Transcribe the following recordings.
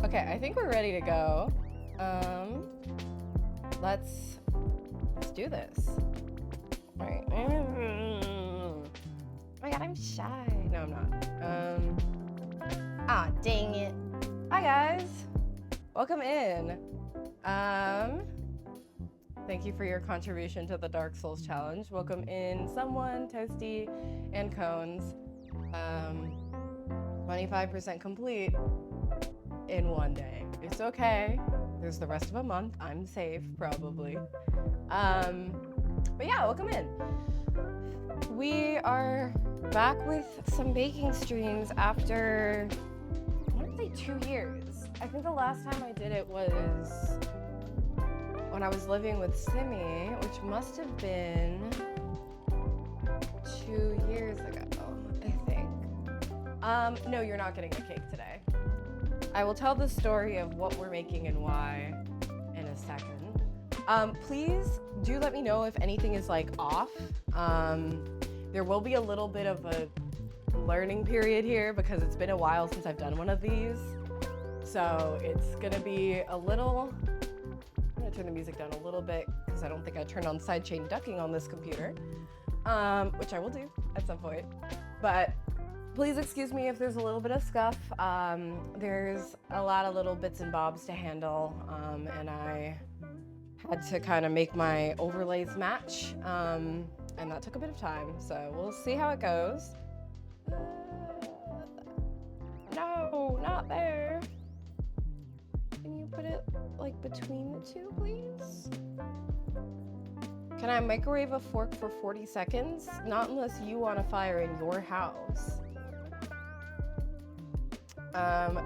Okay, I think we're ready to go. Let's do this. All right. Oh my god, I'm shy. No, I'm not. Dang it. Hi guys. Welcome in. Thank you for your contribution to the Dark Souls challenge. Welcome in someone, Toasty, and Cones. 25% complete in one day. It's okay. There's the rest of a month. I'm safe, probably. But yeah, welcome in. We are back with some baking streams after, I want to say 2 years. I think the last time I did it was when I was living with Simi, which must have been 2 years ago, I think. No, you're not getting a cake today. I will tell the story of what we're making and why in a second. Please do let me know if anything is like off. There will be a little bit of a learning period here because it's been a while since I've done one of these. So it's gonna be a little, I'm gonna turn the music down a little bit because I don't think I turned on sidechain ducking on this computer, which I will do at some point. But please excuse me if there's a little bit of scuff. There's a lot of little bits and bobs to handle, and I had to kind of make my overlays match, and that took a bit of time, so we'll see how it goes. No, not there. Can you put it like between the two, please? Can I microwave a fork for 40 seconds? Not unless you want a fire in your house.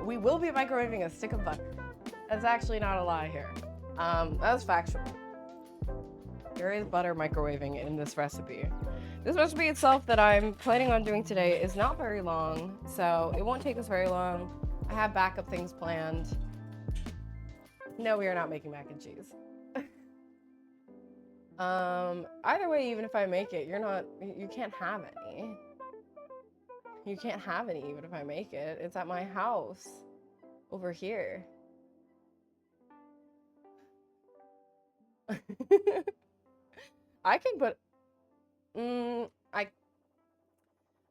We will be microwaving a stick of butter. That's actually not a lie here. That's factual. There is butter microwaving in this recipe. This recipe itself that I'm planning on doing today is not very long, so it won't take us very long. I have backup things planned. No, we are not making mac and cheese. Either way, even if I make it, you can't have any. You can't have any even if I make it. It's at my house over here. I can put,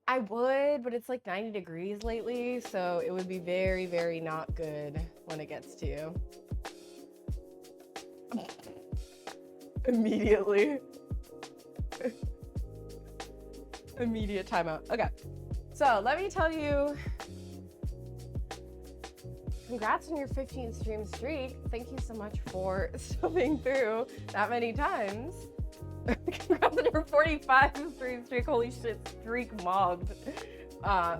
I would, but it's like 90 degrees lately, so it would be very, very not good when it gets to you. Immediately. Immediate timeout. Okay. So let me tell you, congrats on your 15 stream streak. Thank you so much for stumbling through that many times. Congrats on your 45 stream streak. Holy shit, streak mogged.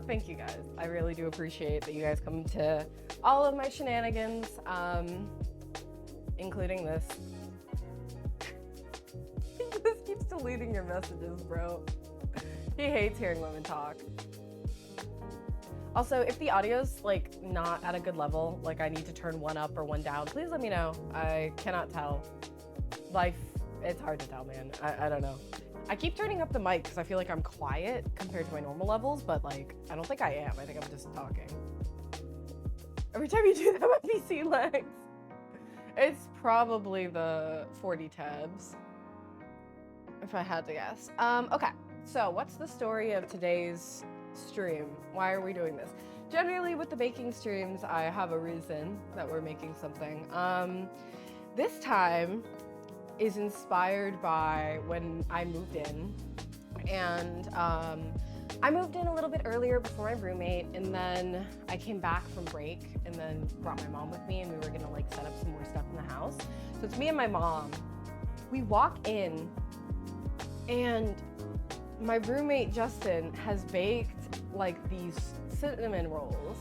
Thank you guys. I really do appreciate that you guys come to all of my shenanigans, including this. He just keeps deleting your messages, bro. He hates hearing women talk. Also, if the audio's like not at a good level, like I need to turn one up or one down, please let me know. I cannot tell. Life, it's hard to tell, man. I don't know. I keep turning up the mic because I feel like I'm quiet compared to my normal levels, but like, I don't think I am. I think I'm just talking. Every time you do that, my PC lags. It's probably the 40 tabs, if I had to guess. Okay, so what's the story of today's stream? Why are we doing this? Generally, with the baking streams, I have a reason that we're making something. This time is inspired by when I moved in, and I moved in a little bit earlier before my roommate, and then I came back from break and then brought my mom with me, and we were gonna like set up some more stuff in the house. So it's me and my mom. We walk in, and my roommate Justin has baked like these cinnamon rolls,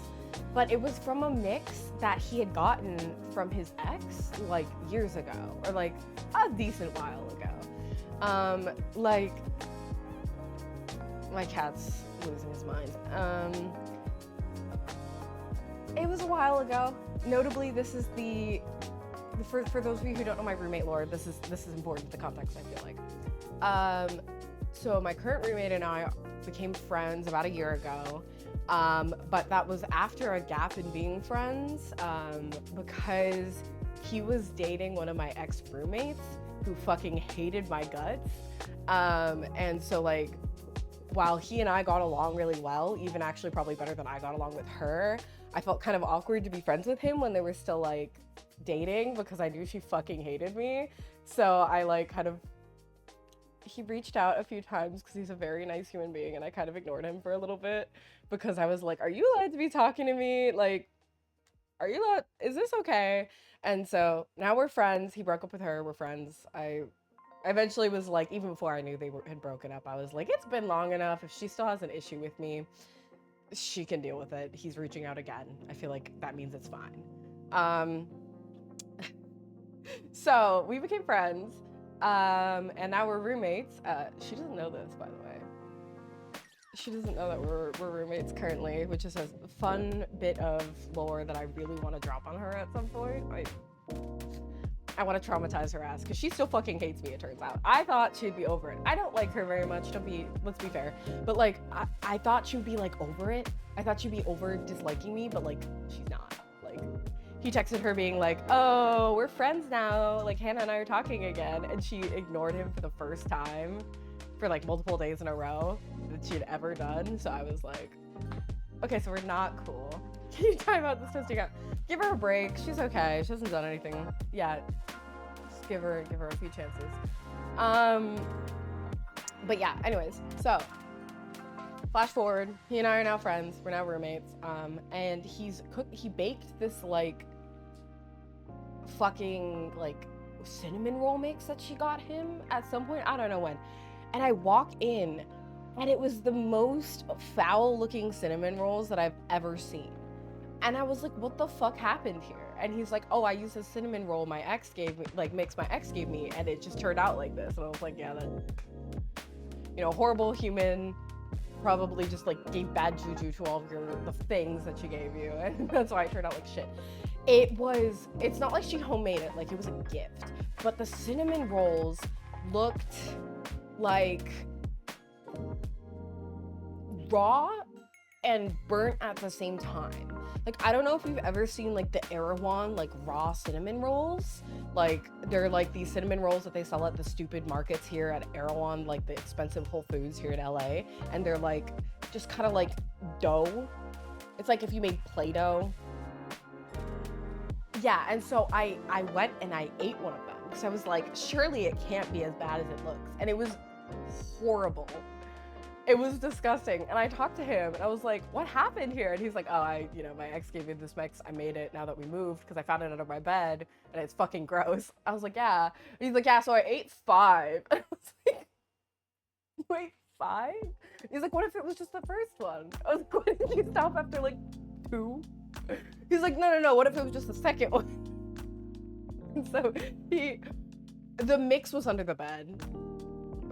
but it was from a mix that he had gotten from his ex like years ago, or like a decent while ago. Like, my cat's losing his mind. It was a while ago. Notably, this is for those of you who don't know my roommate lore, this is important to the context, I feel like. So my current roommate and I became friends about a year ago. But that was after a gap in being friends, because he was dating one of my ex-roommates who fucking hated my guts. And so like, while he and I got along really well, even actually probably better than I got along with her, I felt kind of awkward to be friends with him when they were still like dating, because I knew she fucking hated me. So I like he reached out a few times because he's a very nice human being, and I kind of ignored him for a little bit because I was like, are you allowed to be talking to me? Like, is this okay? And so now we're friends. He broke up with her, we're friends. I eventually was like, even before I knew they had broken up, I was like, it's been long enough. If she still has an issue with me, she can deal with it. He's reaching out again. I feel like that means it's fine. So we became friends. And now we're roommates. She doesn't know this, by the way. She doesn't know that we're roommates currently, which is a fun bit of lore that I really want to drop on her at some point. I want to traumatize her ass because she still fucking hates me, it turns out. I thought she'd be over it. I don't like her very much, let's be fair. But like, I thought she'd be like over it. I thought she'd be over disliking me, but like, she's not. Like, he texted her being like, oh, we're friends now. Like, Hannah and I are talking again. And she ignored him for the first time for like multiple days in a row that she had ever done. So I was like, okay, so we're not cool. Can you time out this testing out? Give her a break. She's okay. She hasn't done anything yet. Just give her a few chances. But yeah, anyways, so flash forward, he and I are now friends. We're now roommates. And he baked this like fucking like cinnamon roll mix that she got him at some point. I don't know when. And I walk in and it was the most foul looking cinnamon rolls that I've ever seen. And I was like, what the fuck happened here? And he's like, oh, I used a cinnamon roll my ex gave me, like mix my ex gave me, and it just turned out like this. And I was like, yeah, that, horrible human, probably just like gave bad juju to all of the things that she gave you. And that's why it turned out like shit. It's not like she homemade it, like it was a gift. But the cinnamon rolls looked like raw and burnt at the same time. Like, I don't know if you've ever seen like the Erewhon like raw cinnamon rolls. Like, they're like these cinnamon rolls that they sell at the stupid markets here at Erewhon, like the expensive Whole Foods here in LA. And they're like just kind of like dough. It's like if you made Play-Doh. Yeah, and so I went and I ate one of them because I was like, surely it can't be as bad as it looks. And it was horrible. It was disgusting. And I talked to him and I was like, what happened here? And he's like, oh, my ex gave me this mix. I made it now that we moved because I found it under my bed and it's fucking gross. I was like, yeah. And he's like, yeah, so I ate 5. And I was like, wait, 5? He's like, what if it was just the first one? I was like, why didn't you stop after like 2? He's like, no, what if it was just the second one? And so the mix was under the bed.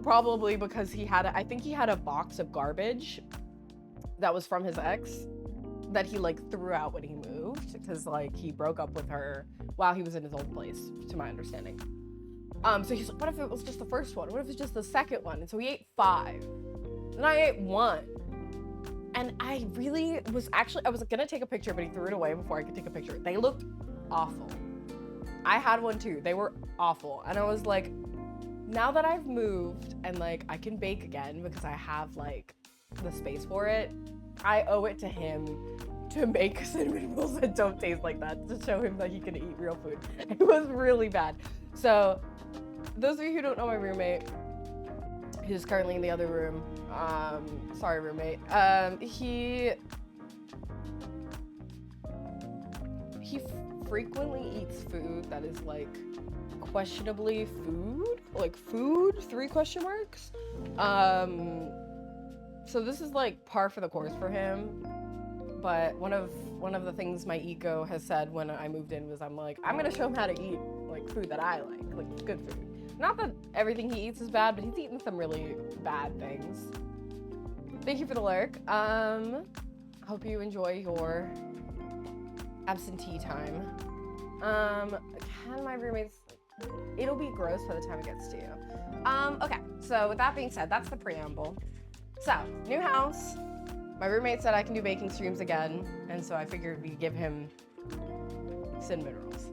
Probably because I think he had a box of garbage that was from his ex. that he like threw out when he moved, because like he broke up with her while he was in his old place, to my understanding. So he's like, what if it was just the first one? What if it's just the second one? And so he ate 5. And I ate 1. And I really was I was gonna take a picture, but he threw it away before I could take a picture. They looked awful. I had one too. They were awful. And I was like, now that I've moved and like I can bake again because I have like the space for it, I owe it to him to make cinnamon rolls that don't taste like that, to show him that he can eat real food. It was really bad. So those of you who don't know my roommate, who's currently in the other room, sorry roommate, he frequently eats food that is like questionably food, like food, 3 question marks. So this is like par for the course for him. But one of the things my ego has said when I moved in was, I'm like, I'm gonna show him how to eat like food that I like good food. Not that everything he eats is bad, but he's eaten some really bad things. Thank you for the lurk. Hope you enjoy your absentee time. Can my roommates, it'll be gross by the time it gets to you. Okay, so with that being said, that's the preamble. So, new house. My roommate said I can do baking streams again, and so I figured we'd give him cinnamon rolls.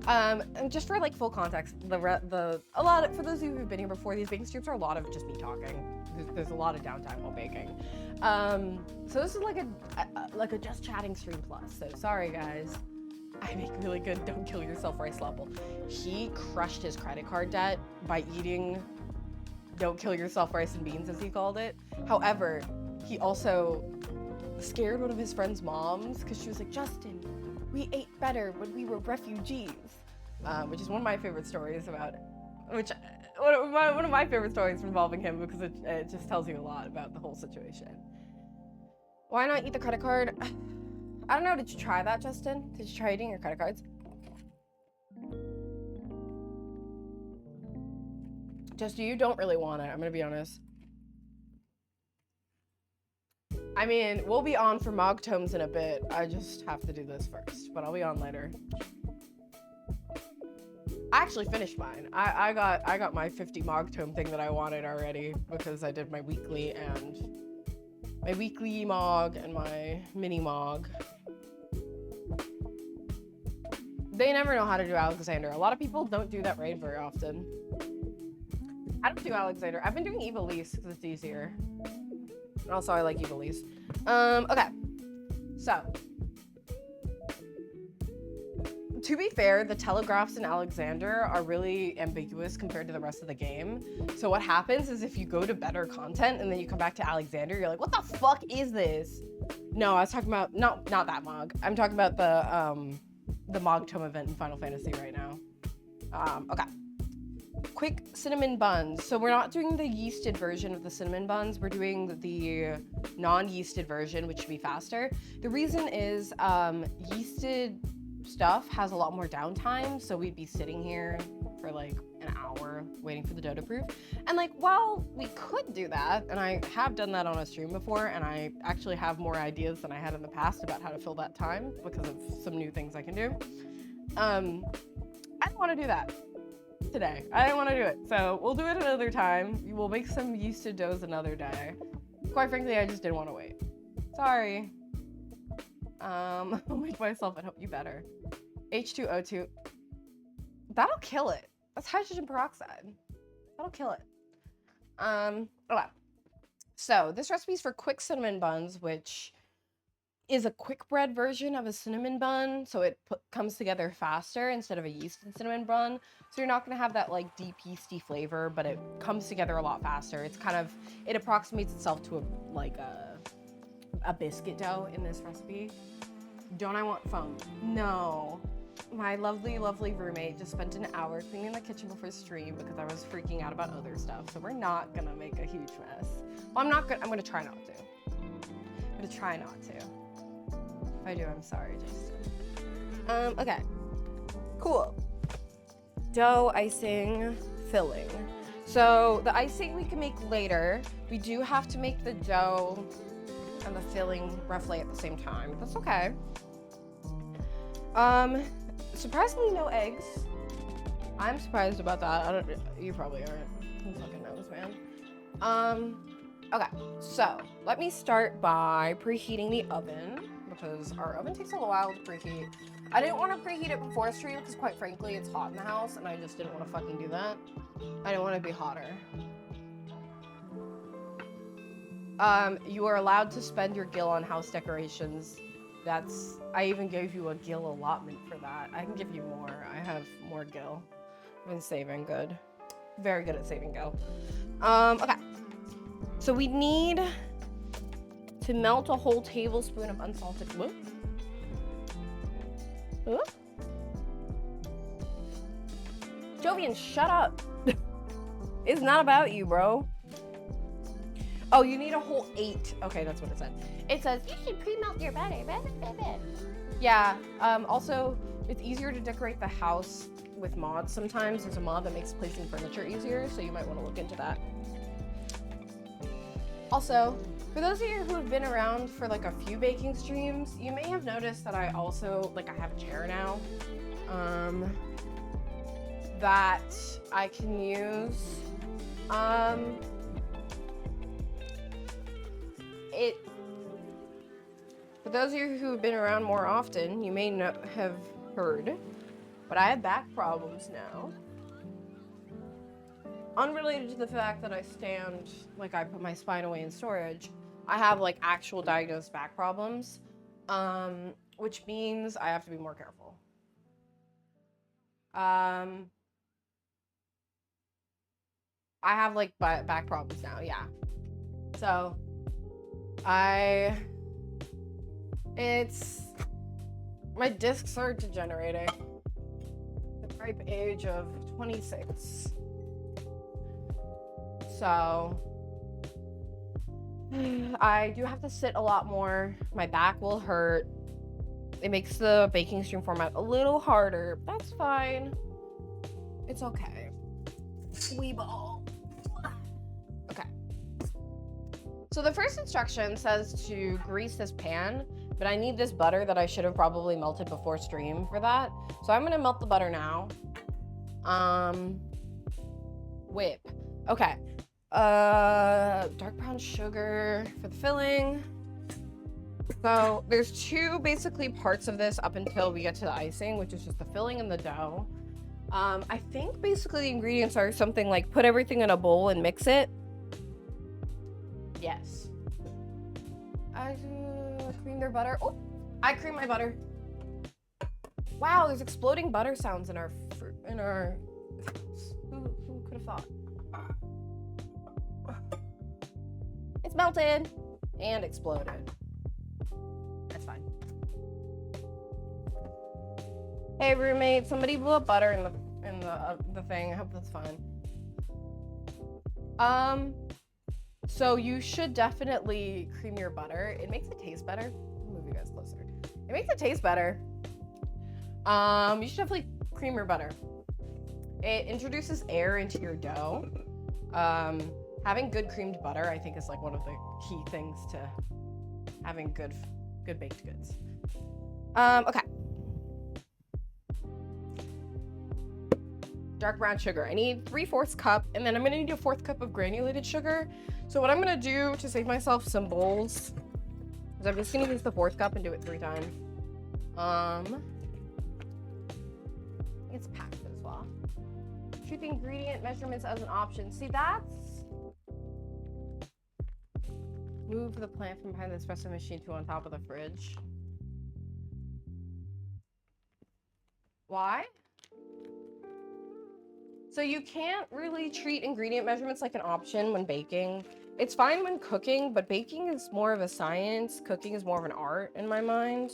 And just for like full context, for those of you who've been here before, these baking streams are a lot of just me talking. There's a lot of downtime while baking. So this is like a just chatting stream plus. So sorry guys. I make really good don't kill yourself rice level. He crushed his credit card debt by eating don't kill yourself rice and beans, as he called it. However, he also scared one of his friend's moms because she was like, Justin, we ate better when we were refugees, which is one of my favorite stories about it. One of my favorite stories involving him, because it just tells you a lot about the whole situation. Why not eat the credit card? I don't know. Did you try that, Justin? Did you try eating your credit cards? Just you don't really want it. I'm gonna be honest. I mean, we'll be on for Mog Tomes in a bit. I just have to do this first, but I'll be on later. I actually finished mine. I got my 50 Mog Tome thing that I wanted already, because I did my weekly Mog and my mini Mog. They never know how to do Alexander. A lot of people don't do that raid very often. I don't do Alexander. I've been doing Evilise because it's easier. Also, I like Evilise. Okay. So, to be fair, the telegraphs in Alexander are really ambiguous compared to the rest of the game. So what happens is if you go to better content and then you come back to Alexander, you're like, what the fuck is this? No, I was talking about, not that Mog. I'm talking about the Mog Tome event in Final Fantasy right now. Okay. Quick cinnamon buns. So we're not doing the yeasted version of the cinnamon buns. We're doing the non-yeasted version, which should be faster. The reason is yeasted stuff has a lot more downtime, so we'd be sitting here for like an hour waiting for the dough to proof. And like, while we could do that, and I have done that on a stream before, and I actually have more ideas than I had in the past about how to fill that time because of some new things I can do. I don't want to do that today. I didn't want to do it, so we'll do it another time. We'll make some yeasted doughs another day. Quite frankly, I just didn't want to wait. Sorry. I'll make myself and hope you better. H2O2. That'll kill it. That's hydrogen peroxide. That'll kill it. Okay. So this recipe is for quick cinnamon buns, which is a quick bread version of a cinnamon bun, so it comes together faster instead of a yeasted cinnamon bun. So you're not gonna have that like deep yeasty flavor, but it comes together a lot faster. It's kind of, it approximates itself to a biscuit dough in this recipe. Don't I want foam? No. My lovely, lovely roommate just spent an hour cleaning the kitchen before stream because I was freaking out about other stuff. So we're not gonna make a huge mess. Well, I'm gonna try not to. I'm gonna try not to. If I do, I'm sorry, Justin. Okay. Cool. Dough, icing, filling. So the icing we can make later. We do have to make the dough. and the filling roughly at the same time. That's okay. Surprisingly no eggs. I'm surprised about that. You probably aren't. Who fucking knows, man? Okay, so let me start by preheating the oven because our oven takes a little while to preheat. I didn't want to preheat it before stream because quite frankly, it's hot in the house and I just didn't want to fucking do that. I didn't want to be hotter. You are allowed to spend your gil on house decorations. I even gave you a gil allotment for that. I can give you more. I have more gil. I've been saving good. Very good at saving gil. Okay. So we need to melt a whole tablespoon of unsalted. What? Huh? Jovian, shut up. It's not about you, bro. Oh, you need a whole 8. Okay, that's what it said. It says you should pre-melt your butter. Yeah. Also, it's easier to decorate the house with mods sometimes. There's a mod that makes placing furniture easier, so you might want to look into that. Also, for those of you who have been around for like a few baking streams, you may have noticed that I also, like, I have a chair now, that I can use. For those of you who have been around more often, you may not have heard, but I have back problems now. Unrelated to the fact that I stand, like I put my spine away in storage, I have like actual diagnosed back problems, which means I have to be more careful. I have like back problems now, yeah. So, my discs are degenerating at the ripe age of 26. So, I do have to sit a lot more. My back will hurt. It makes the baking stream format a little harder, but that's fine. It's okay. Weeball. Okay. So the first instruction says to grease this pan, but I need this butter that I should have probably melted before stream for that. So I'm gonna melt the butter now. Whip. Okay. Dark brown sugar for the filling. So there's two basically parts of this up until we get to the icing, which is just the filling and the dough. I think basically the ingredients are something like put everything in a bowl and mix it. Yes. I cream their butter. Oh, I cream my butter. Wow, there's exploding butter sounds in our who could have thought? It's melted and exploded. That's fine. Hey roommate, somebody blew up butter in the thing. I hope that's fine. So you should definitely cream your butter. It makes it taste better. I'll move you guys closer. It makes it taste better. You should definitely cream your butter. It introduces air into your dough. Having good creamed butter, I think, is like one of the key things to having good baked goods. Okay. Dark brown sugar. I need 3/4 cup, and then I'm gonna need a 1/4 cup of granulated sugar. So what I'm gonna do to save myself some bowls is I'm just gonna use the 1/4 cup and do it 3 times. It's packed as well. Treat the ingredient measurements as an option. See, that's... Move the plant from behind the espresso machine to on top of the fridge. Why? So you can't really treat ingredient measurements like an option when baking. It's fine when cooking, but baking is more of a science. Cooking is more of an art in my mind.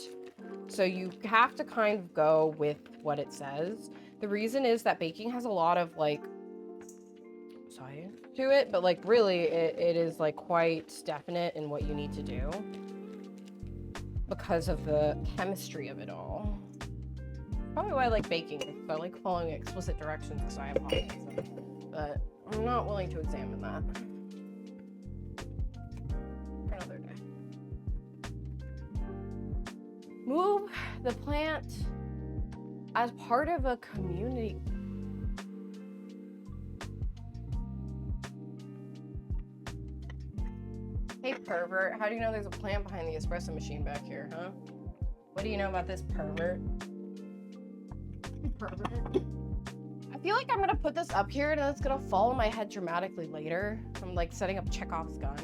So you have to kind of go with what it says. The reason is that baking has a lot of like science to it, but like really it is like quite definite in what you need to do because of the chemistry of it all. Probably why I like baking, because I like following explicit directions because I have autism, but I'm not willing to examine that for another day. Move the plant as part of a community. Hey, pervert. How do you know there's a plant behind the espresso machine back here, huh? What do you know about this, pervert? Pervert. I feel like I'm gonna put this up here and it's gonna fall on my head dramatically later. I'm like setting up Chekhov's gun.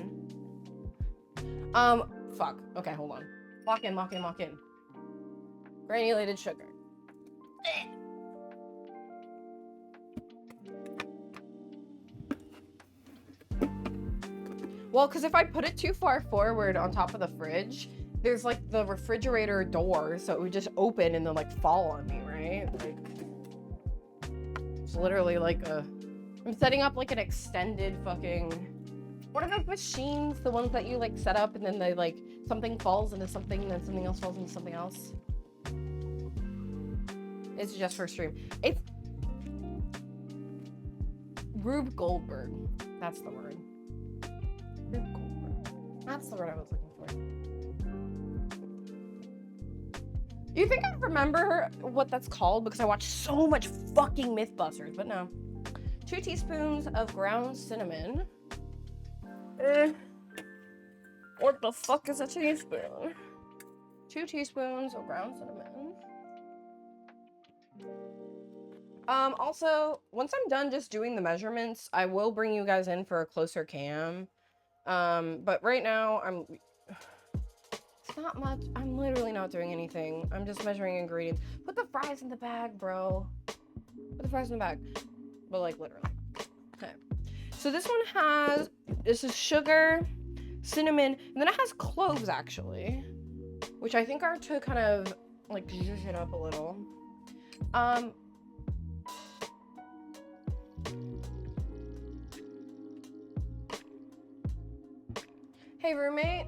Fuck. Okay, hold on. Lock in, lock in, lock in. Granulated sugar. Well, because if I put it too far forward on top of the fridge, there's like the refrigerator door, so it would just open and then like fall on me, right? Like, it's literally like I'm setting up like an extended fucking, what are those machines? The ones that you like set up and then they like, something falls into something and then something else falls into something else. It's just for stream. It's Rube Goldberg. That's the word. Rube Goldberg. That's the word I was looking for. You think I remember what that's called? Because I watch so much fucking Mythbusters, but no. 2 teaspoons of ground cinnamon. What the fuck is a teaspoon? 2 teaspoons of ground cinnamon. Also, once I'm done just doing the measurements, I will bring you guys in for a closer cam. But right now, it's not much. I'm literally not doing anything. I'm just measuring ingredients. Put the fries in the bag, bro. Put the fries in the bag. But like, literally. Okay. So this is sugar, cinnamon, and then it has cloves, actually. Which I think are to kind of, like, zhuzh it up a little. Hey, roommate.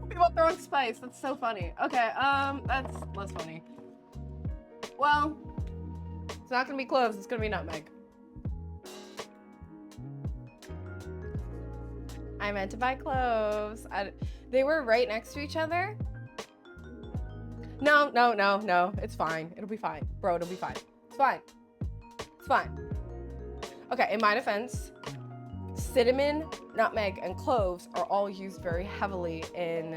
People throwing spice. That's so funny. Okay, that's less funny. Well, it's not gonna be cloves. It's gonna be nutmeg. I meant to buy cloves. They were right next to each other. No. It's fine. It'll be fine. Bro, it'll be fine. It's fine. It's fine. Okay, in my defense, cinnamon, nutmeg, and cloves are all used very heavily in...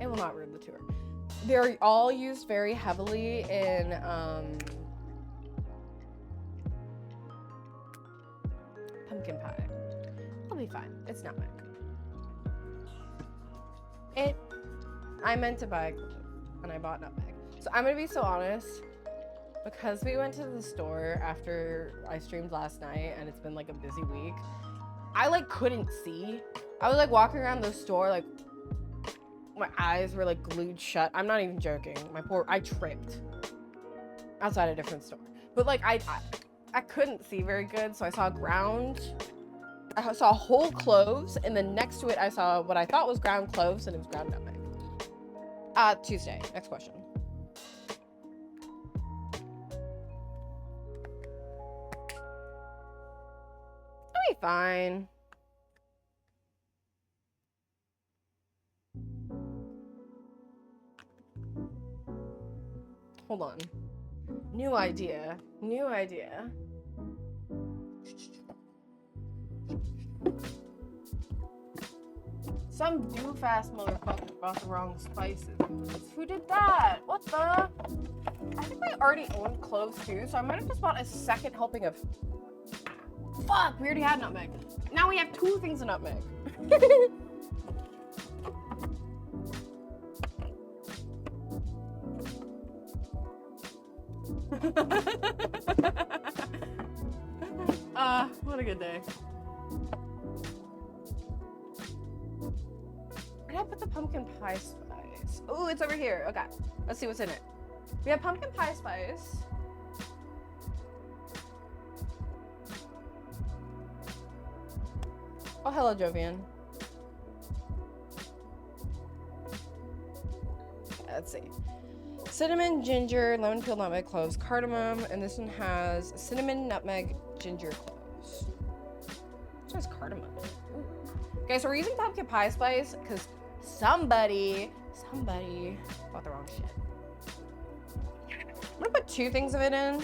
It will not ruin the tour. They're all used very heavily in... pumpkin pie. It'll be fine. It's nutmeg. I meant to buy cloves, and I bought nutmeg. So I'm gonna be so honest. Because we went to the store after I streamed last night and it's been like a busy week, I like couldn't see. I was like walking around the store, like my eyes were like glued shut. I'm not even joking. I tripped outside a different store. But like I couldn't see very good, so I saw whole cloves, and then next to it I saw what I thought was ground cloves, and it was ground nutmeg. Tuesday. Next question. Fine. Hold on. New idea. Some do-fast motherfucker bought the wrong spices. Who did that? What the? I think I already owned cloves too, so I might have just bought a second helping of... Fuck, we already had nutmeg. Now we have 2 things of nutmeg. What a good day. Where did I put the pumpkin pie spice? Oh, it's over here. Okay, let's see what's in it. We have pumpkin pie spice. Oh, hello, Jovian. Let's see. Cinnamon, ginger, lemon peel, nutmeg, cloves, cardamom, and this one has cinnamon, nutmeg, ginger, cloves. This one has cardamom. Okay, so we're using pumpkin pie spice because somebody bought the wrong shit. I'm gonna put 2 things of it in.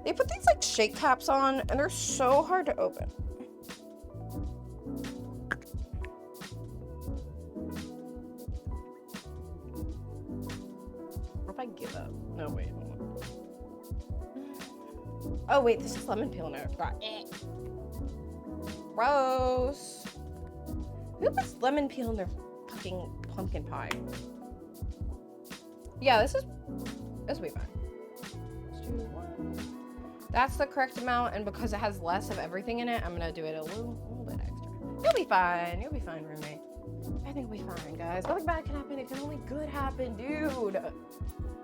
They put these like shake caps on and they're so hard to open. What if I give up? No, wait. Oh, wait, this is lemon peel in it. Gross. Who puts lemon peel in their fucking pumpkin pie? Yeah, this will be fine. Let's do 1. That's the correct amount, and because it has less of everything in it, I'm gonna do it a little bit extra. You'll be fine. You'll be fine, roommate. I think we'll be fine, guys. Nothing bad can happen. It can only good happen, dude.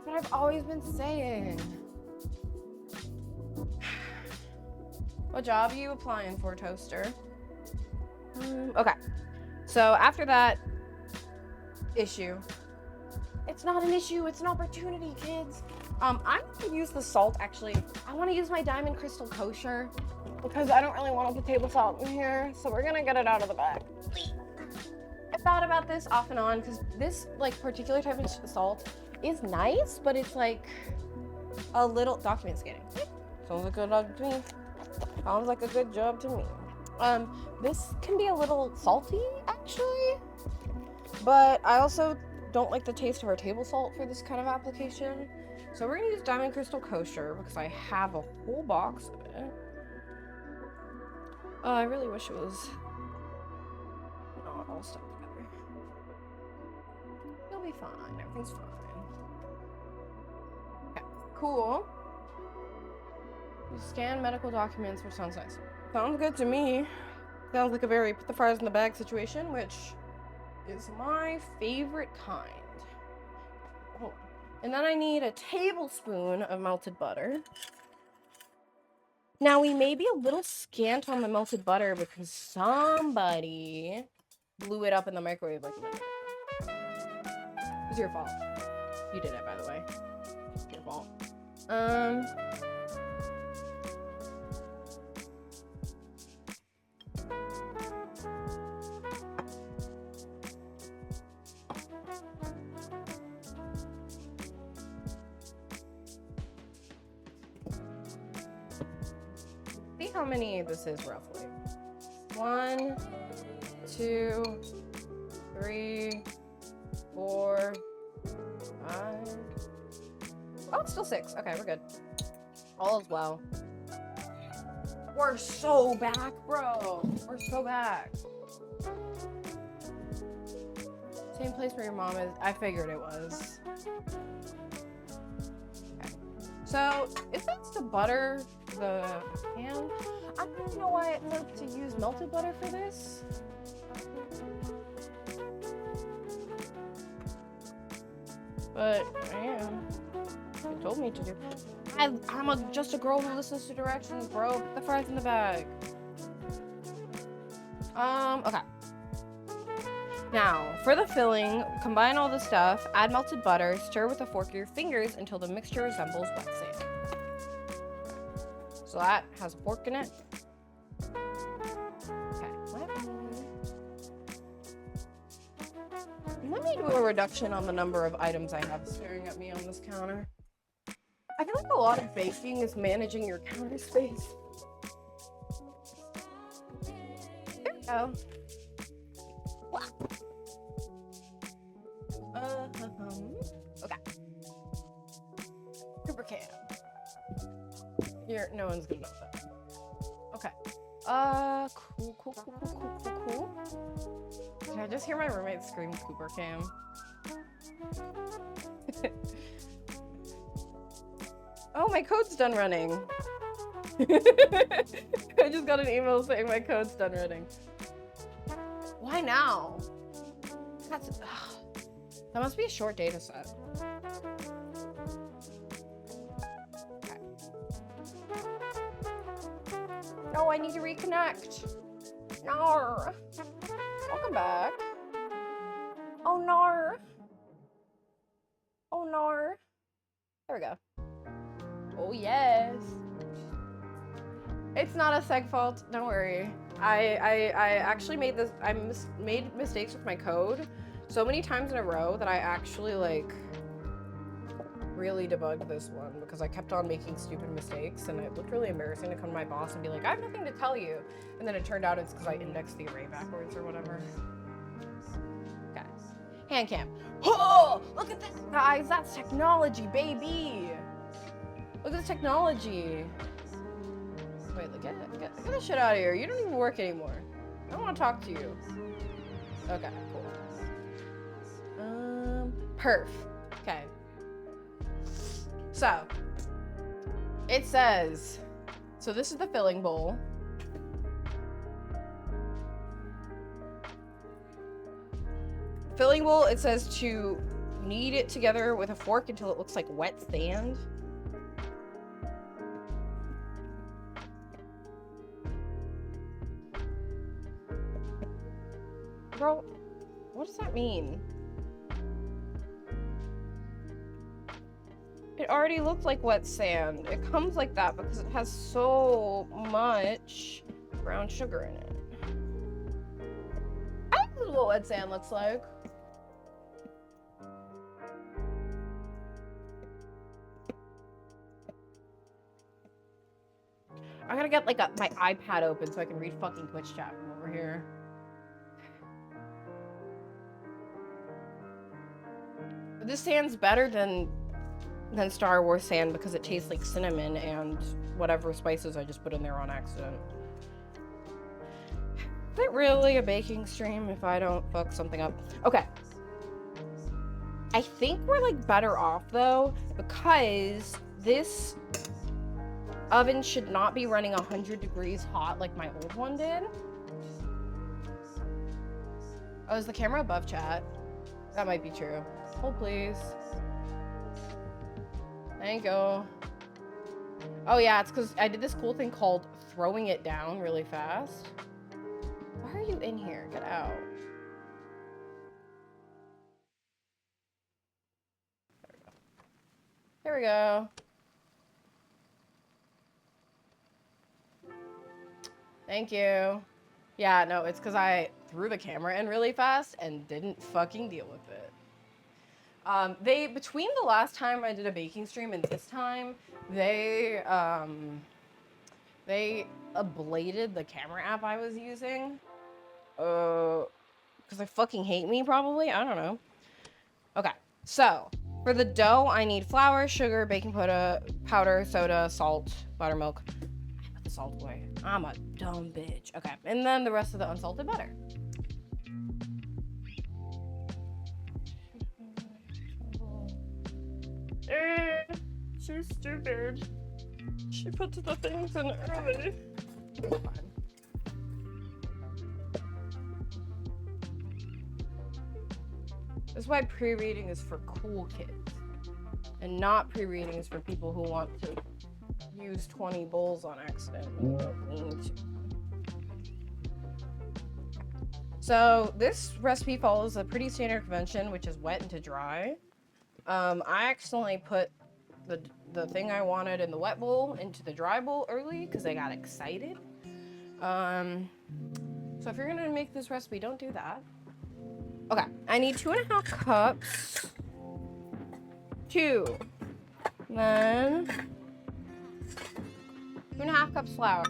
But I've always been saying. What job are you applying for, Toaster? Okay. So after that issue, it's not an issue, it's an opportunity, kids. I'm gonna use the salt, actually. I wanna use my Diamond Crystal Kosher because I don't really want to put table salt in here, so we're gonna get it out of the bag. I thought about this off and on because this like particular type of salt is nice, but it's like a little document scanning. Sounds like a good job to me. Sounds like a good job to me. This can be a little salty, actually, but I also don't like the taste of our table salt for this kind of application. So we're gonna use Diamond Crystal Kosher because I have a whole box of it. I really wish it was not all stuck together. You'll be fine. Everything's fine. Okay, cool. You scan medical documents, which sounds nice. Sounds good to me. Sounds like a very put the fries in the bag situation, which is my favorite kind. Oh. And then I need a tablespoon of melted butter. Now we may be a little scant on the melted butter because somebody blew it up in the microwave like a minute ago. It's your fault. You did it, by the way. It's your fault. See how many this is roughly. 1, 2, 3, 4, 5. Oh, it's still 6. Okay, we're good. All is well. We're so back, bro. We're so back. Same place where your mom is. I figured it was. Okay. So, is this to butter the pan? I don't really know why it like to use melted butter for this. But I am. They told me to do. I'm just a girl who listens to directions, bro. Put the fries in the bag. Okay. Now, for the filling, combine all the stuff, add melted butter, stir with a fork or your fingers until the mixture resembles wet sand. So that has a fork in it. Okay, let me do a reduction on the number of items I have staring at me on this counter. I feel like a lot of baking is managing your counter space. There we go. Okay. Cooper Cam. Here, no one's gonna know that. Okay. Cool. Did I just hear my roommate scream Cooper Cam? Oh, my code's done running. I just got an email saying my code's done running. Why now? That must be a short data set. Okay. No, I need to reconnect. Nar. Welcome back. Oh, Nar. Oh, Nar. There we go. Oh, yes. It's not a seg fault. Don't worry. I actually made this. Made mistakes with my code so many times in a row that I actually like really debugged this one because I kept on making stupid mistakes, and it looked really embarrassing to come to my boss and be like, I have nothing to tell you. And then it turned out it's because I indexed the array backwards or whatever. Okay. Hand cam. Oh, look at this, guys. That's technology, baby. Look at the technology. Wait, get this shit out of here. You don't even work anymore. I don't want to talk to you. Okay, cool. Perf. Okay. So, it says, so this is the filling bowl. Filling bowl, it says to knead it together with a fork until it looks like wet sand. Bro, what does that mean? It already looked like wet sand. It comes like that because it has so much brown sugar in it. I don't know what wet sand looks like. I gotta get like my iPad open so I can read fucking Twitch chat from over here. This sand's better than Star Wars sand because it tastes like cinnamon and whatever spices I just put in there on accident. Is it really a baking stream if I don't fuck something up? Okay. I think we're like better off though because this oven should not be running 100 degrees hot like my old one did. Oh, is the camera above chat? That might be true. Hold please. Thank you. Oh yeah, it's because I did this cool thing called throwing it down really fast. Why are you in here? Get out. There we go. Thank you. Yeah, no, it's because I threw the camera in really fast and didn't fucking deal with it. Between the last time I did a baking stream and this time, they ablated the camera app I was using. Because they fucking hate me probably, I don't know. Okay, so for the dough, I need flour, sugar, baking powder, soda, salt, buttermilk. I put the salt away. I'm a dumb bitch. Okay, and then the rest of the unsalted butter. She's stupid. She put the things in early. It's fine. That's why pre-reading is for cool kids. And not pre-reading is for people who want to use 20 bowls on accident when they don't need to. So this recipe follows a pretty standard convention, which is wet into dry. I accidentally put the thing I wanted in the wet bowl into the dry bowl early because I got excited. So if you're gonna make this recipe, don't do that. Okay, I need 2.5 cups. 2. Then 2.5 cups flour.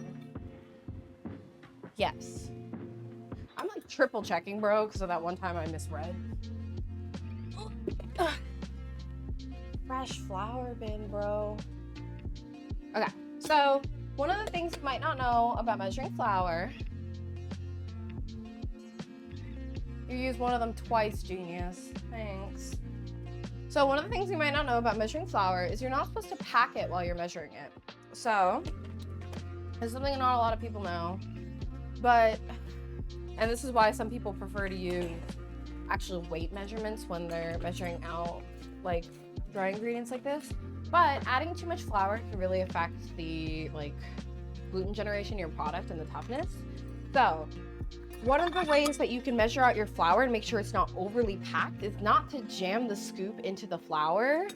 Yes. I'm like triple checking, bro, because of that one time I misread. Fresh flour bin, bro. Okay, so one of the things you might not know about measuring flour, you use one of them twice, genius. Thanks. So one of the things you might not know about measuring flour is you're not supposed to pack it while you're measuring it. So, it's something not a lot of people know, and this is why some people prefer to use actual weight measurements when they're measuring out like dry ingredients like this. But adding too much flour can really affect the like gluten generation in your product and the toughness. So one of the ways that you can measure out your flour and make sure it's not overly packed is not to jam the scoop into the flour,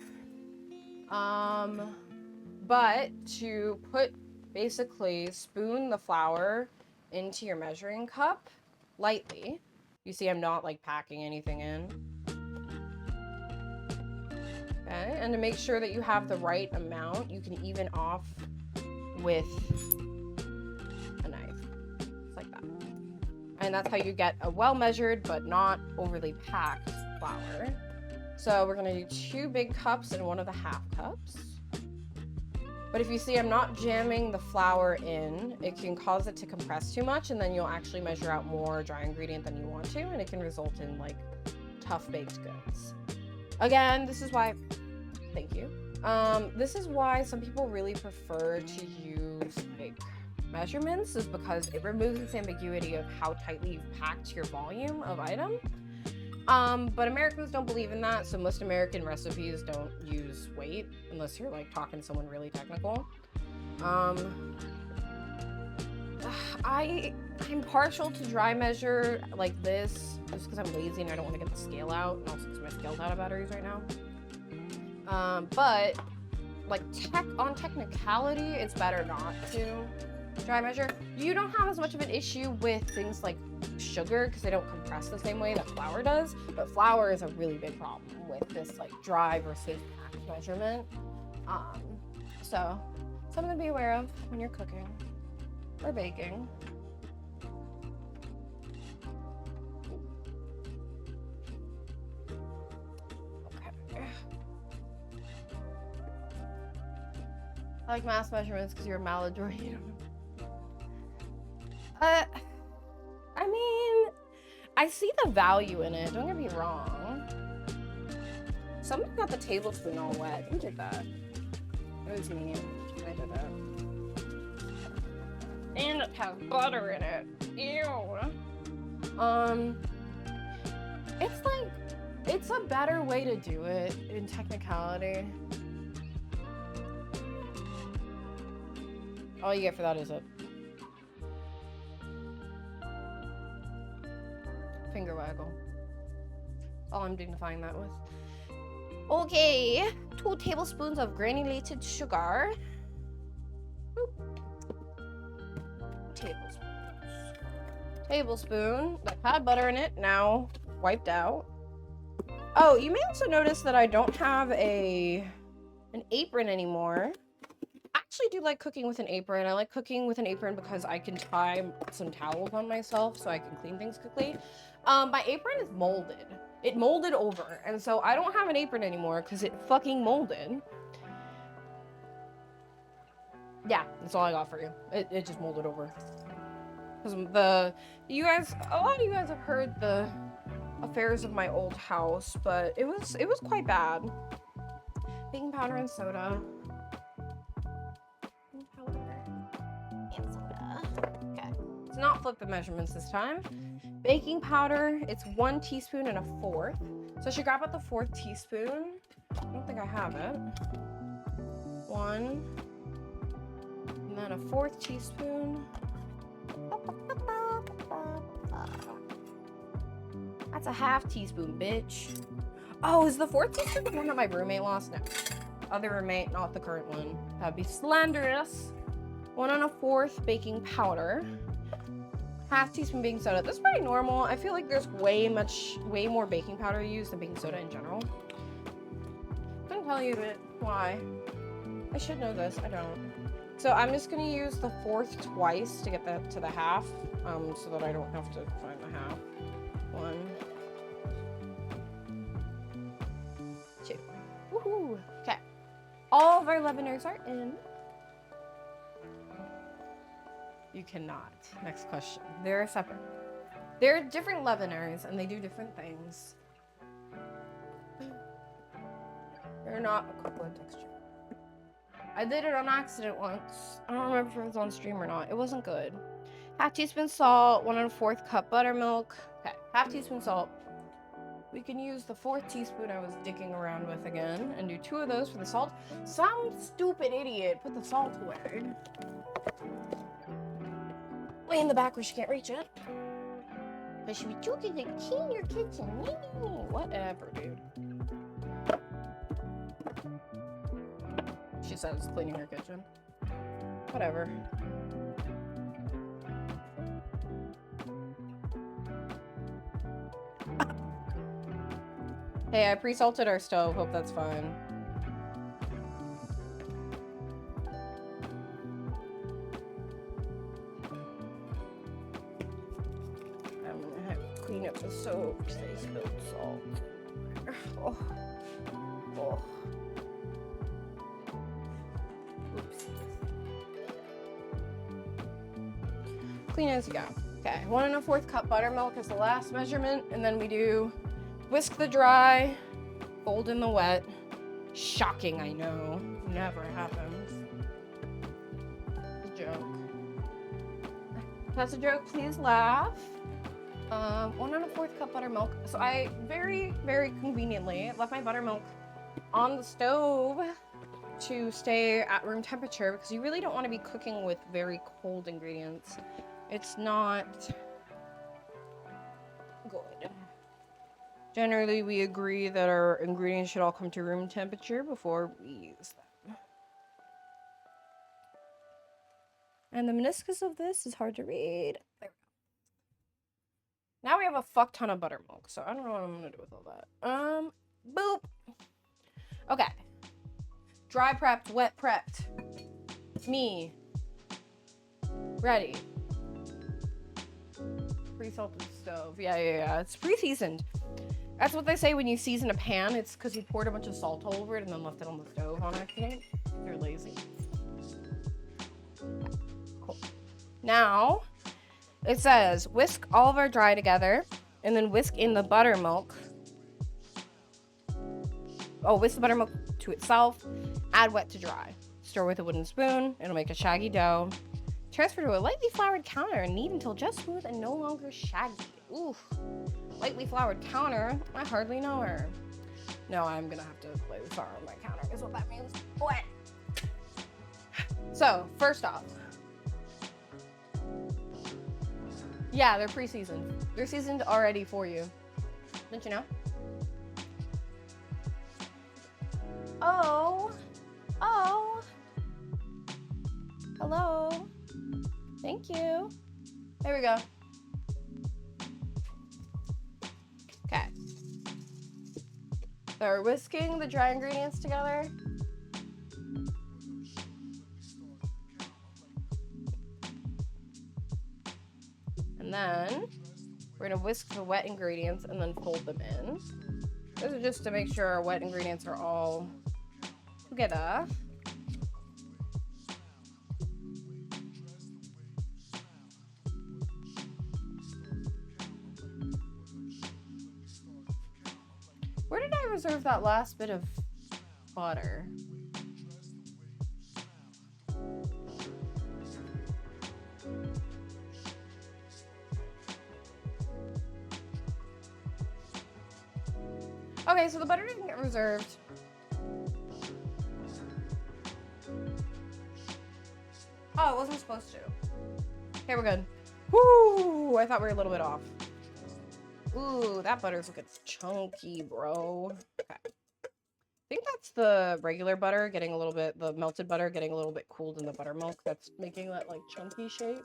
but to put basically spoon the flour into your measuring cup lightly. You see I'm not like packing anything in. Okay, and to make sure that you have the right amount, you can even off with a knife, just like that. And that's how you get a well-measured but not overly packed flour. So we're gonna do 2 big cups and 1 of the half cups. But if you see I'm not jamming the flour in, it can cause it to compress too much, and then you'll actually measure out more dry ingredient than you want to, and it can result in like tough baked goods. Again, this is why, thank you. This is why some people really prefer to use like measurements, is because it removes this ambiguity of how tightly you've packed your volume of item. But Americans don't believe in that, so most American recipes don't use weight unless you're like talking to someone really technical. I'm partial to dry measure like this just because I'm lazy and I don't want to get the scale out, and also because my scale's out of batteries right now. But like on technicality, it's better not to dry measure. You don't have as much of an issue with things like sugar because they don't compress the same way that flour does, but flour is a really big problem with this like dry versus packed measurement. So something to be aware of when you're cooking or baking. Okay. I like mass measurements because you're a maladroit. I mean, I see the value in it, don't get me wrong. Somebody got the tablespoon all wet. Who did that? It was me. I did that. And it has butter in it. Ew. It's like, it's a better way to do it in technicality. All you get for that is a finger waggle. All I'm dignifying that with. Okay, 2 tablespoons of granulated sugar. Tablespoon that had butter in it, now wiped out. Oh, you may also notice that I don't have an apron anymore. I actually do like cooking with an apron. I like cooking with an apron because I can tie some towels on myself so I can clean things quickly. My apron is molded. It molded over, and so I don't have an apron anymore because it fucking molded. Yeah, that's all I got for you. It just molded over. Because a lot of you guys have heard the affairs of my old house, but it was quite bad. Baking powder and soda. Okay, let's not flip the measurements this time. Baking powder, it's 1 teaspoon and 1/4. So I should grab out the 4th teaspoon. I don't think I have it. 1, and then a 4th teaspoon. That's a 1/2 teaspoon, bitch. Oh, is the 4th teaspoon the one that my roommate lost? No. Other roommate, not the current one. That'd be slanderous. 1 1/4 baking powder. 1/2 teaspoon baking soda. That's pretty normal. I feel like there's way more baking powder used than baking soda in general. Couldn't tell you why. I should know this. I don't. So I'm just gonna use the 4th twice to get that to the 1/2, so that I don't have to find the 1/2. 1, 2. Woohoo! Okay. All of our leaveners are in. You cannot. Next question. They're separate. They're different leaveners and they do different things. They're not equivalent texture. I did it on accident once. I don't remember if it was on stream or not. It wasn't good. 1/2 teaspoon salt, 1 1/4 cup buttermilk. Okay, 1/2 teaspoon salt. We can use the 4th teaspoon I was dicking around with again and do 2 of those for the salt. Some stupid idiot put the salt away. Way in the back where she can't reach it. But she be joking to clean your kitchen. Whatever, dude. She says cleaning her kitchen. Whatever. Hey, I pre-salted our stove. Hope that's fine. I'm gonna have to clean up the stove because I spilled salt. Oh. Oh. Oops. Clean as you go. Okay, 1 1/4 cup buttermilk is the last measurement, and then we do whisk the dry, fold in the wet. Shocking, I know. Never happens. It's a joke. If that's a joke, please laugh. 1 1/4 cup buttermilk. So I very, very conveniently left my buttermilk on the stove to stay at room temperature because you really don't want to be cooking with very cold ingredients. It's not good. Generally, we agree that our ingredients should all come to room temperature before we use them. And the meniscus of this is hard to read. There we go. Now we have a fuck ton of buttermilk, so I don't know what I'm gonna do with all that. Boop. Okay. Dry prepped, wet prepped. Me. Ready. Pre-salted stove. Yeah. It's pre-seasoned. That's what they say when you season a pan. It's because you poured a bunch of salt all over it and then left it on the stove on accident. You're lazy. Okay, cool. Now, it says whisk all of our dry together and then whisk in the buttermilk. Oh, whisk the buttermilk to itself. Add wet to dry. Stir with a wooden spoon. It'll make a shaggy dough. Transfer to a lightly floured counter and knead until just smooth and no longer shaggy. Ooh. Lightly floured counter? I hardly know her. No, I'm gonna have to lightly flour on my counter, is what that means. What? So, first off. Yeah, they're pre-seasoned. They're seasoned already for you. Didn't you know? Oh. Hello. Thank you. There we go. Okay. So we're whisking the dry ingredients together. And then we're gonna whisk the wet ingredients and then fold them in. This is just to make sure our wet ingredients are all together. Where did I reserve that last bit of butter? Okay, so the butter didn't get reserved. Oh, it wasn't supposed to. Okay, we're good. Woo! I thought we were a little bit off. Ooh, that butter's looking chunky, bro. Okay. I think that's the regular butter getting a little bit, the melted butter getting a little bit cooled in the buttermilk that's making that, like, chunky shape.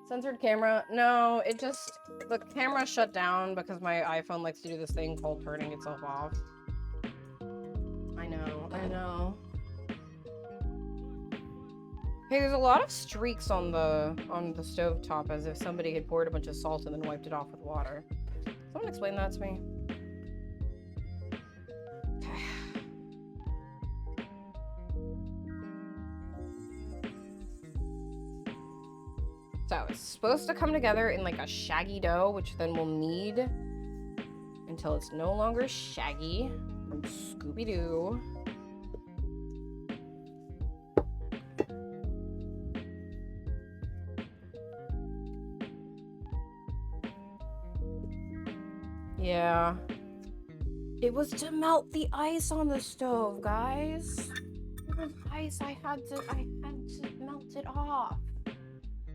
Censored camera? No, it just, the camera shut down because my iPhone likes to do this thing called turning itself off. I know. Hey, there's a lot of streaks on the stovetop as if somebody had poured a bunch of salt and then wiped it off with water. Someone explain that to me. Okay. So it's supposed to come together in like a shaggy dough, which then we'll knead until it's no longer shaggy from Scooby-Doo. Yeah. It was to melt the ice on the stove, guys. It was ice. I had to melt it off.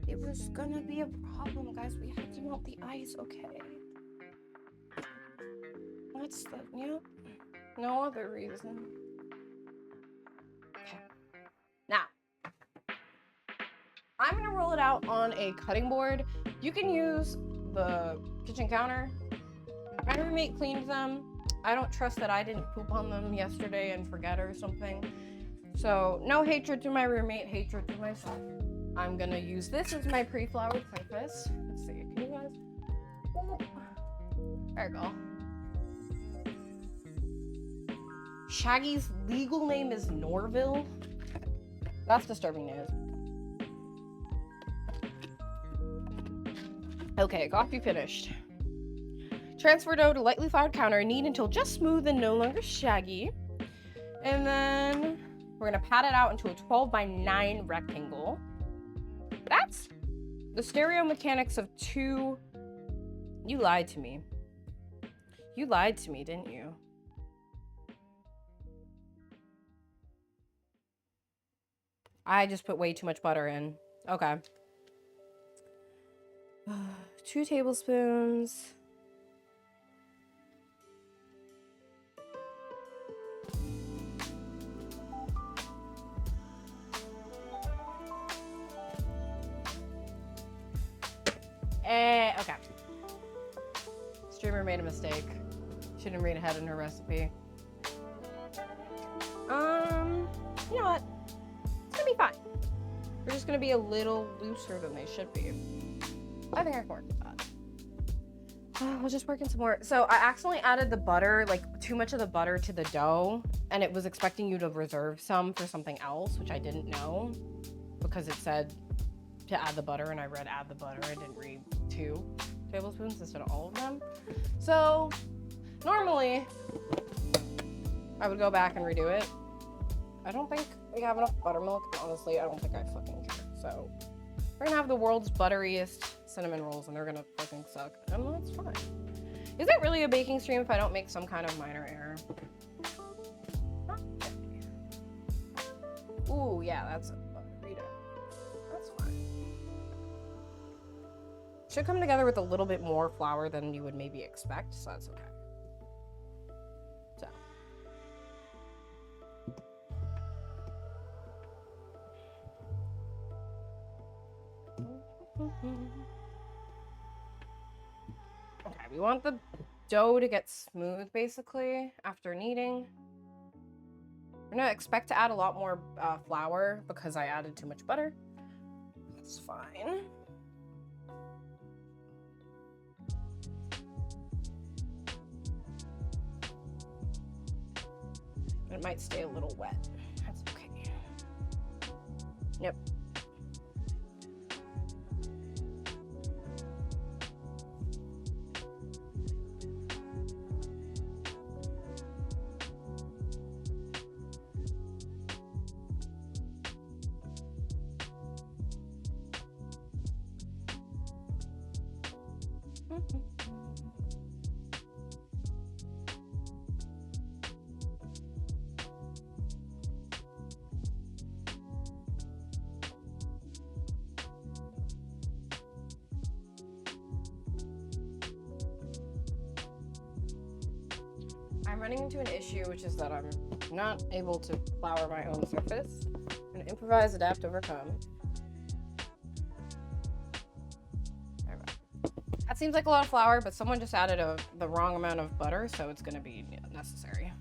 It was gonna be a problem, guys. We had to melt the ice, okay? That's the, yeah. No other reason. out on a cutting board. You can use the kitchen counter. My roommate cleaned them. I don't trust that I didn't poop on them yesterday and forget or something. So no hatred to my roommate, hatred to myself. I'm gonna use this as my pre-floured surface. Let's see, can you guys? There we go. Shaggy's legal name is Norville. That's disturbing news. Okay, coffee finished. Transfer dough to lightly floured counter. Knead until just smooth and no longer shaggy. And then we're gonna pat it out into a 12 by 9 rectangle. That's the stereo mechanics of 2. You lied to me. You lied to me, didn't you? I just put way too much butter in. Okay. 2 tablespoons. Okay. Streamer made a mistake. She didn't read ahead in her recipe. You know what? It's gonna be fine. They're just gonna be a little looser than they should be. I think I can work with that. We'll just work in some more. So I accidentally added the butter, like too much of the butter to the dough, and it was expecting you to reserve some for something else, which I didn't know because it said to add the butter, and I read add the butter. I didn't read 2 tablespoons instead of all of them. So normally I would go back and redo it. I don't think we have enough buttermilk, and honestly, I don't think I fucking care. So we're gonna have the world's butteriest cinnamon rolls, and they're gonna fucking suck, and that's fine. Is it really a baking stream if I don't make some kind of minor error? Ooh, yeah, that's a burrito. That's fine. Should come together with a little bit more flour than you would maybe expect, so that's okay. So. Okay, we want the dough to get smooth basically after kneading. We're gonna expect to add a lot more flour because I added too much butter. That's fine. It might stay a little wet. That's okay. Yep. I'm running into an issue, which is that I'm not able to flour my own surface. I'm gonna improvise, adapt, overcome. There we go. That seems like a lot of flour, but someone just added the wrong amount of butter, so it's gonna be necessary.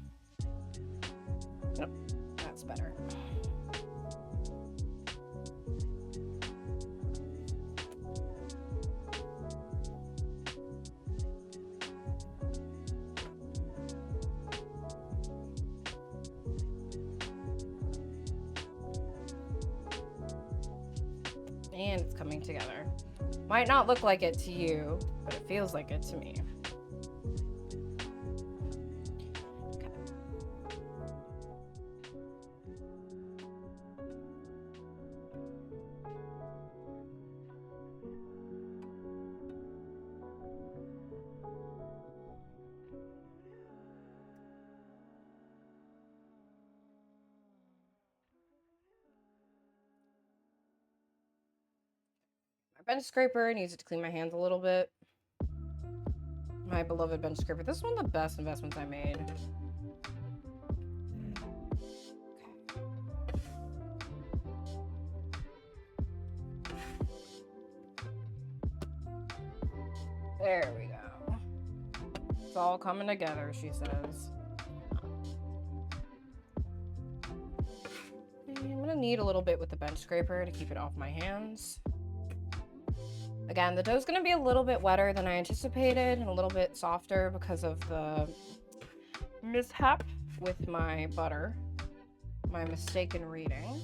Yep, that's better. And it's coming together. Might not look like it to you, but it feels like it to me. Okay. Bench scraper, needs it to clean my hands a little bit. My beloved bench scraper. This is one of the best investments I made. There we go. It's all coming together, she says. I'm gonna knead a little bit with the bench scraper to keep it off my hands. Again, the dough's gonna be a little bit wetter than I anticipated and a little bit softer because of the mishap with my butter, my mistaken reading.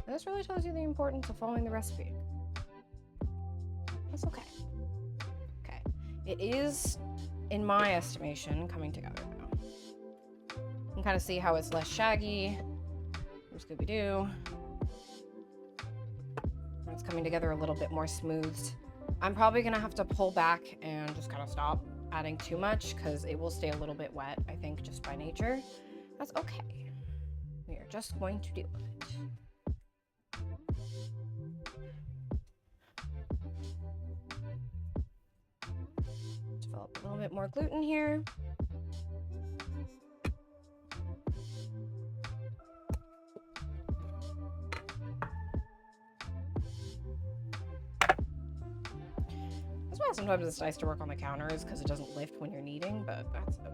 And this really tells you the importance of following the recipe. That's okay. Okay. It is, in my estimation, coming together now. You can kind of see how it's less shaggy. Scooby-Doo. It's coming together a little bit more smooth. I'm probably gonna have to pull back and just kind of stop adding too much because it will stay a little bit wet, I think, just by nature. That's okay. We are just going to deal with it. Develop a little bit more gluten here. That's why sometimes it's nice to work on the counters because it doesn't lift when you're kneading, but that's okay.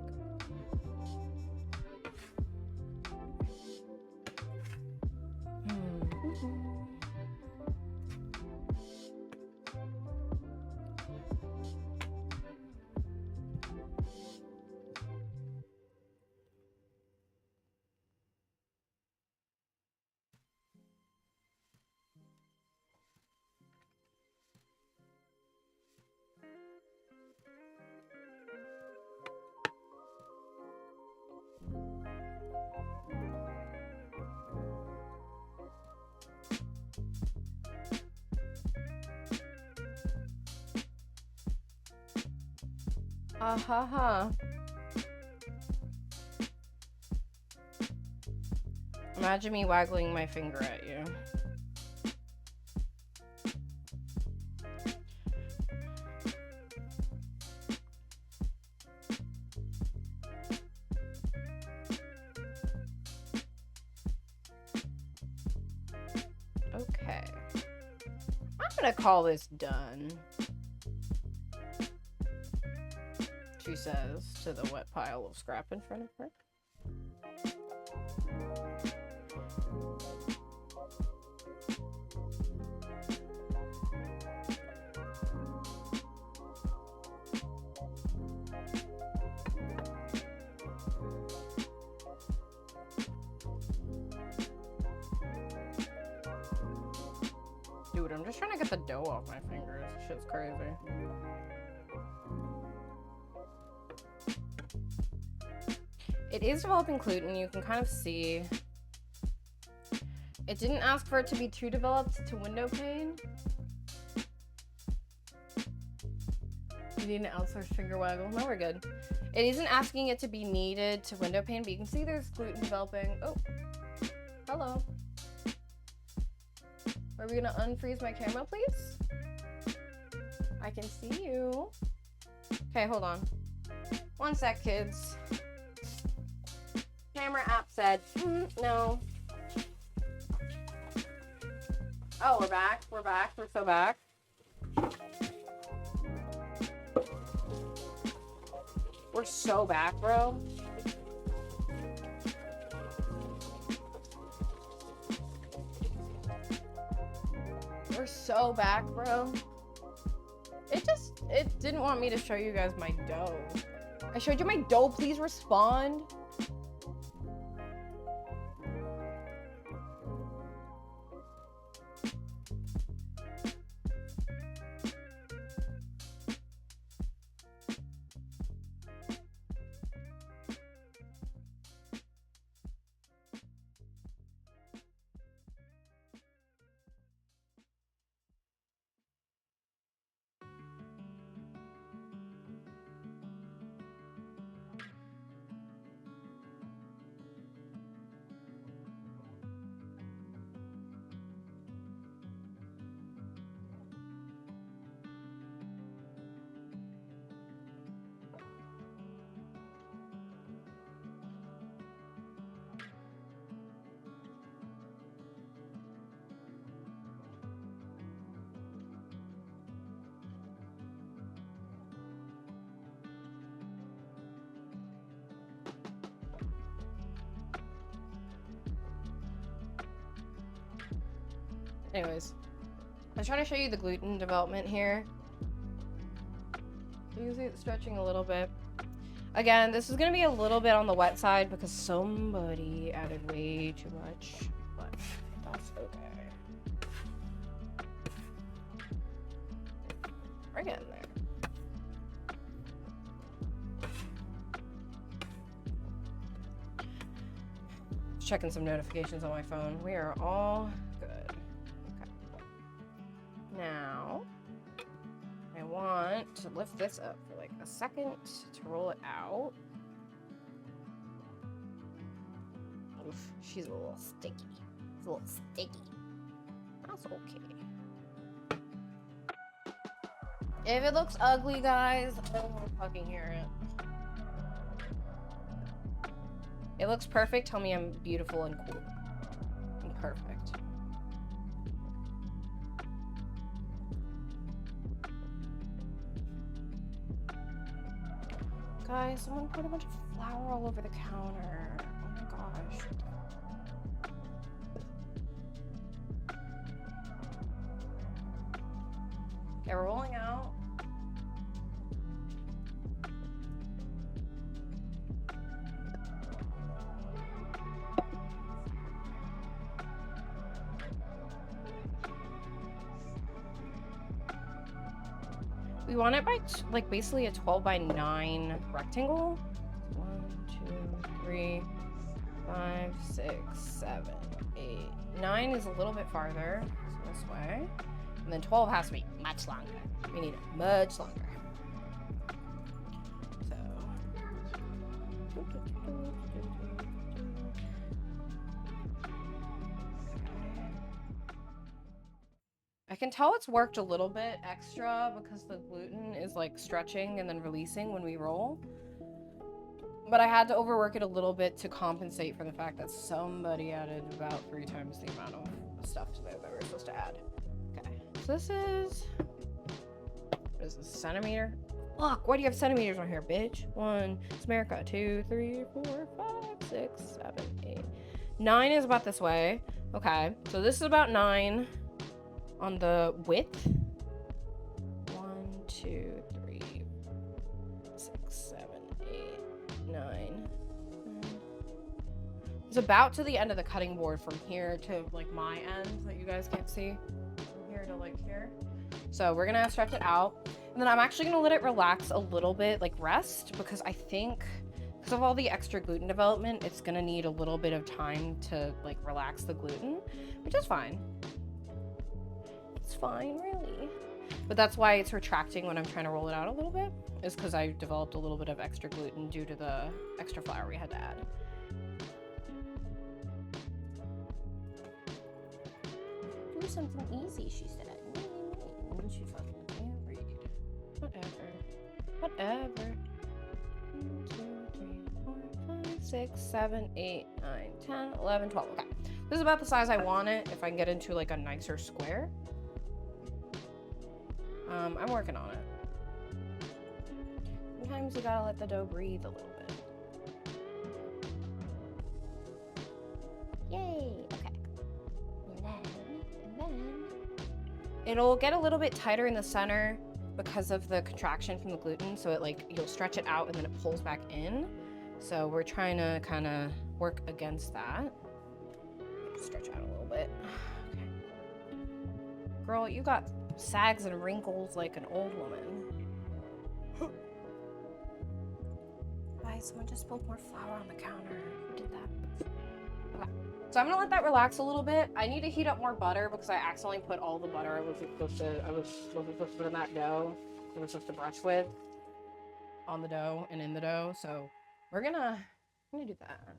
Imagine me waggling my finger at you. Okay. I'm gonna call this done, she says to the wet pile of scrap in front of her. Dude, I'm just trying to get the dough off my fingers. Shit's crazy. It is developing gluten. You can kind of see. It didn't ask for it to be too developed to window pane. You need an outsourced finger waggle. No, we're good. It isn't asking it to be kneaded to window pane, but you can see there's gluten developing. Oh, hello. Are we gonna unfreeze my camera, please? I can see you. Okay, hold on. One sec, kids. Camera app said, no. Oh, we're back. We're back. We're so back. We're so back, bro. We're so back, bro. It didn't want me to show you guys my dough. I showed you my dough, please respond. Anyways, I'm trying to show you the gluten development here. You can see it stretching a little bit. Again, this is gonna be a little bit on the wet side because somebody added way too much, but that's okay. We're getting there. Checking some notifications on my phone. We are all good. Okay. Now, I want to lift this up for like a second to roll it out. Oof, she's a little sticky. It's a little sticky. That's okay. If it looks ugly, guys, I don't want to fucking hear it. It looks perfect. Tell me I'm beautiful and cool. I'm perfect. Guys, someone put a bunch of flour all over the counter. Oh my gosh. Okay, we're rolling out. We want it by like basically a 12 by 9 rectangle. 1, 2, 3, 5, 6, 7, 8. 9 is a little bit farther, so this way. And then 12 has to be much longer. We need it much longer. So. I can tell it's worked a little bit extra because the gluten is like stretching and then releasing when we roll. But I had to overwork it a little bit to compensate for the fact that somebody added about 3 times the amount of stuff to that we were supposed to add. Okay, so this is, what is this, centimeter? Look, why do you have centimeters on here, bitch? 1, it's America. 2, 3, 4, 5, 6, 7, 8. 9 is about this way. Okay, so this is about 9. On the width, 1, 2, 3, 6, 7, 8, 9. It's about to the end of the cutting board from here to like my end that you guys can't see. From here to like here. So we're gonna stretch it out. And then I'm actually gonna let it relax a little bit, like rest, because I think because of all the extra gluten development, it's gonna need a little bit of time to like relax the gluten, which is fine. It's fine, really. But that's why it's retracting when I'm trying to roll it out a little bit, is because I developed a little bit of extra gluten due to the extra flour we had to add. Do something easy, she said. She fucking can't read. Whatever. 1, 2, 3, 4, 5, 6, 7, 8, 9, 10, 11, 12. Okay. This is about the size I want it if I can get into like a nicer square. I'm working on it. Sometimes you gotta let the dough breathe a little bit. Yay! Okay. And then it'll get a little bit tighter in the center because of the contraction from the gluten. So it like you'll stretch it out and then it pulls back in. So we're trying to kind of work against that. Stretch out a little bit. Okay. Girl, you got sags and wrinkles like an old woman. Guys, someone just spilled more flour on the counter. Who did that? Okay. So I'm gonna let that relax a little bit. I need to heat up more butter because I accidentally put all the butter I was supposed to put in that dough I was supposed to brush with on the dough and in the dough. So I'm gonna do that.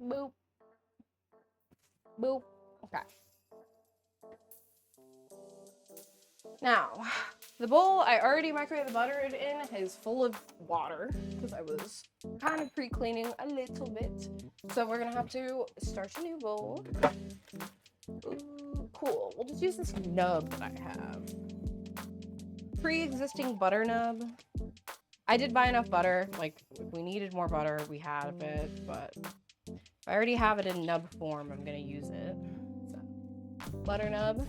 Boop. Boop. Okay. Now, the bowl I already microwaved the butter in is full of water because I was kind of pre-cleaning a little bit. So we're gonna have to start a new bowl. Ooh, cool. We'll just use this nub that I have. Pre-existing butter nub. I did buy enough butter. Like, if we needed more butter, we had it, but if I already have it in nub form, I'm gonna use it. So. butter nub.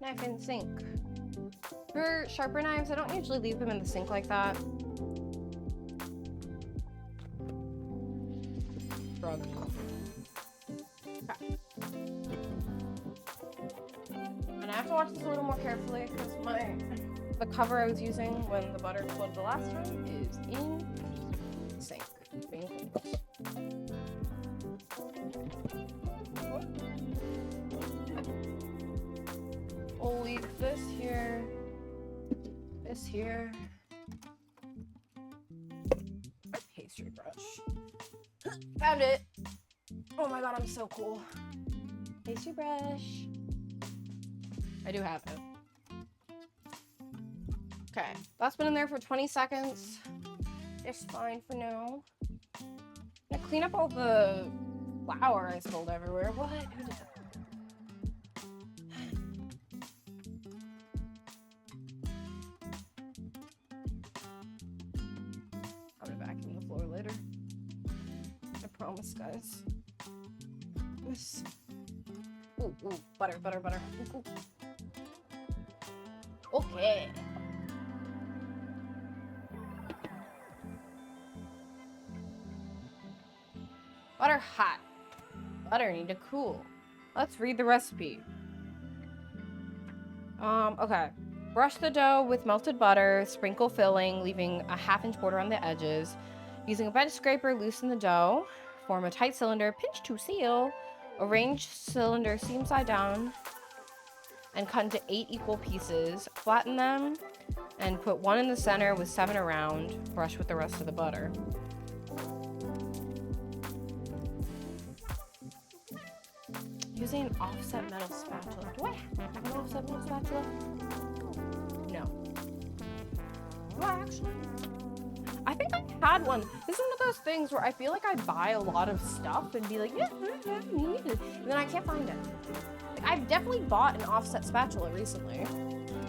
Knife in sink. For sharper knives, I don't usually leave them in the sink like that. Drug. Okay. And I have to watch this a little more carefully because the cover I was using when the butter exploded the last time is in the sink. Being cleaned. We'll leave this here. This here. Pastry brush. Found it. Oh my god, I'm so cool. Pastry brush. I do have it. Okay, that's been in there for 20 seconds. It's fine for now. I'm gonna clean up all the flour I spilled everywhere. What? Who did that? Promise, guys. This. Ooh, butter. Ooh. Okay. Butter hot. Butter need to cool. Let's read the recipe. Okay. Brush the dough with melted butter, sprinkle filling, leaving a 1/2 inch border on the edges. Using a bench scraper, loosen the dough. Form a tight cylinder, pinch to seal. Arrange cylinder seam side down and cut into 8 equal pieces. Flatten them and put 1 in the center with 7 around. Brush with the rest of the butter. Using an offset metal spatula. Do I have an offset metal spatula? No. Do I actually? I think I had one. This is one of those things where I feel like I buy a lot of stuff and be like, yeah, I need it. And then I can't find it. Like, I've definitely bought an offset spatula recently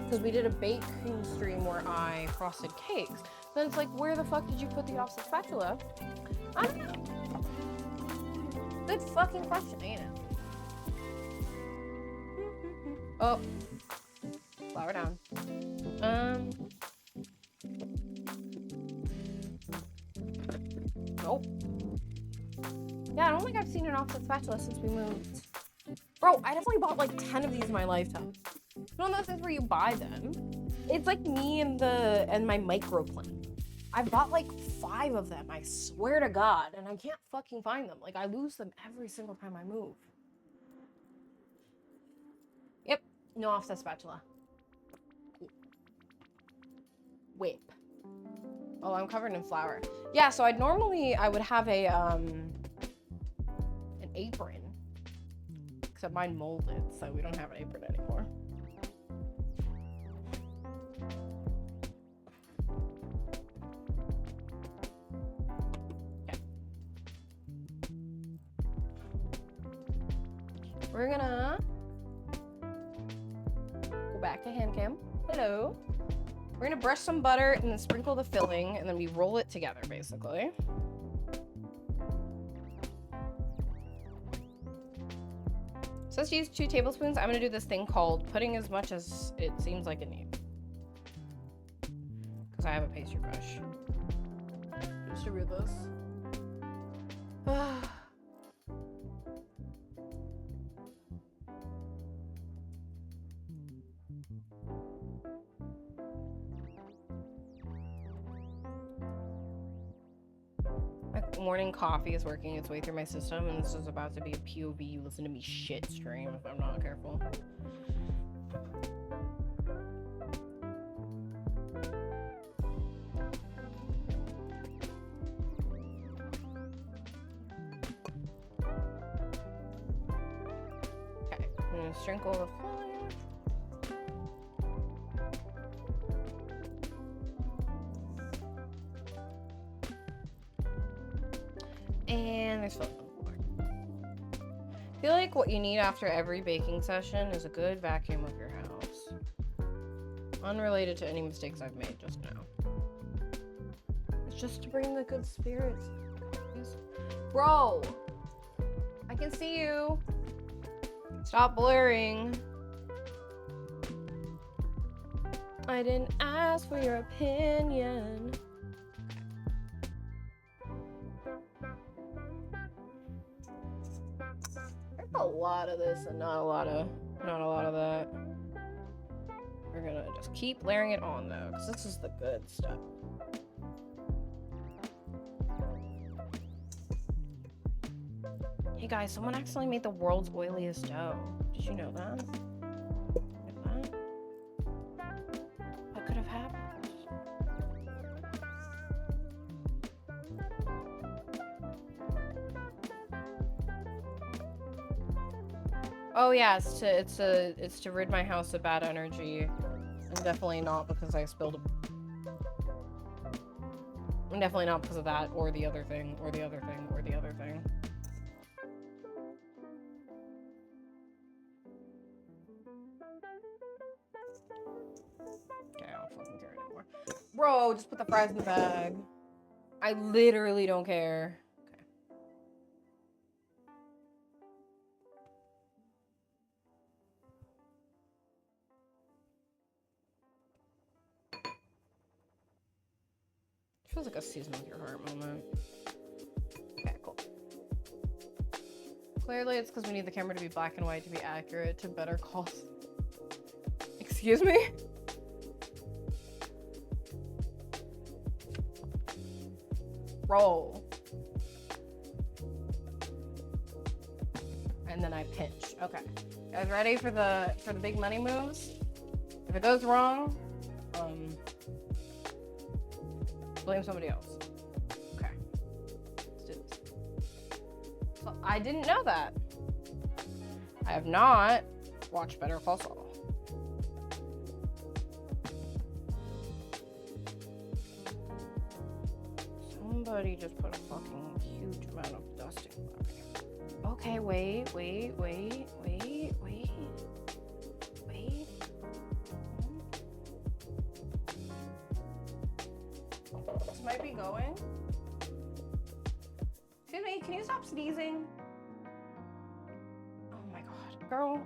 because we did a baking stream where I frosted cakes. Then it's like, where the fuck did you put the offset spatula? I don't know. Good fucking question, ain't it? Oh. Flour down. Nope. Yeah, I don't think I've seen an offset spatula since we moved. Bro, I definitely bought like 10 of these in my lifetime. It's one of those things where you buy them. It's like me and my microplane. I bought like 5 of them, I swear to God, and I can't fucking find them. Like, I lose them every single time I move. Yep, no offset spatula. Whip. Oh, I'm covered in flour. Yeah, so I would have an apron. Except mine molded, so we don't have an apron anymore. Okay. We're gonna go back to hand cam. Hello. We're gonna brush some butter and then sprinkle the filling, and then we roll it together, basically. So let's use 2 tablespoons. I'm gonna do this thing called putting as much as it seems like it needs. Because I have a pastry brush. Distribute this. Morning coffee is working its way through my system, and this is about to be a POV, you listen to me shit stream if I'm not careful. Okay, I'm gonna sprinkle the flour. And there's filling on the floor. I feel like what you need after every baking session is a good vacuum of your house. Unrelated to any mistakes I've made just now. It's just to bring the good spirits. Bro! I can see you. Stop blurring. I didn't ask for your opinion. There's a lot of this and not a lot of that. We're gonna just keep layering it on though, because this is the good stuff. Hey guys, someone accidentally made the world's oiliest dough. Did you know that? What could have happened? Oh yeah, it's to rid my house of bad energy, and definitely not because I spilled. And definitely not because of that, or the other thing, or the other thing, or the other thing. Okay, I don't fucking care anymore. Bro, just put the fries in the bag. I literally don't care. Feels like a season with your heart moment. Okay, cool. Clearly it's because we need the camera to be black and white to be accurate to better call. Excuse me? Roll. And then I pinch. Okay. You guys ready for the big money moves? If it goes wrong, blame somebody else. Okay. Let's do this. So I didn't know that. I have not watched Better Call Saul. Somebody just put a fucking huge amount of dusting back here. Okay, wait. This might be going. Excuse me, can you stop sneezing? Oh my god. Girl.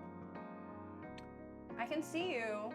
I can see you.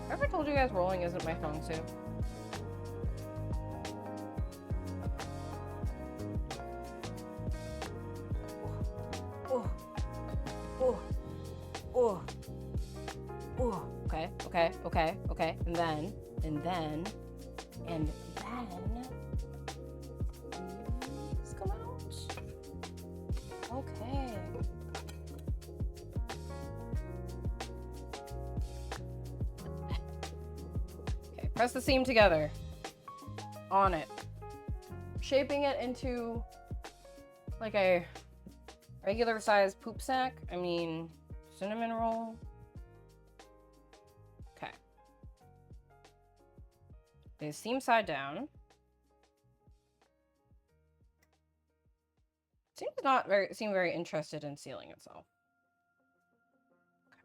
Have I ever told you guys rolling isn't my thong suit? Okay. And then. Please come out. Okay. Okay, press the seam together. On it. Shaping it into like a regular size poop sack. I mean, cinnamon roll. Okay. They seam side down. Seem very interested in sealing itself. Okay.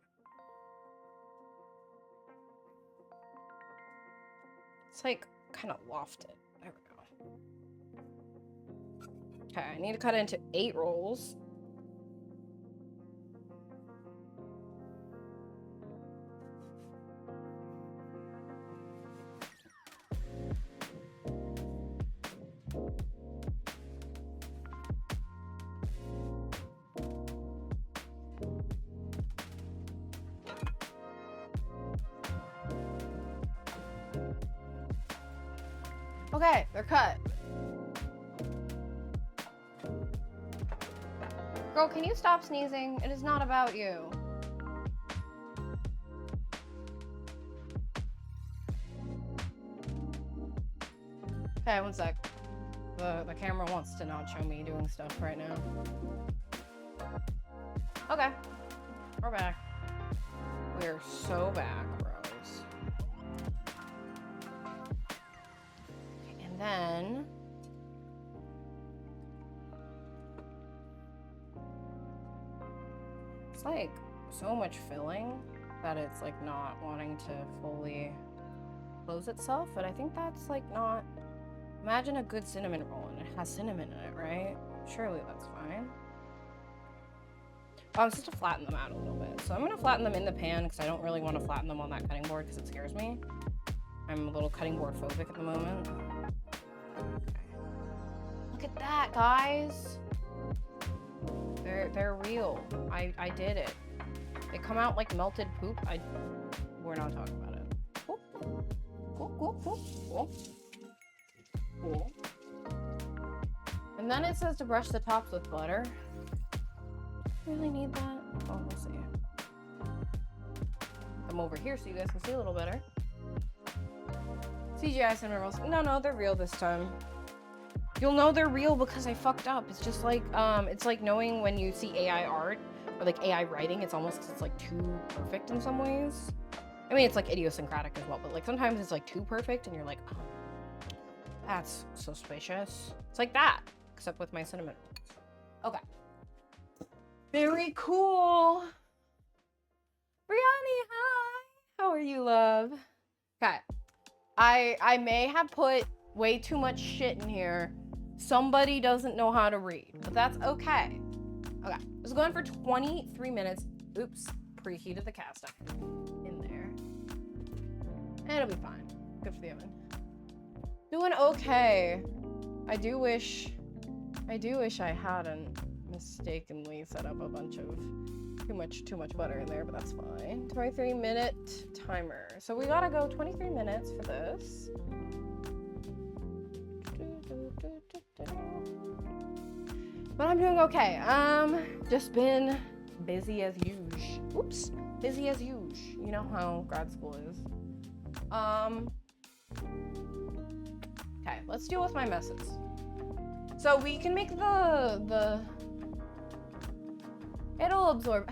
It's like kind of lofted. There we go. Okay, I need to cut it into 8 rolls. Okay, they're cut. Girl, can you stop sneezing? It is not about you. Okay, one sec. The camera wants to not show me doing stuff right now. Okay, we're back. We're so back, bros. Okay, and then it's like so much filling that it's like not wanting to fully close itself, but I think that's like not. Imagine a good cinnamon roll and it has cinnamon in it, right? Surely that's fine. Oh, I'm supposed to flatten them out a little bit. So I'm gonna flatten them in the pan because I don't really want to flatten them on that cutting board because it scares me. I'm a little cutting board phobic at the moment. Okay. Look at that, guys. They're real. I did it. They come out like melted poop. We're not talking about it. Cool. Cool, cool, cool, cool. Cool. And then it says to brush the tops with butter. Really need that? Oh, we'll see. I'm over here so you guys can see a little better. CGI cinnamon rolls. No, they're real this time. You'll know they're real because I fucked up. It's just like, it's like knowing when you see AI art or like AI writing, it's like too perfect in some ways. I mean, it's like idiosyncratic as well, but like sometimes it's like too perfect and you're like, oh, that's suspicious. It's like that, except with my cinnamon rolls. Okay. Very cool. Brianni, hi. How are you, love? Okay. I may have put way too much shit in here. Somebody doesn't know how to read, but that's okay. Okay. This is going for 23 minutes. Oops. Preheated the cast iron in there. It'll be fine. Good for the oven. Doing okay. I do wish I hadn't mistakenly set up a bunch of too much butter in there, but that's fine. 23-minute timer. So we gotta go 23 minutes for this. But I'm doing okay. Just been busy as usual. Oops, busy as usual. You know how grad school is. Okay, let's deal with my messes. So we can make it'll absorb.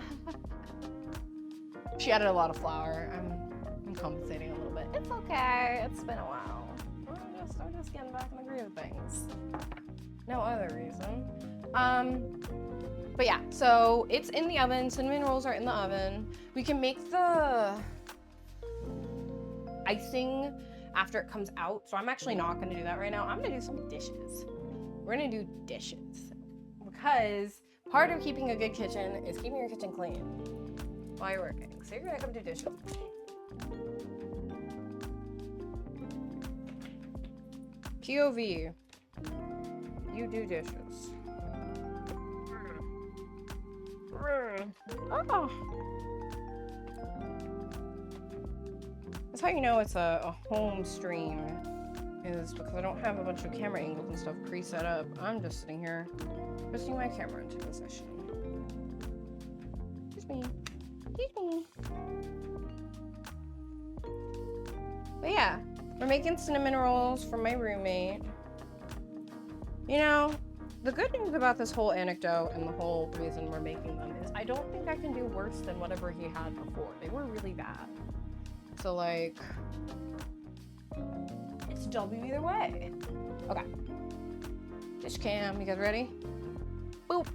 She added a lot of flour. I'm compensating a little bit. It's okay. It's been a while. I'm just getting back in the groove of things. No other reason. But yeah, so it's in the oven. Cinnamon rolls are in the oven. We can make the icing after it comes out. So I'm actually not gonna do that right now. I'm gonna do some dishes. We're gonna do dishes because part of keeping a good kitchen is keeping your kitchen clean while you're working. So you're gonna come do dishes. POV, you do dishes. Oh. That's how you know it's a home stream, is because I don't have a bunch of camera angles and stuff pre-set up. I'm just sitting here twisting my camera into position. Excuse me. Excuse me. But yeah, we're making cinnamon rolls for my roommate. You know, the good news about this whole anecdote and the whole reason we're making them is I don't think I can do worse than whatever he had before. They were really bad. So like, it's W either way. Okay. Dish cam, you guys ready? Boop.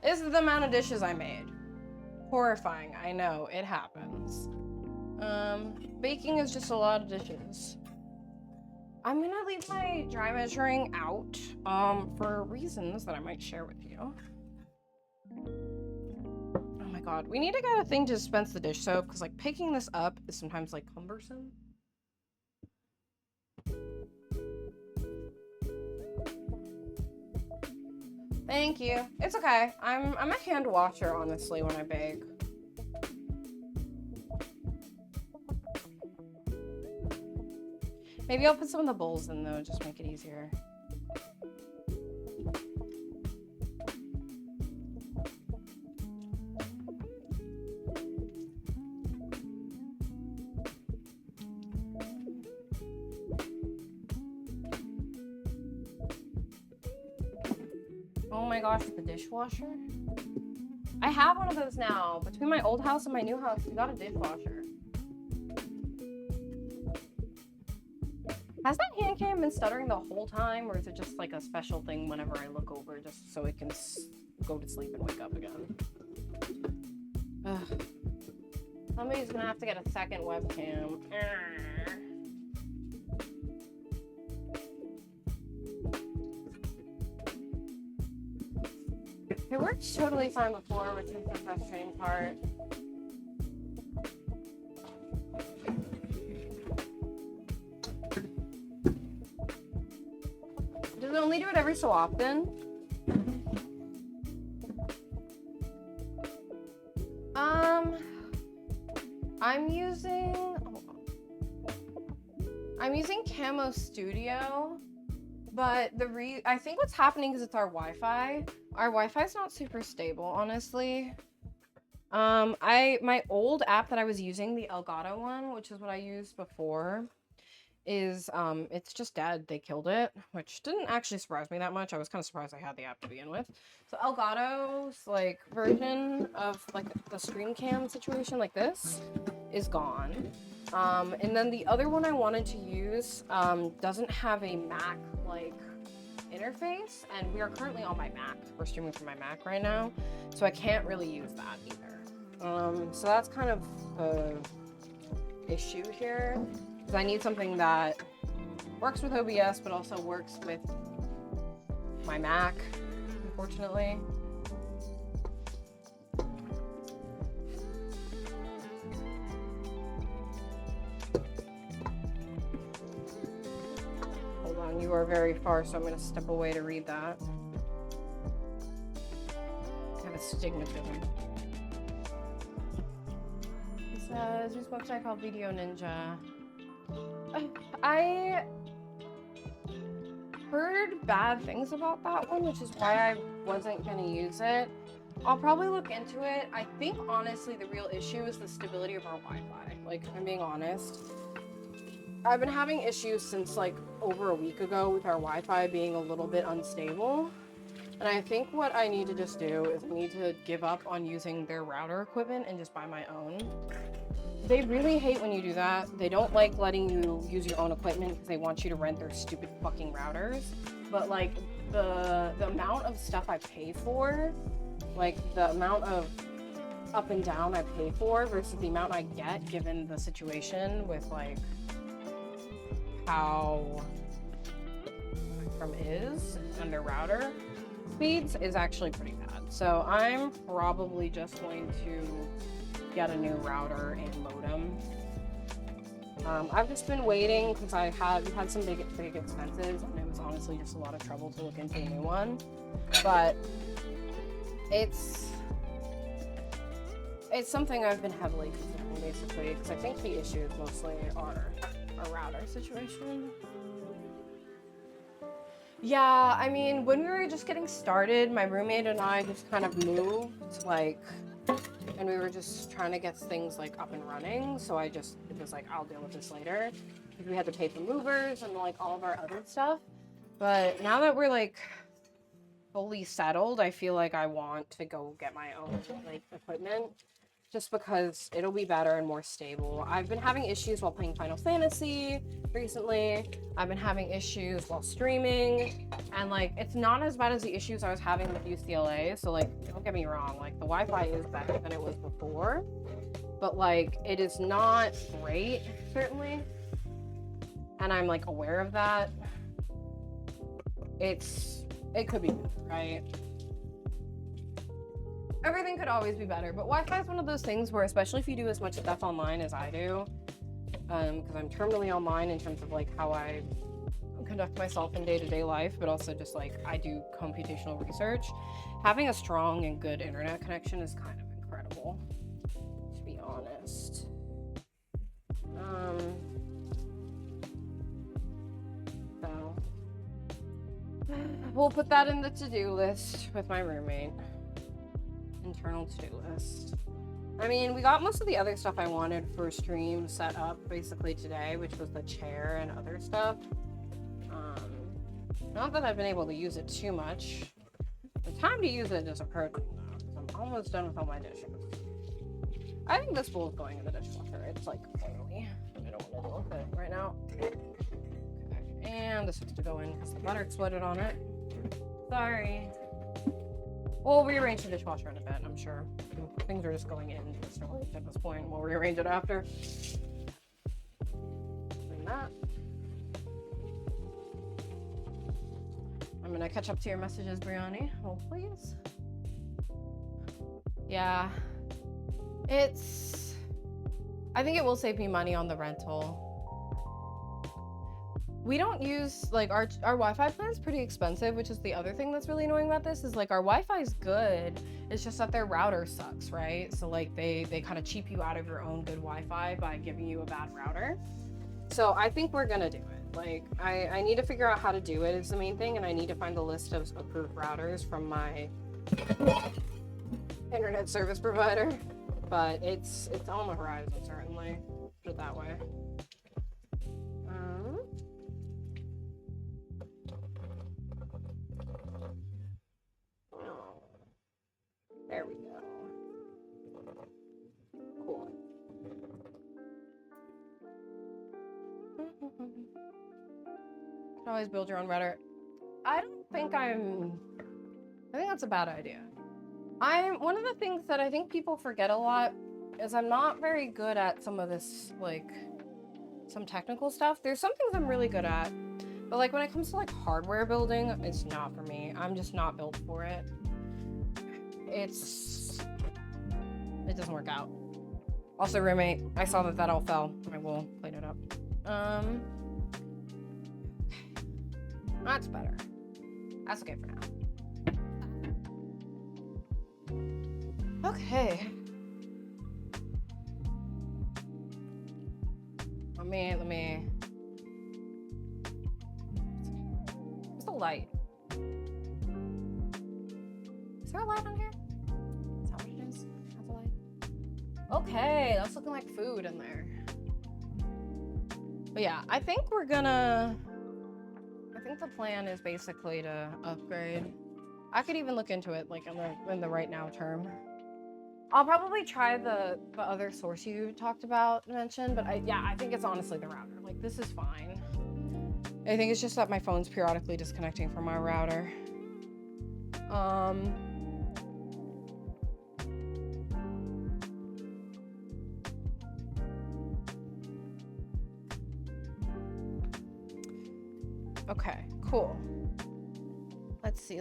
This is the amount of dishes I made. Horrifying, I know, it happens. Baking is just a lot of dishes. I'm gonna leave my dry measuring out, for reasons that I might share with you. Oh my god, we need to get a thing to dispense the dish soap, because like picking this up is sometimes like cumbersome. Thank you. It's okay. I'm a hand washer, honestly, when I bake. Maybe I'll put some of the bowls in though, just make it easier. Oh my gosh, the dishwasher. I have one of those now. Between my old house and my new house, we got a dishwasher. Has that hand cam been stuttering the whole time, or is it just like a special thing whenever I look over just so it can go to sleep and wake up again? Ugh. Somebody's gonna have to get a second webcam. It worked totally fine before, which is the frustrating part. Does it only do it every so often? I'm using Camo Studio, but I think what's happening is it's our Wi-Fi. Our Wi-Fi is not super stable, honestly. My old app that I was using, the Elgato one, which is what I used before, is it's just dead. They killed it, which didn't actually surprise me that much. I was kind of surprised I had the app to begin with. So Elgato's like version of like the stream cam situation like this is gone. And then the other one I wanted to use doesn't have a Mac like interface, and we are currently on my Mac. We're streaming from my Mac right now, so I can't really use that either. So that's kind of the issue here, because I need something that works with OBS but also works with my Mac, unfortunately. Hold on, you are very far, so I'm going to step away to read that. I have astigmatism. It says, there's a website called Video Ninja. I heard bad things about that one, which is why I wasn't going to use it. I'll probably look into it. I think, honestly, the real issue is the stability of our Wi-Fi. Like, if I'm being honest. I've been having issues since, like, over a week ago with our Wi-Fi being a little bit unstable. And I think what I need to just do is I need to give up on using their router equipment and just buy my own. They really hate when you do that. They don't like letting you use your own equipment because they want you to rent their stupid fucking routers. But, like, the amount of stuff I pay for, like, the amount of up and down I pay for versus the amount I get given the situation with, like, how Spectrum is under router speeds is actually pretty bad. So I'm probably just going to get a new router and modem. I've just been waiting because we had some big expenses, and it was honestly just a lot of trouble to look into a new one. But it's something I've been heavily considering, basically, because I think the issues mostly are a router situation. Yeah, I mean, when we were just getting started, my roommate and I just kind of moved, like, and we were just trying to get things, like, up and running, so it was like, I'll deal with this later, because we had to pay for movers and, like, all of our other stuff. But now that we're, like, fully settled, I feel like I want to go get my own, like, equipment, just because it'll be better and more stable. I've been having issues while playing Final Fantasy recently. I've been having issues while streaming, and, like, it's not as bad as the issues I was having with UCLA, so, like, don't get me wrong, like, the Wi-Fi is better than it was before, but, like, it is not great, certainly, and I'm, like, aware of that. It could be better, right? Everything could always be better, but Wi-Fi is one of those things where, especially if you do as much stuff online as I do, because I'm terminally online in terms of, like, how I conduct myself in day-to-day life, but also just, like, I do computational research, having a strong and good internet connection is kind of incredible, to be honest. we'll put that in the to-do list with my roommate. Internal to-do list. I mean, we got most of the other stuff I wanted for stream set up basically today, which was the chair and other stuff. Not that I've been able to use it too much. The time to use it just occurred though, because I'm almost done with all my dishes. I think this bowl is going in the dishwasher. It's like oily. I don't want to deal with it right now. Okay. And this has to go in because the butter exploded on it. Sorry. We'll rearrange the dishwasher in a bit, I'm sure. Things are just going in the storage at this point. We'll rearrange it after. And that. I'm gonna catch up to your messages, Brianni. Hold, please. Yeah. I think it will save me money on the rental. We don't use, like, our Wi-Fi plan is pretty expensive, which is the other thing that's really annoying about this, is like our Wi-Fi is good. It's just that their router sucks, right? So like they kind of cheap you out of your own good Wi-Fi by giving you a bad router. So I think we're gonna do it. Like I need to figure out how to do it is the main thing, and I need to find the list of approved routers from my internet service provider. But it's on the horizon, certainly. Put it that way. There we go. Cool. You can always build your own router. I think that's a bad idea. One of the things that I think people forget a lot is I'm not very good at some of this, like, some technical stuff. There's some things I'm really good at, but like when it comes to like hardware building, it's not for me. I'm just not built for it. It doesn't work out. Also, roommate, I saw that all fell. I will clean it up. That's better. That's okay for now. Okay. Let me. What's the light? Is there a light on here? Is that what it is? That's a light. Okay, that's looking like food in there. But yeah, I think the plan is basically to upgrade. I could even look into it like in the right now term. I'll probably try the other source you talked about mentioned, but I think it's honestly the router. Like this is fine. I think it's just that my phone's periodically disconnecting from my router. Okay, cool. Let's see.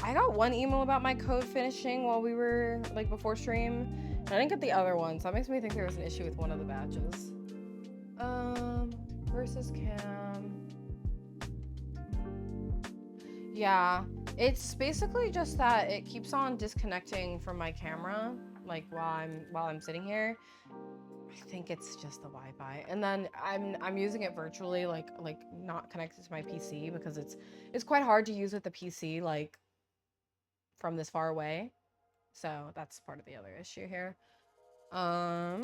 I got one email about my code finishing while we were, like, before stream. And I didn't get the other one, so that makes me think there was an issue with one of the batches. Versus cam. Yeah, it's basically just that it keeps on disconnecting from my camera, like, while I'm sitting here. I think it's just the Wi-Fi, and then I'm using it virtually, like not connected to my PC, because it's quite hard to use with the PC, like, from this far away. So that's part of the other issue here. Let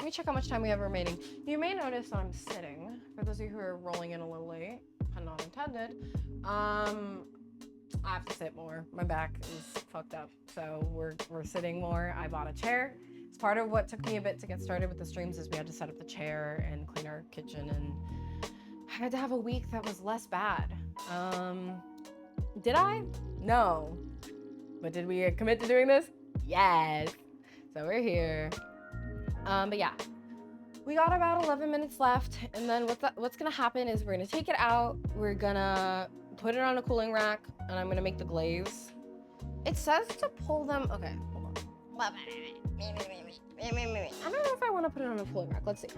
me check how much time we have remaining. You may notice that I'm sitting, for those of you who are rolling in a little late, pun not intended. I have to sit more. My back is fucked up, so we're sitting more. I bought a chair. It's part of what took me a bit to get started with the streams, is we had to set up the chair and clean our kitchen, and I had to have a week that was less bad. Did I? No. But did we commit to doing this? Yes. So we're here. But yeah, we got about 11 minutes left, and then what's gonna happen is we're gonna take it out, we're gonna put it on a cooling rack, and I'm gonna make the glaze. It says to pull them. Okay, hold on. I don't know if I want to put it on a cooling rack. Let's see.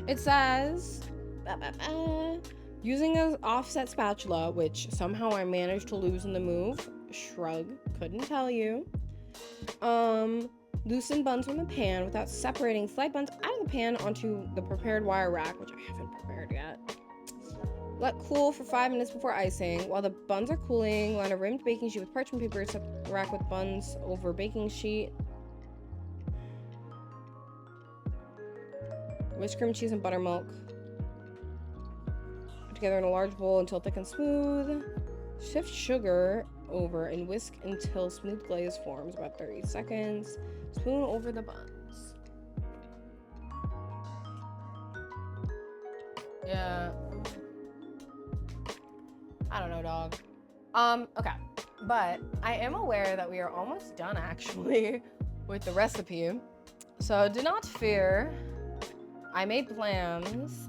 It says using an offset spatula, which somehow I managed to lose in the move. Shrug, couldn't tell you. Loosen buns from the pan without separating. Slide buns out of the pan onto the prepared wire rack, which I haven't prepared yet. Let cool for 5 minutes before icing. While the buns are cooling, line a rimmed baking sheet with parchment paper. Set the rack with buns over baking sheet. Whisk cream cheese and buttermilk together in a large bowl until thick and smooth. Shift sugar over and whisk until smooth glaze forms, about 30 seconds. Spoon over the buns. Yeah. I don't know, dog. Okay. But I am aware that we are almost done actually with the recipe. So do not fear. I made plans.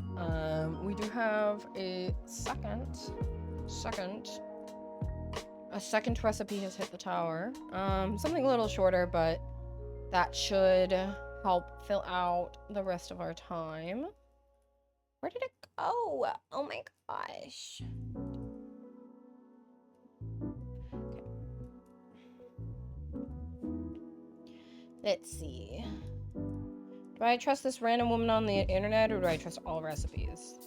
We do have a second recipe has hit the tower. Something a little shorter, but that should help fill out the rest of our time. Where did it go? Oh my gosh. Okay. Let's see. Do I trust this random woman on the internet, or do I trust all recipes?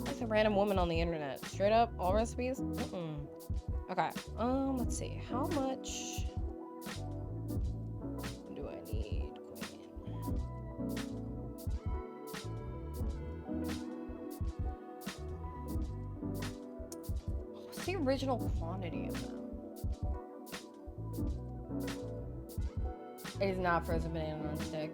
It's a random woman on the internet. Straight up, all recipes? Okay. Let's see. How much do I need, queen? What's the original quantity of them? It is not frozen banana on stick.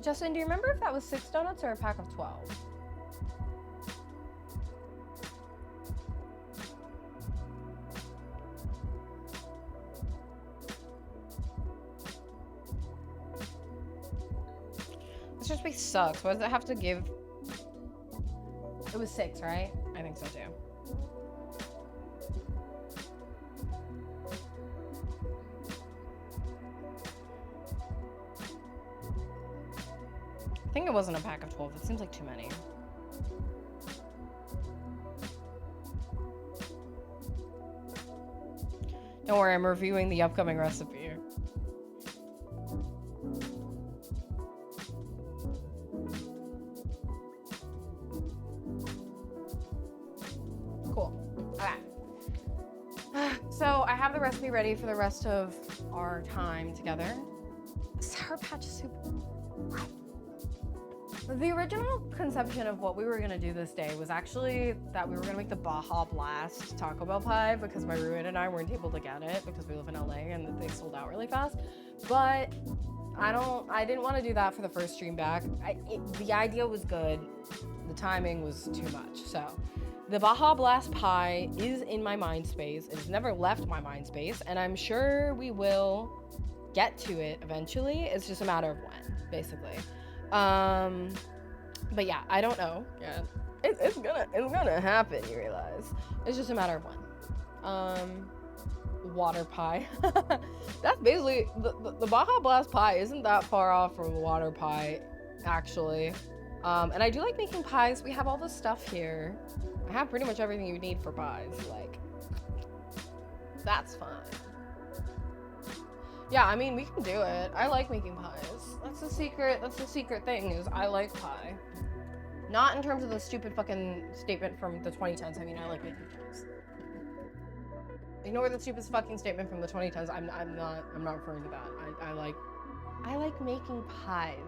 Justin, do you remember if that was 6 donuts or a pack of 12? This recipe sucks. What does it have to give? It was 6, right? I think so too. I think it wasn't a pack of 12. It seems like too many. Don't worry, I'm reviewing the upcoming recipe. Cool. Okay. So I have the recipe ready for the rest of our time together. Sour Patch soup. The original conception of what we were gonna do this day was actually that we were gonna make the Baja Blast Taco Bell pie because my roommate and I weren't able to get it because we live in LA and they sold out really fast. But I didn't want to do that for the first stream back. The idea was good. The timing was too much. So the Baja Blast pie is in my mind space. It has never left my mind space, and I'm sure we will get to it eventually. It's just a matter of when, basically. But yeah, I don't know. Yeah, it's gonna happen. You realize it's just a matter of when. Water pie. That's basically the Baja Blast pie isn't that far off from water pie, actually. And I do like making pies. We have all this stuff here. I have pretty much everything you need for pies. Like, that's fine. Yeah, I mean, we can do it. I like making pies. That's the secret thing, is I like pie. Not in terms of the stupid fucking statement from the 2010s. I mean, I like making pies. Ignore the stupid fucking statement from the 2010s. I'm not referring to that. I like making pies.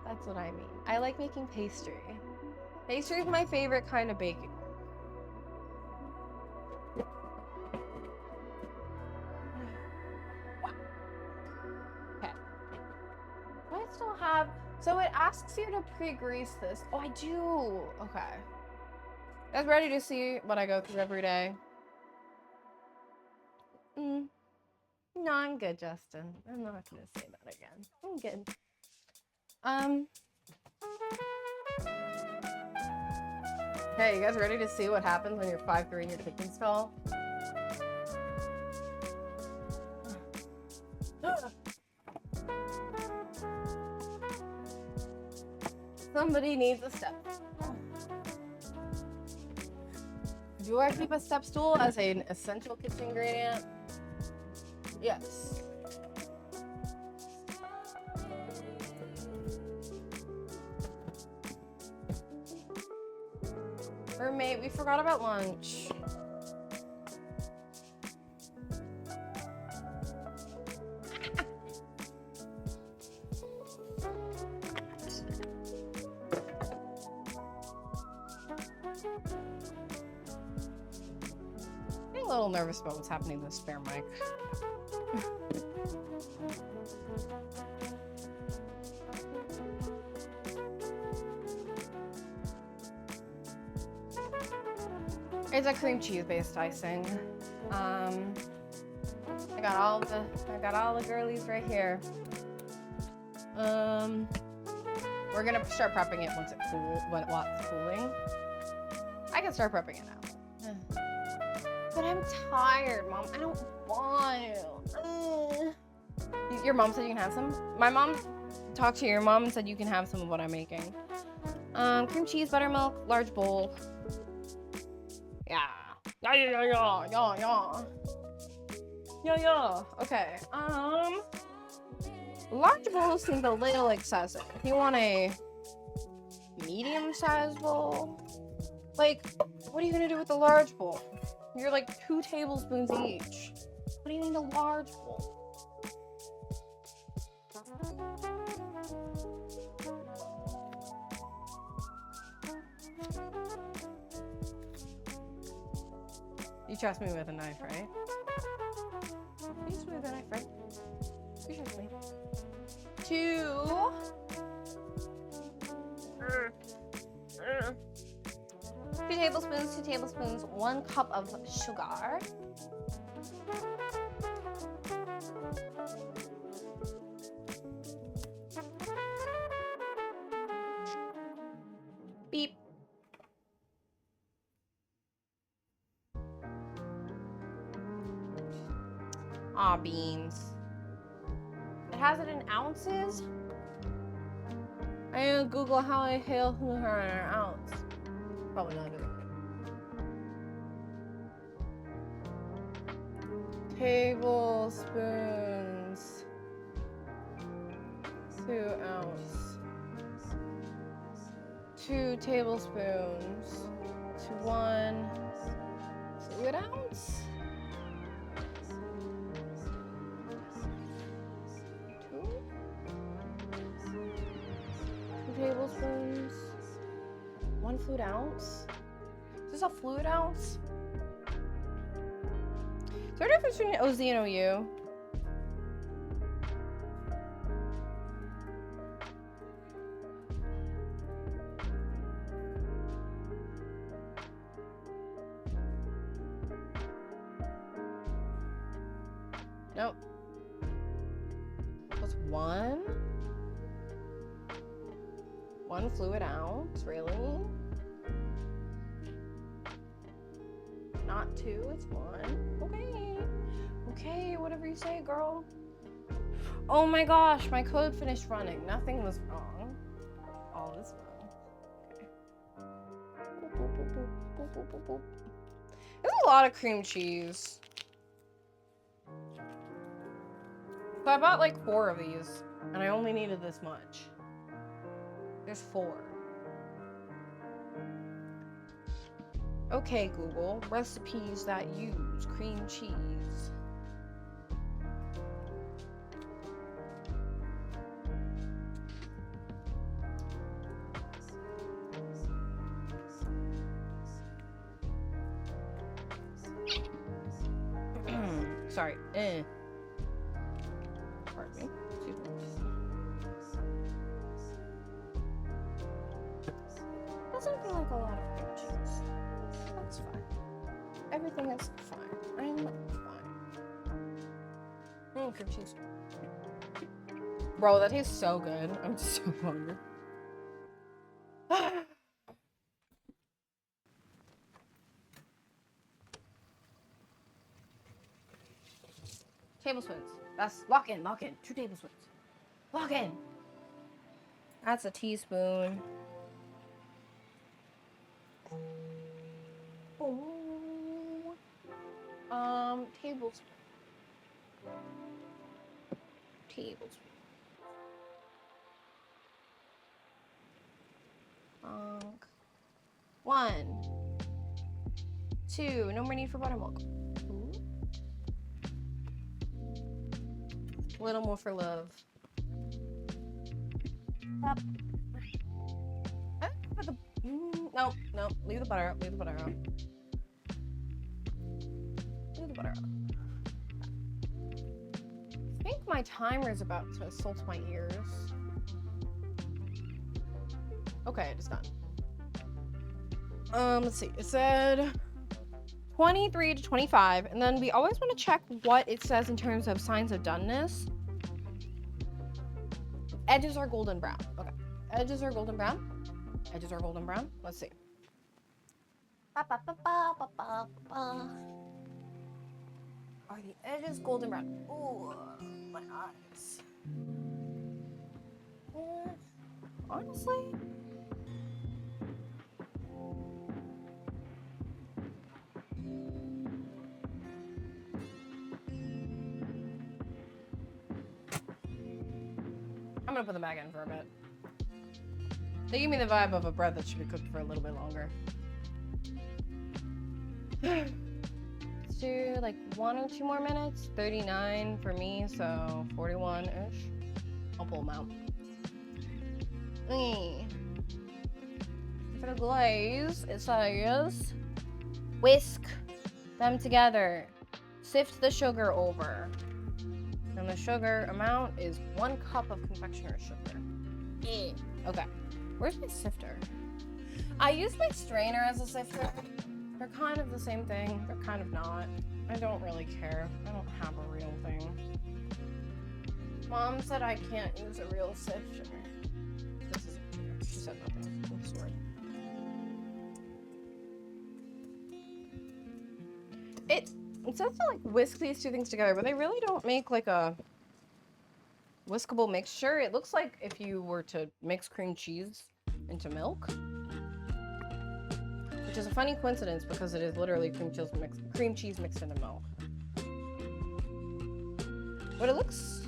That's what I mean. I like making pastry. Pastry is my favorite kind of baking. Okay. Do I still have... So it asks you to pre-grease this. Oh, I do. Okay. You guys ready to see what I go through every day? No, I'm good, Justin. I'm not gonna say that again. I'm good. Hey, you guys ready to see what happens when you're 5'3" and your kitchen's tall? Somebody needs a step. Do I keep a step stool as an essential kitchen ingredient? Yes. Roommate, we forgot about lunch. I'm a little nervous about what's happening to the spare mic. It's a cream cheese based icing. I got all the girlies right here. We're gonna start prepping it once it's cooling. I can start prepping it now. But I'm tired, Mom. I don't want to. Your mom said you can have some? My mom talked to your mom and said you can have some of what I'm making. Cream cheese, buttermilk, large bowl. Yeah. Yeah. Okay. Large bowl seems a little excessive. If you want a medium-sized bowl, like, what are you gonna do with the large bowl? You're like 2 tablespoons each. What do you need a large bowl? You trust me with a knife, right? You trust me with a knife, right? You trust me. 2 tablespoons, 1 cup of sugar. Beep. Aw, beans. It has it in ounces? I need to Google how I hail her in an ounce. Probably not doing it. Tablespoons. 2 ounce. 2 tablespoons to 1 fluid ounce. 2 tablespoons. 1 fluid ounce. Is this a fluid ounce? Is there a difference between OZ and OU? Nope. What's 1? 1 fluid ounce, really? Not 2, it's 1. Okay, whatever you say, girl. Oh my gosh, my code finished running. Nothing was wrong. All is well. Okay. There's a lot of cream cheese. So I bought like 4 of these, and I only needed this much. There's 4. Okay, Google, recipes that use cream cheese. Sorry. Pardon me. Excuse me. Doesn't feel like a lot of cream cheese. That's fine. Everything is fine. I'm fine. Cream cheese. Bro, that tastes so good. I'm so hungry. Tablespoons. That's lock in. 2 tablespoons. Lock in. That's a teaspoon. Oh. tablespoon. Tablespoon. 1, 2. No more need for buttermilk. Ooh. A little more for love. Up. No, leave the butter out. Leave the butter out. Leave the butter out. I think my timer is about to assault my ears. Okay, it's done. Let's see. It said 23 to 25, and then we always want to check what it says in terms of signs of doneness. Edges are golden brown. Okay. Edges are golden brown. Edges are golden brown. Let's see. Are the edges golden brown? Ooh, my eyes. Honestly. I'm gonna put them back in for a bit. They give me the vibe of a bread that should be cooked for a little bit longer. Let's do like 1 or 2 more minutes. 39 for me, so 41-ish. I'll pull them out. For the glaze, it says whisk them together. Sift the sugar over. And the sugar amount is 1 cup of confectioner's sugar. Okay. Where's my sifter? I use my strainer as a sifter. They're kind of the same thing. They're kind of not. I don't really care. I don't have a real thing. Mom said I can't use a real sifter. This isn't true. She said nothing. I'm sorry. It says to like whisk these 2 things together, but they really don't make like a whiskable mixture. It looks like if you were to mix cream cheese into milk, which is a funny coincidence because it is literally cream cheese mixed into milk. But it looks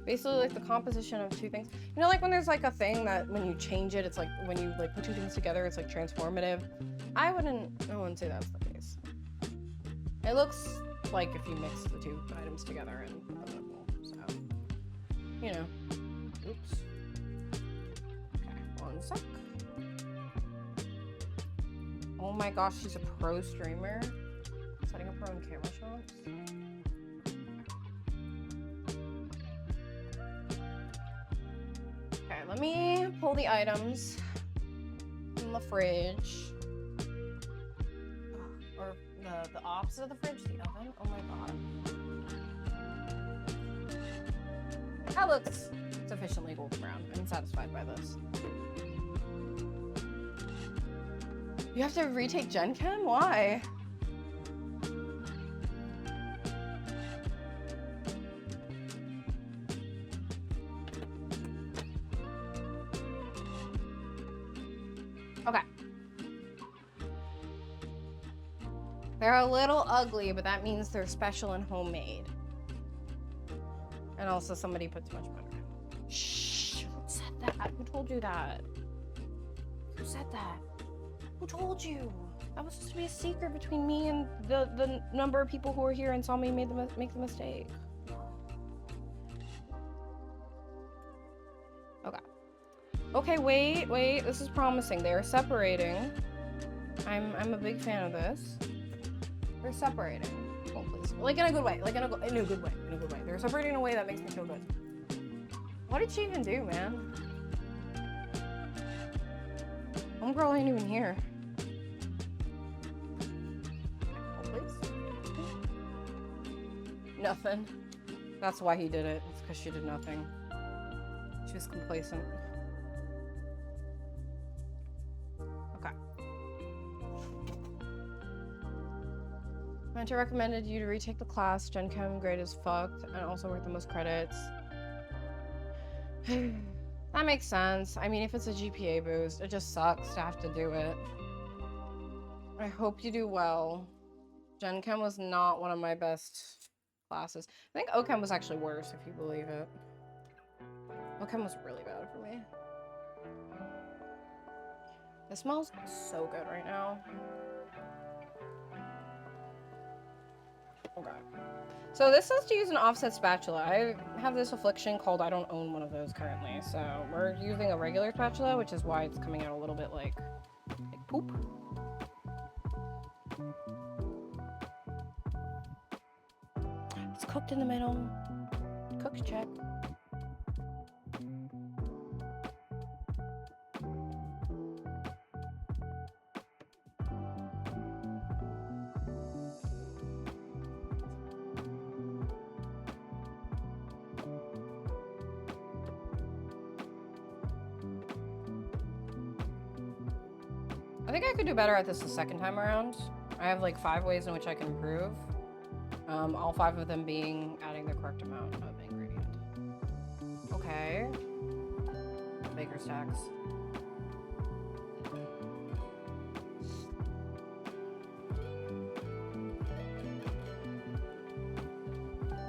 basically like the composition of 2 things. You know, like when there's like a thing that when you change it, it's like when you like put 2 things together, it's like transformative. I wouldn't say that's the case. It looks like if you mix the 2 items together and put them in a bowl. So, you know. Oops. Okay, 1 sec. Oh my gosh, she's a pro streamer. Setting up her own camera shots. Okay, let me pull the items from the fridge. Or the opposite of the fridge, the oven. Oh my god. That looks sufficiently golden brown. I'm satisfied by this. You have to retake Gen Chem? Why? Okay. They're a little ugly, but that means they're special and homemade. And also somebody put too much butter in. Shh! Who said that? Who told you that? Who said that? Who told you? That was supposed to be a secret between me and the number of people who were here and saw me make the mistake. Okay. Okay, wait. This is promising. They are separating. I'm a big fan of this. They're separating. Oh, please. Like in a good way. In a good way. They're separating in a way that makes me feel good. What did she even do, man? Homegirl ain't even here. Oh, please. Nothing. That's why he did it. It's because she did nothing. She was complacent. Okay. Mentor recommended you to retake the class. Gen Chem grade is fucked and also worth the most credits. That makes sense. I mean, if it's a GPA boost, it just sucks to have to do it. I hope you do well. Gen Chem was not one of my best classes. I think OChem was actually worse, if you believe it. OChem was really bad for me. It smells so good right now. Okay. So this says to use an offset spatula. I have this affliction called I don't own one of those currently. So we're using a regular spatula, which is why it's coming out a little bit like poop. It's cooked in the middle. Cooked check. I think I could do better at this the second time around. I have like 5 ways in which I can improve. All 5 of them being adding the correct amount of ingredient. Okay. Baker's tax.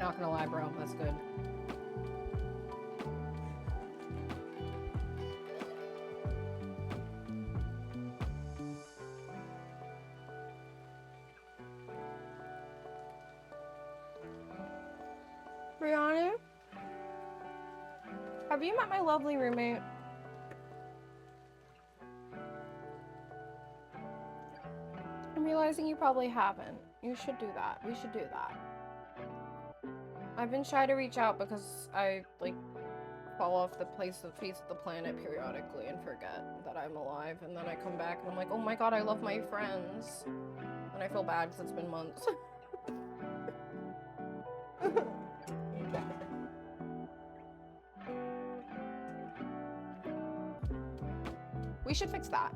Not gonna lie, bro. That's good. Brianna? Have you met my lovely roommate? I'm realizing you probably haven't. You should do that. We should do that. I've been shy to reach out because I, like, fall off the face of the planet periodically and forget that I'm alive. And then I come back and I'm like, oh my god, I love my friends. And I feel bad because it's been months. We should fix that.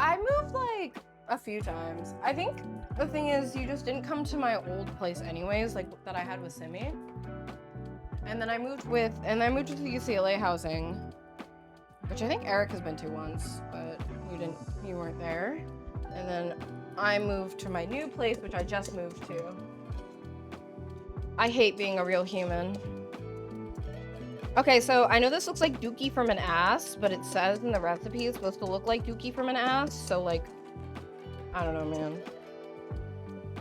I moved like a few times. I think the thing is you just didn't come to my old place anyways, like that I had with Simi. And then I moved to the UCLA housing, which I think Eric has been to once, but you weren't there. And then I moved to my new place, which I just moved to. I hate being a real human. Okay, so I know this looks like dookie from an ass, but it says in the recipe it's supposed to look like dookie from an ass, so like, I don't know, man.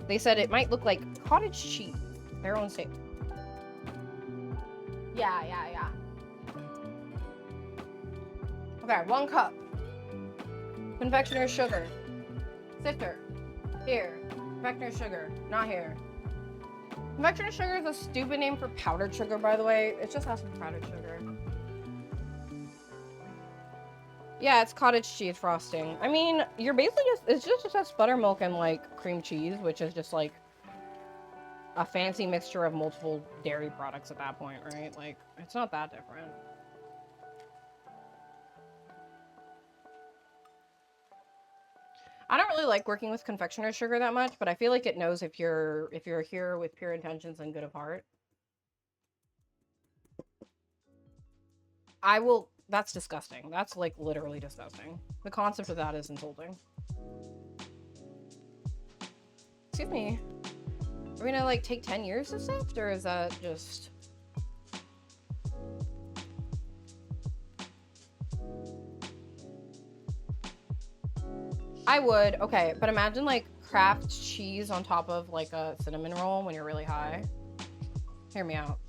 They said it might look like cottage cheese, their own statement. Yeah. Okay, 1 cup. Confectioner's sugar. Sifter. Here. Confectioner's sugar. Not here. Confectioner's sugar is a stupid name for powdered sugar, by the way. It just has some powdered sugar. Yeah, it's cottage cheese frosting. I mean, you're basically it's just buttermilk and like cream cheese, which is just like a fancy mixture of multiple dairy products at that point, right? Like, it's not that different. I don't really like working with confectioner's sugar that much, but I feel like it knows if you're here with pure intentions and good of heart. That's disgusting. That's like literally disgusting. The concept of that is insulting. Excuse me. Are we gonna like take 10 years to sift, or is that just... I would, okay, but imagine like Kraft cheese on top of like a cinnamon roll when you're really high. Hear me out.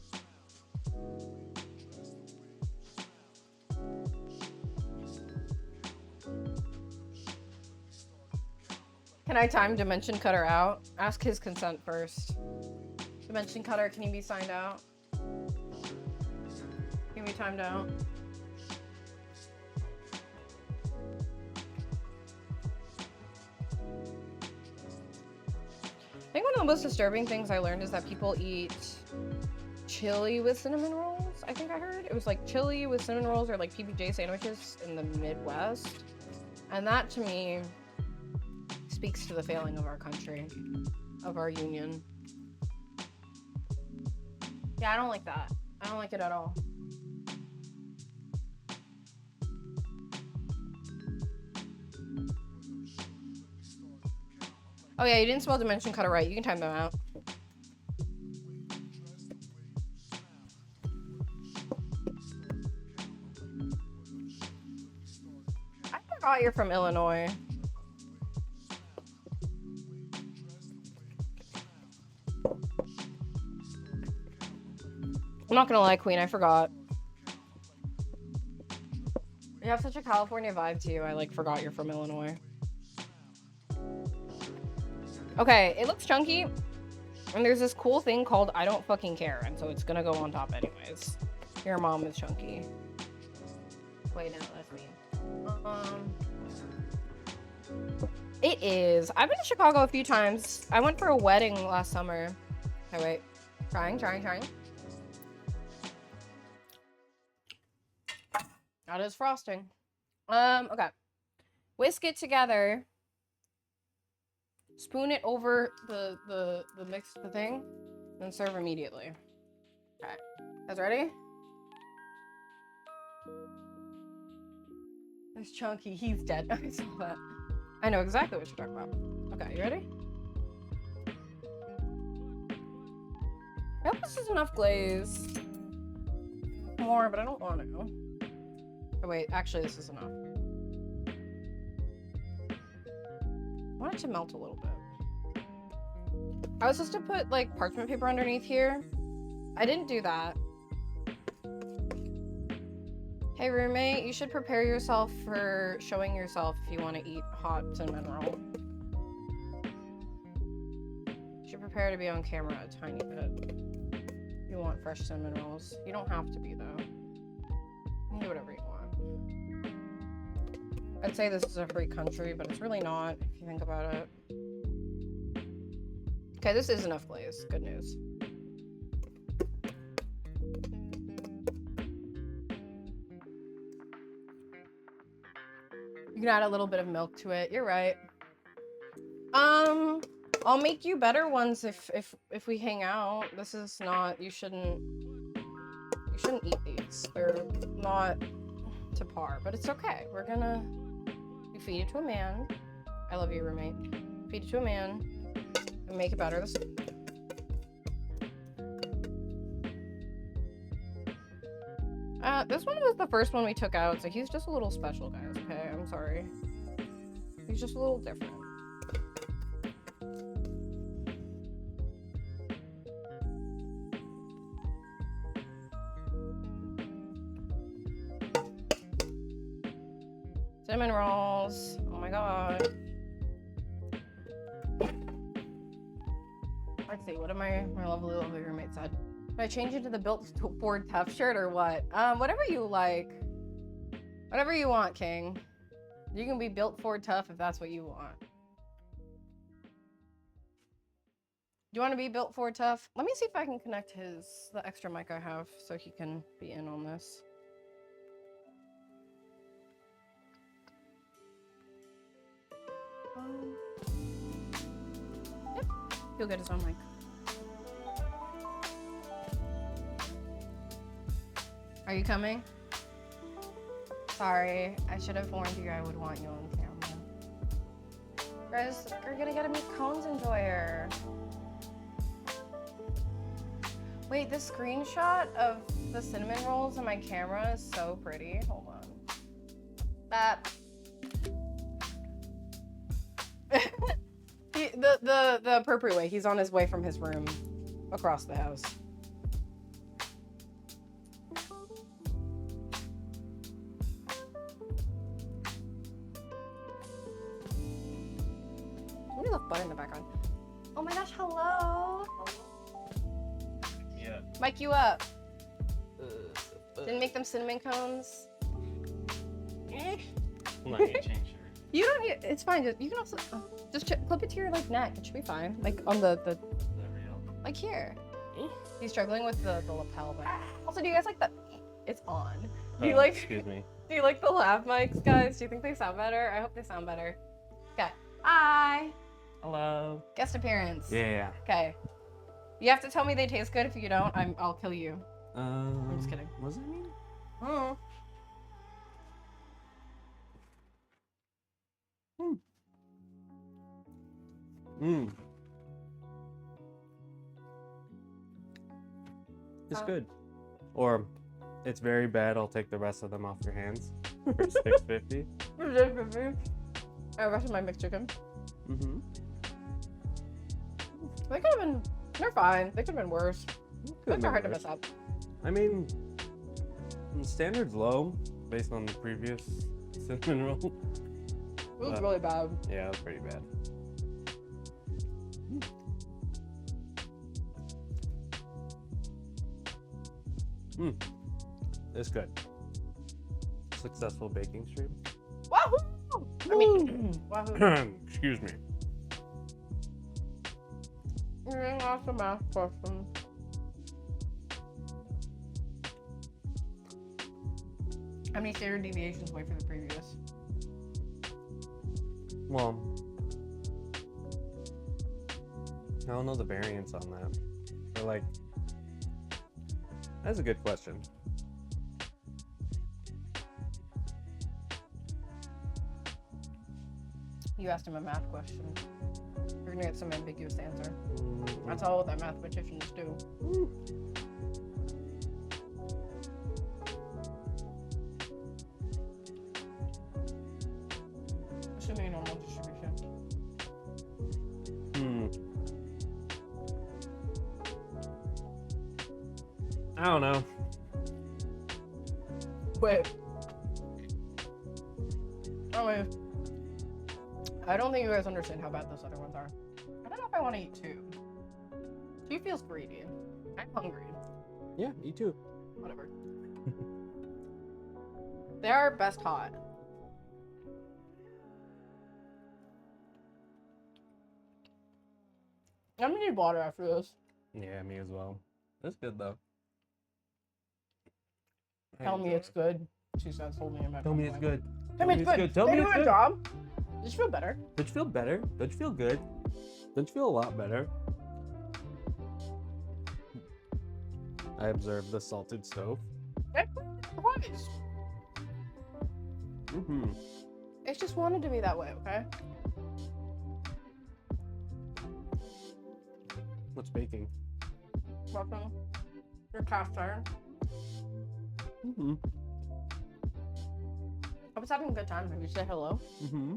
Can I time Dimension Cutter out? Ask his consent first. Dimension Cutter, can you be signed out? Can you be timed out? I think one of the most disturbing things I learned is that people eat chili with cinnamon rolls. I think I heard it was like chili with cinnamon rolls or like PBJ sandwiches in the Midwest. And that to me speaks to the failing of our country, of our union. Yeah, I don't like that. I don't like it at all. Oh yeah, you didn't spell dimension cutter right. You can time them out. I forgot you're from Illinois. I'm not gonna lie, Queen, I forgot. You have such a California vibe to you. I like forgot you're from Illinois. Okay, it looks chunky. And there's this cool thing called I don't fucking care. And so it's gonna go on top anyways. Your mom is chunky. Wait, no, that's me. It is. I've been to Chicago a few times. I went for a wedding last summer. Okay, wait. Trying. That is frosting. Okay. Whisk it together. Spoon it over the thing, then serve immediately. Okay. Guys ready? It's chunky. He's dead. I saw that. I know exactly what you're talking about. Okay, you ready? I hope this is enough glaze. More, but I don't want to. Oh, wait, actually, this is enough. I want it to melt a little bit. I was supposed to put, like, parchment paper underneath here. I didn't do that. Hey, roommate, you should prepare yourself for showing yourself if you want to eat hot cinnamon roll. You should prepare to be on camera a tiny bit. You want fresh cinnamon rolls. You don't have to be, though. You can do whatever you want. I'd say this is a free country, but it's really not, if you think about it. Okay, this is enough glaze. Good news. You can add a little bit of milk to it. You're right. I'll make you better ones if we hang out. This is not, you shouldn't eat these. They're not to par, but it's okay. You feed it to a man. I love you, roommate. Feed it to a man and make it better. This one was the first one we took out, so he's just a little special, guys, okay? I'm sorry. He's just a little different. Cinnamon rolls. Oh my god. Let's see, what did my lovely roommate said? Should I change it to the Built Ford Tough shirt or what? Whatever you like. Whatever you want, King. You can be Built Ford Tough if that's what you want. Do you want to be Built Ford Tough? Let me see if I can connect the extra mic I have so he can be in on this. Yep, he'll get his own mic. Are you coming? Sorry, I should have warned you I would want you on camera. Guys, you're gonna get to meet Cones Enjoyer. Wait, the screenshot of the cinnamon rolls on my camera is so pretty. Hold on. The appropriate way. He's on his way from his room across the house. Somebody left butter in the background. Oh my gosh, hello. Yeah. Mic you up. Didn't make them cinnamon cones. I'm not gonna change her. You don't need, it's fine. You can also just clip it to your like neck. It should be fine. Like on the Is that real? like here. He's struggling with the lapel, but also, do you guys like the? It's on. Do you like? Excuse me. Do you like the lav mics, guys? Do you think they sound better? I hope they sound better. Okay. Hi. Hello. Guest appearance. Yeah. Okay. You have to tell me they taste good. If you don't, I'll kill you. I'm just kidding. What does that mean? Mm. Mm. It's good. Or it's very bad. I'll take the rest of them off your hands. $6.50. I rest of my mixed chicken. Mm-hmm. They could have been. They're fine. They could have been worse. Those are hard to mess up. I mean, standard's low based on the previous cinnamon roll. It was really bad. Yeah, it was pretty bad. It's good. Successful baking stream. Wahoo! I mean, wahoo. Excuse me. You're getting off the math question. How many standard deviations away from the previous? Well, I don't know the variance on that. But like, that's a good question. You asked him a math question. You're gonna get some ambiguous answer. That's all that mathematicians do. Assuming normal distribution. I don't know. Wait. Oh wait. I don't think you guys understand how bad those other ones are. I don't know if I want to eat two. Two feels greedy. I'm hungry. Yeah, me too. Whatever. They are best hot. I'm gonna need water after this. Yeah, me as well. That's good though. Tell me it's good. She says, holding him at Tell me it's good. Tell me it's good. Tell me They it's do a good. job. Does it feel better? Don't you feel better? Don't you feel good? Don't you feel a lot better? I observed the salted stove. Twice. Mm-hmm. It just wanted to be that way, okay? What's baking? Welcome. Your cast iron. Mm-hmm. I was having a good time. Have you said hello? Mm-hmm.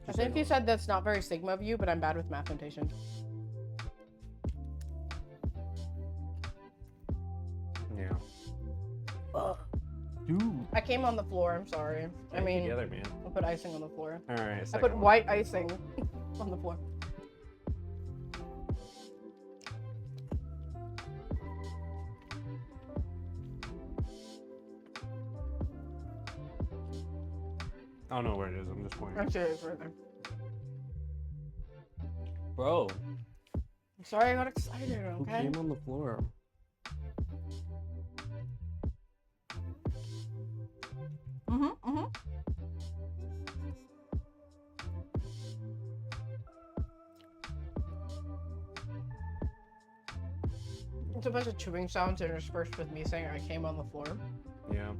I think you said that's not very Sigma of you, but I'm bad with math notation. Yeah. Ugh. Dude. I came on the floor. I'm sorry. I mean, together, man. I put icing on the floor. All right. I put white icing on the floor. I don't know where it is. I'm just pointing. I'm serious right there. Bro. I'm sorry I got excited, Who okay? came on the floor? Mm-hmm. It's a bunch of chewing sounds interspersed with me saying I came on the floor. Yeah.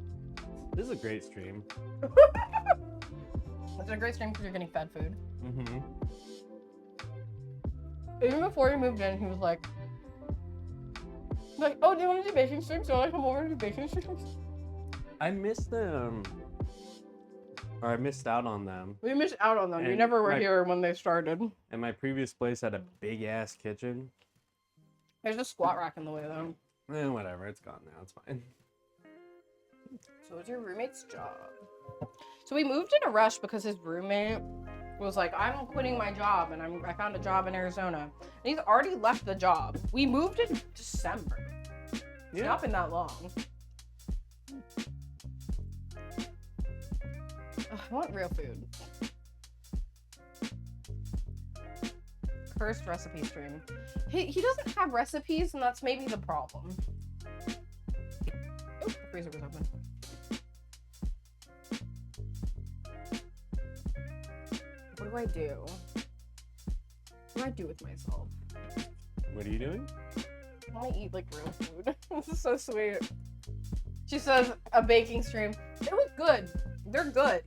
This is a great stream. It's a great stream because you're getting fed food. Mm-hmm. Even before he moved in, he was like, oh, do you want to do baking streams? Do you want to come over and do baking streams? I missed them. Or I missed out on them. We missed out on them. You And never were my- here when they started. And my previous place had a big ass kitchen. There's a squat rack in the way, though. Whatever. It's gone now. It's fine. So it's your roommate's job. So we moved in a rush because his roommate was like, I'm quitting my job and I found a job in Arizona. And he's already left the job. We moved in December. It's not been that long. Ugh, I want real food. Cursed recipe stream. He doesn't have recipes, and that's maybe the problem. Oh, the freezer was open. What do I do? What do I do with myself? What are you doing? I want to eat like real food. This is so sweet. She says a baking stream. It was good. They're good.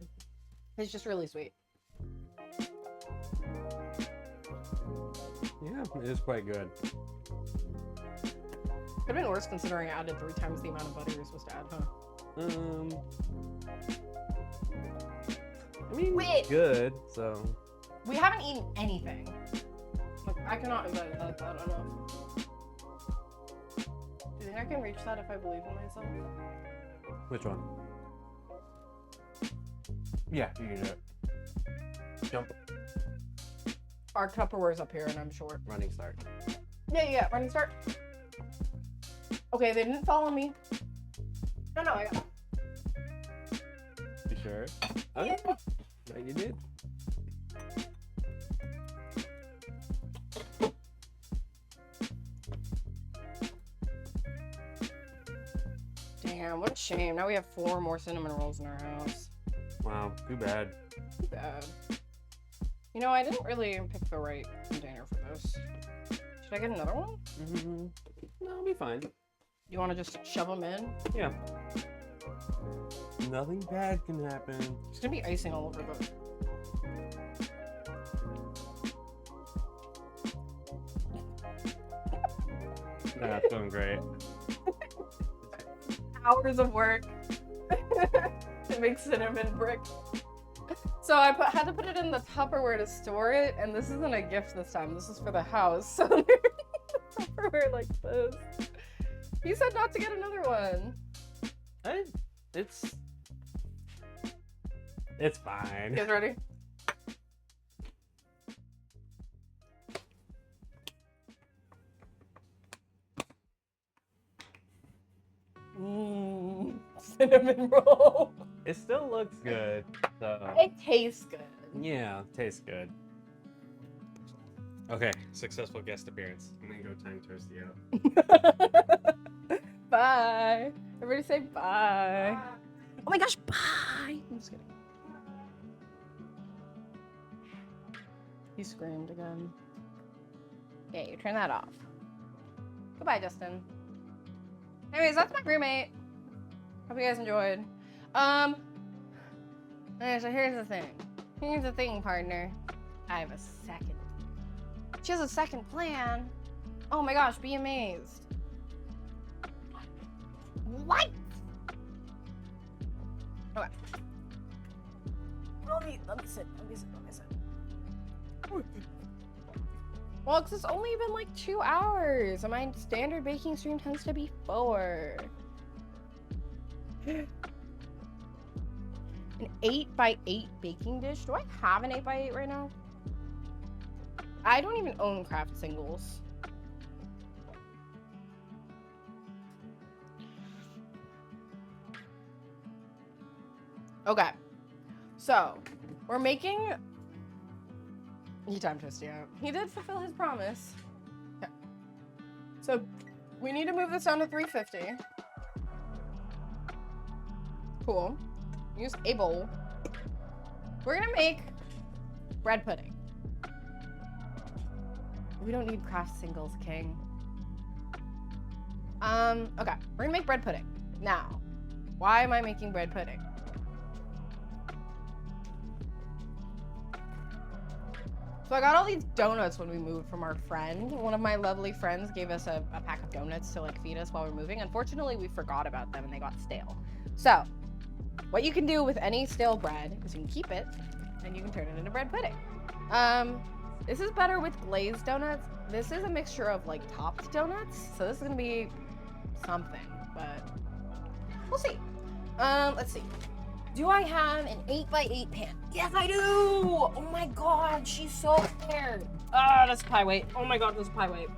It's just really sweet. Yeah, it is quite good. Could have been worse considering I added 3 times the amount of butter you're supposed to add, huh? I mean, Wait. good, so. We haven't eaten anything. Like, I cannot invite that enough. Do you think I can reach that if I believe in myself? Which one? Yeah, you can do it. Jump. Our Tupperware's up here and I'm short. Running start. Yeah, running start. Okay, they didn't follow me. No, I got it. You sure? Okay. Yeah. No, you did. Damn, what a shame. Now we have 4 more cinnamon rolls in our house. Wow, too bad. Too bad. You know, I didn't really pick the right container for this. Should I get another one? Mm-hmm. No, it'll be fine. You want to just shove them in? Yeah. Nothing bad can happen. There's gonna be icing all over the... That's doing great. Hours of work to make cinnamon bricks. So I had to put it in the Tupperware to store it, and this isn't a gift this time. This is for the house. So they're in the Tupperware like this. You said not to get another one. It's fine. You guys ready? Cinnamon roll. It still looks good. So It tastes good. yeah, tastes good. Okay, successful guest appearance. I'm gonna go time Toasty out. Bye. Everybody say bye. Oh my gosh, bye. I'm just kidding. He screamed again. Yeah, you turn that off. Goodbye, Justin. Anyways, that's my roommate. Hope you guys enjoyed. Okay, so here's the thing. Here's the thing, partner. I have a second. She has a second plan. Oh my gosh, be amazed. What? Okay. Let me sit. Well, because it's only been like 2 hours, and my standard baking stream tends to be 4. An 8x8 baking dish? Do I have an 8x8 right now? I don't even own craft singles. Okay, so we're making. He time Toasty out. He did fulfill his promise. Okay. So we need to move this down to 350. Cool. Use a bowl. We're gonna make bread pudding. We don't need craft singles, King. Okay, we're gonna make bread pudding. Now, why am I making bread pudding? So I got all these donuts when we moved from our friend. One of my lovely friends gave us a pack of donuts to like feed us while we're moving. Unfortunately, we forgot about them and they got stale. So what you can do with any stale bread is you can keep it and you can turn it into bread pudding. This is better with glazed donuts. This is a mixture of like topped donuts. So this is gonna be something, but we'll see. Let's see. Do I have an 8x8 pan? Yes, I do! Oh my god, she's so scared. Ah, that's pie weight. Oh my god, that's pie weight.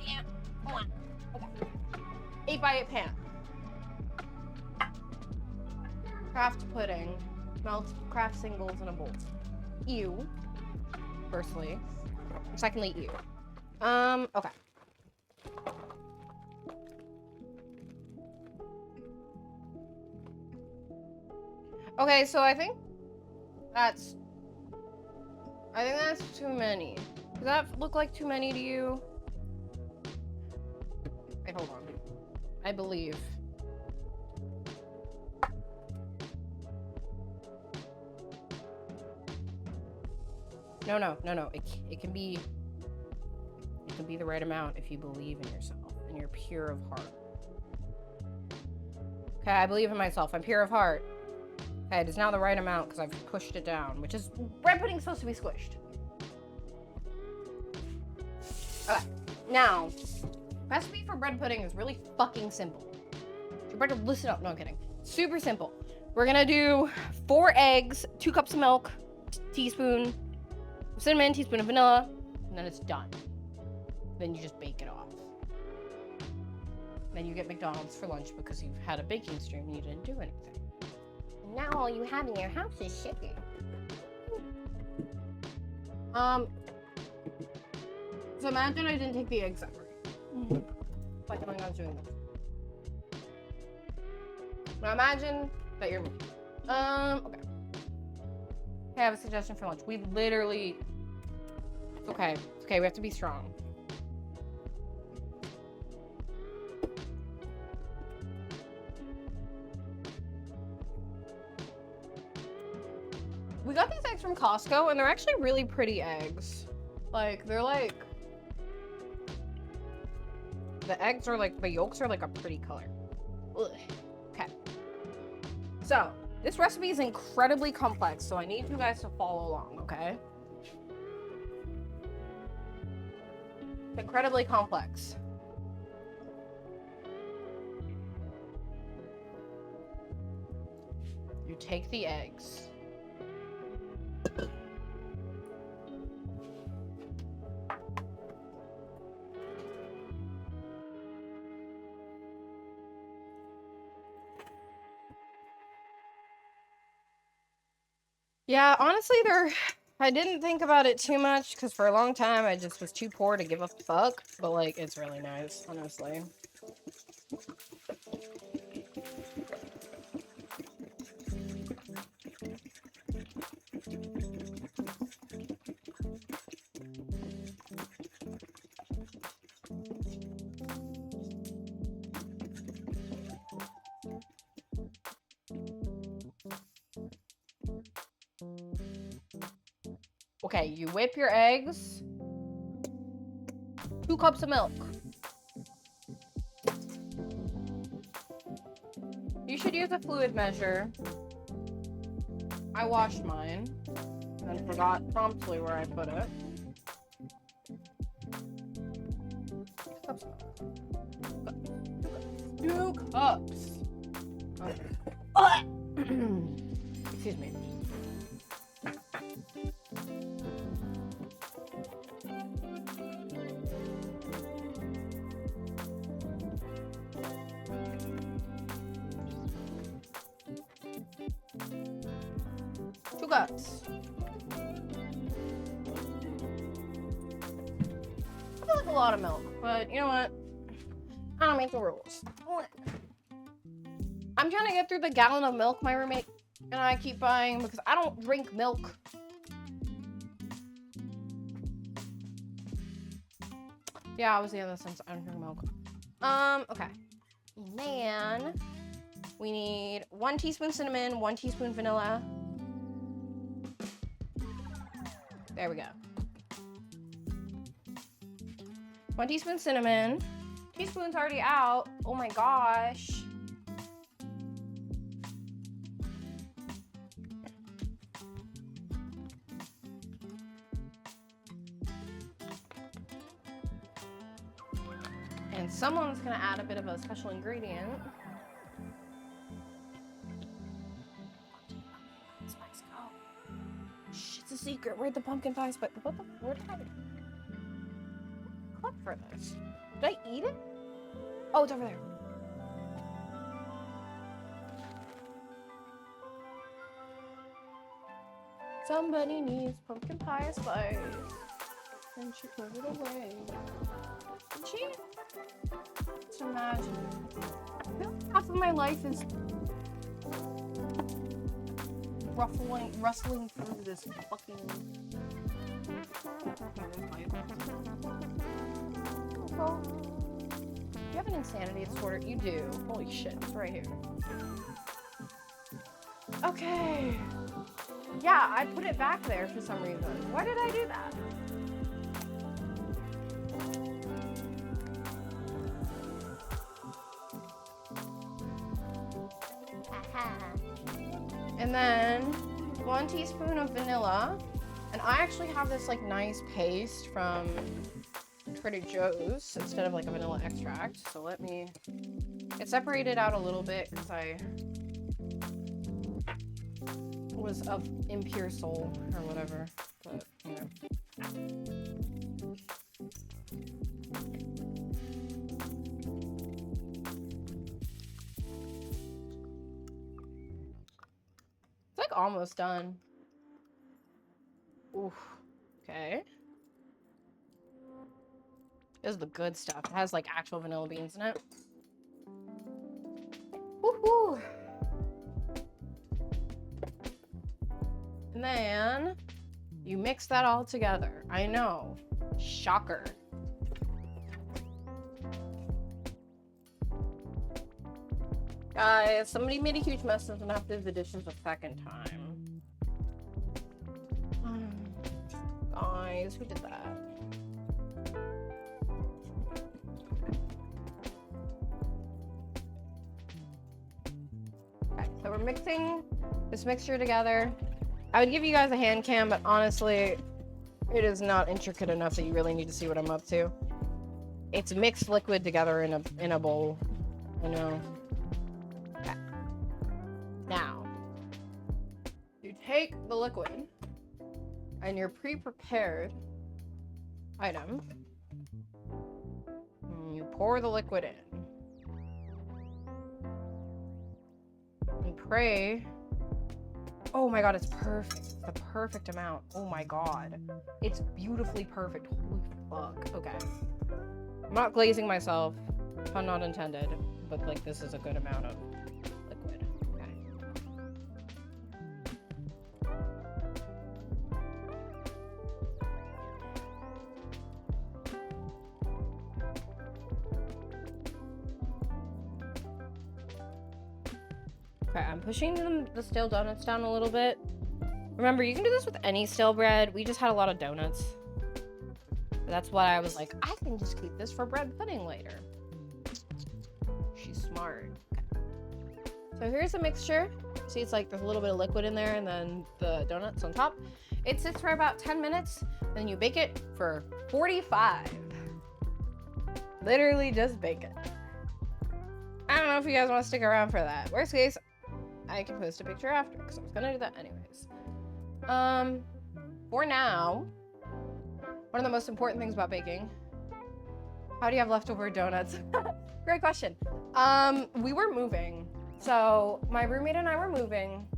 Yeah, come on. Okay. 8x8 pan. Craft pudding. Melt craft singles in a bowl. Ew. Firstly. Secondly, ew. Okay. Okay, so I think that's too many. Does that look like too many to you? Wait, hold on. I believe. No. It can be the right amount if you believe in yourself and you're pure of heart. Okay, I believe in myself. I'm pure of heart. Okay, it is now the right amount because I've pushed it down, which is bread pudding's supposed to be squished. Okay, now, recipe for bread pudding is really fucking simple. You better listen up. No, I'm kidding. Super simple. We're gonna do 4 eggs, 2 cups of milk, teaspoon of cinnamon, teaspoon of vanilla, and then it's done. Then you just bake it off. Then you get McDonald's for lunch because you've had a baking stream and you didn't do anything. Now all you have in your house is sugar. So imagine I didn't take the eggs separate. Like when I was doing this. Now imagine that you're me. Okay. Hey, I have a suggestion for lunch. We literally... Okay, we have to be strong. We got these eggs from Costco, and they're actually really pretty eggs. Like, they're like... The eggs are like... The yolks are like a pretty color. Ugh. Okay. So, this recipe is incredibly complex, so I need you guys to follow along, okay? It's incredibly complex. You take the eggs. Yeah, honestly, I didn't think about it too much because for a long time I just was too poor to give a fuck. But like, it's really nice, honestly. Okay, you whip your eggs. 2 cups of milk. You should use a fluid measure. I washed mine and forgot promptly where I put it. 2 cups. Okay. Excuse me. Cups. I feel like a lot of milk, but you know what? I don't make the rules. I'm trying to get through the gallon of milk my roommate and I keep buying because I don't drink milk. Yeah, I was the other sense. I don't drink milk. Okay. Man, we need 1 teaspoon cinnamon, 1 teaspoon vanilla. There we go. 1 teaspoon cinnamon. Teaspoon's already out. Oh my gosh. And someone's gonna add a bit of a special ingredient. It's a secret. Where'd the pumpkin pie spice? What the? Where did I click for this? Did I eat it? Oh, it's over there. Somebody needs pumpkin pie spice, and she put it away. Did she? Just imagine. I feel like half of my life is rustling through this fucking... Oh, you have an insanity disorder? You do. Holy shit, it's right here. Okay. Yeah, I put it back there for some reason. Why did I do that? And then 1 teaspoon of vanilla. And I actually have this like nice paste from Trader Joe's instead of like a vanilla extract. So let me get separated out a little bit because I was of impure soul or whatever. But you know. It's like almost done. Oof. Okay. This is the good stuff. It has like actual vanilla beans in it. Woohoo! And then you mix that all together. I know. Shocker. Guys, somebody made a huge mess and I'm gonna have to do the dishes a second time. Guys, who did that? Okay, so we're mixing this mixture together. I would give you guys a hand cam, but honestly, it is not intricate enough that you really need to see what I'm up to. It's mixed liquid together in a bowl. I know. Okay. Now, you take the liquid and your pre-prepared item. And you pour the liquid in. And pray. Oh my god, it's perfect. It's the perfect amount. Oh my god. It's beautifully perfect. Holy fuck. Okay. I'm not glazing myself. Pun not intended. But like this is a good amount of liquid. Okay. Okay, I'm pushing the stale donuts down a little bit. Remember, you can do this with any stale bread. We just had a lot of donuts. That's why I was like, I can just keep this for bread pudding later. She's smart. Okay. So here's a mixture. See, it's like there's a little bit of liquid in there and then the donuts on top. It sits for about 10 minutes, then you bake it for 45. Literally just bake it. I don't know if you guys want to stick around for that. Worst case, I can post a picture after because I was gonna do that anyways. For now, one of the most important things about baking. How do you have leftover donuts? Great question. We were moving. So my roommate and I were moving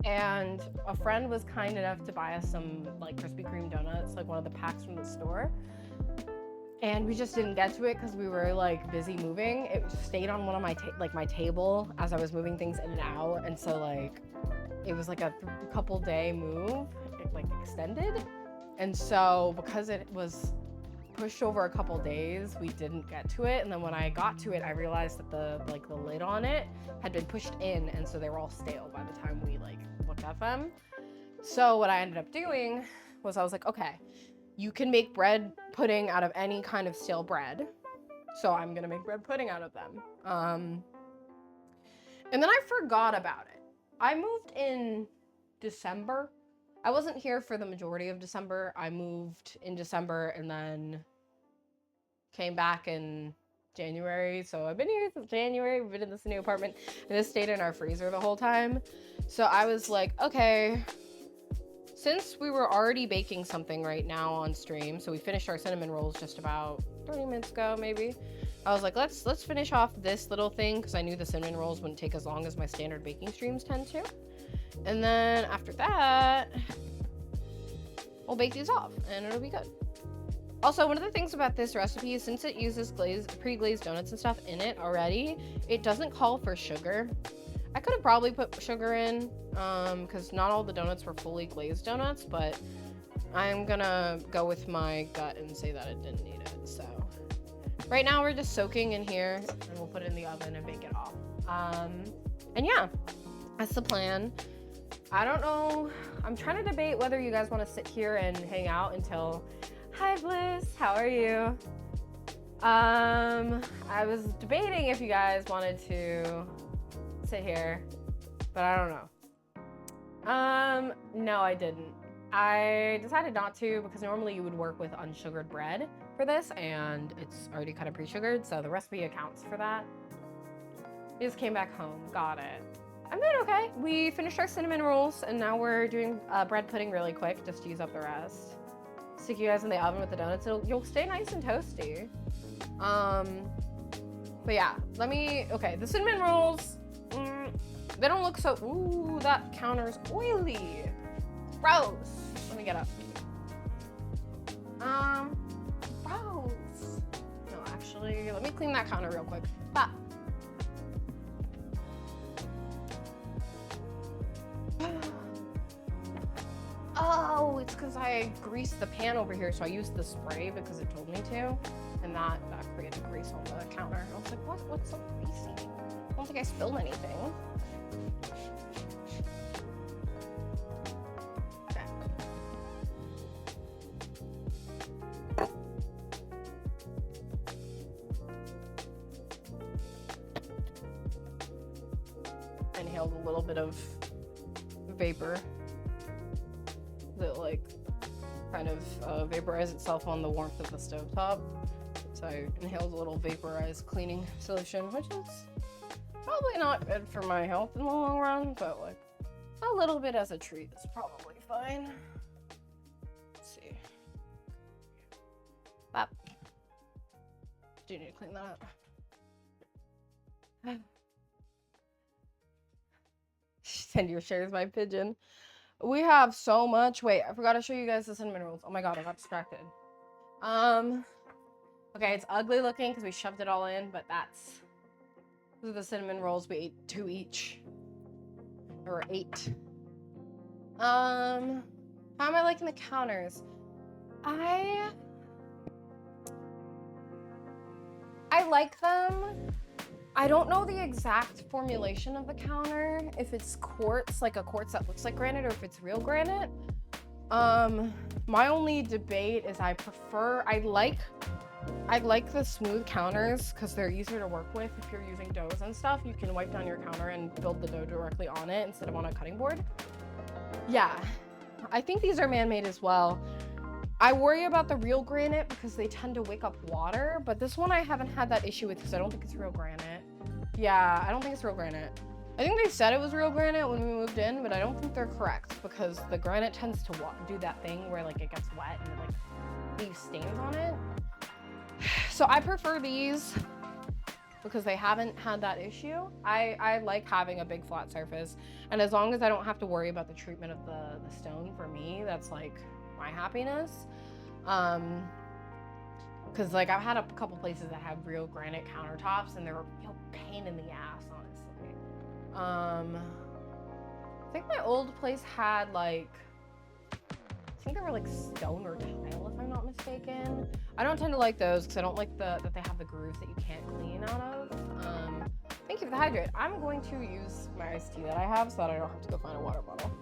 and a friend was kind enough to buy us some like Krispy Kreme donuts, like one of the packs from the store. And we just didn't get to it because we were like busy moving. It stayed on one of my table as I was moving things in and out. And so like, it was like a couple day move, it like extended. And so because it was pushed over a couple days, we didn't get to it. And then when I got to it, I realized that the lid on it had been pushed in. And so they were all stale by the time we like looked at them. So what I ended up doing was I was like, okay, you can make bread pudding out of any kind of stale bread. So I'm gonna make bread pudding out of them. And then I forgot about it. I moved in December. I wasn't here for the majority of December. I moved in December and then came back in January. So I've been here since January. We've been in this new apartment and this stayed in our freezer the whole time. So I was like, okay, since we were already baking something right now on stream, so we finished our cinnamon rolls just about 30 minutes ago, maybe. I was like, let's finish off this little thing because I knew the cinnamon rolls wouldn't take as long as my standard baking streams tend to. And then after that, we'll bake these off and it'll be good. Also, one of the things about this recipe is since it uses pre-glazed donuts and stuff in it already, it doesn't call for sugar. I could have probably put sugar in because not all the donuts were fully glazed donuts, but I'm gonna go with my gut and say that it didn't need it. So right now we're just soaking in here and we'll put it in the oven and bake it off. And yeah, that's the plan. I don't know. I'm trying to debate whether you guys want to sit here and hang out until. Hi, Bliss. How are you? I was debating if you guys wanted to sit here, but I don't know. No, I didn't. I decided not to because normally you would work with unsugared bread for this, and it's already kind of pre-sugared, so the recipe accounts for that. We just came back home. Got it. I'm doing okay. We finished our cinnamon rolls, and now we're doing bread pudding really quick, just to use up the rest. Stick you guys in the oven with the donuts. You'll stay nice and toasty. But yeah, okay, the cinnamon rolls, they don't look so, ooh, that counter's oily. Gross. Let me get up. Gross. No, actually, let me clean that counter real quick. Bah. Oh, it's because I greased the pan over here, so I used the spray because it told me to, and that created grease on the counter. I was like, what's so greasy? I don't think I spilled anything. Okay. Inhaled a little bit of vapor that like kind of vaporize itself on the warmth of the stovetop. So I inhaled a little vaporized cleaning solution, which is probably not good for my health in the long run, but like a little bit as a treat is probably fine. Let's see. Bop. Do need to clean that up. Send your shares by pigeon. We have so much. Wait, I forgot to show you guys the cinnamon rolls. Oh my god, I got distracted. Okay, it's ugly looking because we shoved it all in, but those are the cinnamon rolls. We ate 2 each. Or 8. How am I liking the counters? I like them. I don't know the exact formulation of the counter, if it's quartz, like a quartz that looks like granite, or if it's real granite. My only debate is I like the smooth counters because they're easier to work with. If you're using doughs and stuff, you can wipe down your counter and build the dough directly on it instead of on a cutting board. Yeah, I think these are man-made as well. I worry about the real granite because they tend to wick up water, but this one I haven't had that issue with because I don't think it's real granite. Yeah, I don't think it's real granite. I think they said it was real granite when we moved in, but I don't think they're correct because the granite tends to do that thing where like it gets wet and it like leaves stains on it. So I prefer these because they haven't had that issue. I like having a big flat surface, and as long as I don't have to worry about the treatment of the stone, for me, that's like my happiness. Because like I've had a couple places that have real granite countertops and they're a real pain in the ass, honestly. I think my old place had like, I think they were like stone or tile, if I'm not mistaken. I don't tend to like those because I don't like that they have the grooves that you can't clean out of. Thank you for the hydrate. I'm going to use my iced tea that I have so that I don't have to go find a water bottle.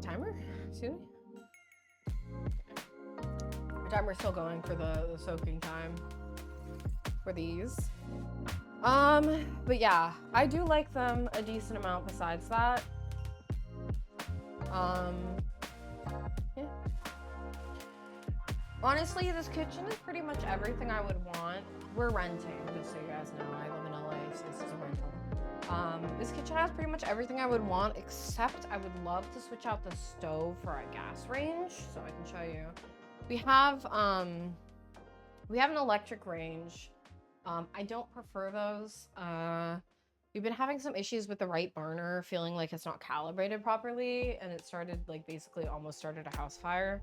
Timer? Excuse me? My timer's still going for the soaking time for these. But yeah, I do like them a decent amount besides that. Yeah. Honestly, this kitchen is pretty much everything I would want. We're renting, just so you guys know. I live in LA, so this is a rental. This kitchen has pretty much everything I would want, except I would love to switch out the stove for a gas range, so I can show you. We have an electric range. I don't prefer those. We've been having some issues with the right burner, feeling like it's not calibrated properly, and it started like basically almost started a house fire.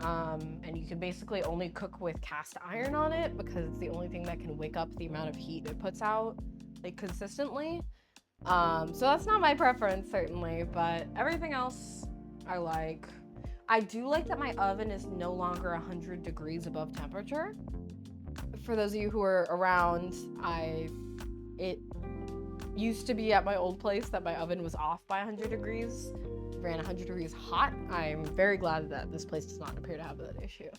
And you can basically only cook with cast iron on it because it's the only thing that can wake up the amount of heat it puts out like consistently. So that's not my preference certainly, but everything else I like. I do like that my oven is no longer 100 degrees above temperature. for those of you who are around, it used to be at my old place that my oven was off by 100 degrees, ran 100 degrees hot. I'm very glad that this place does not appear to have that issue.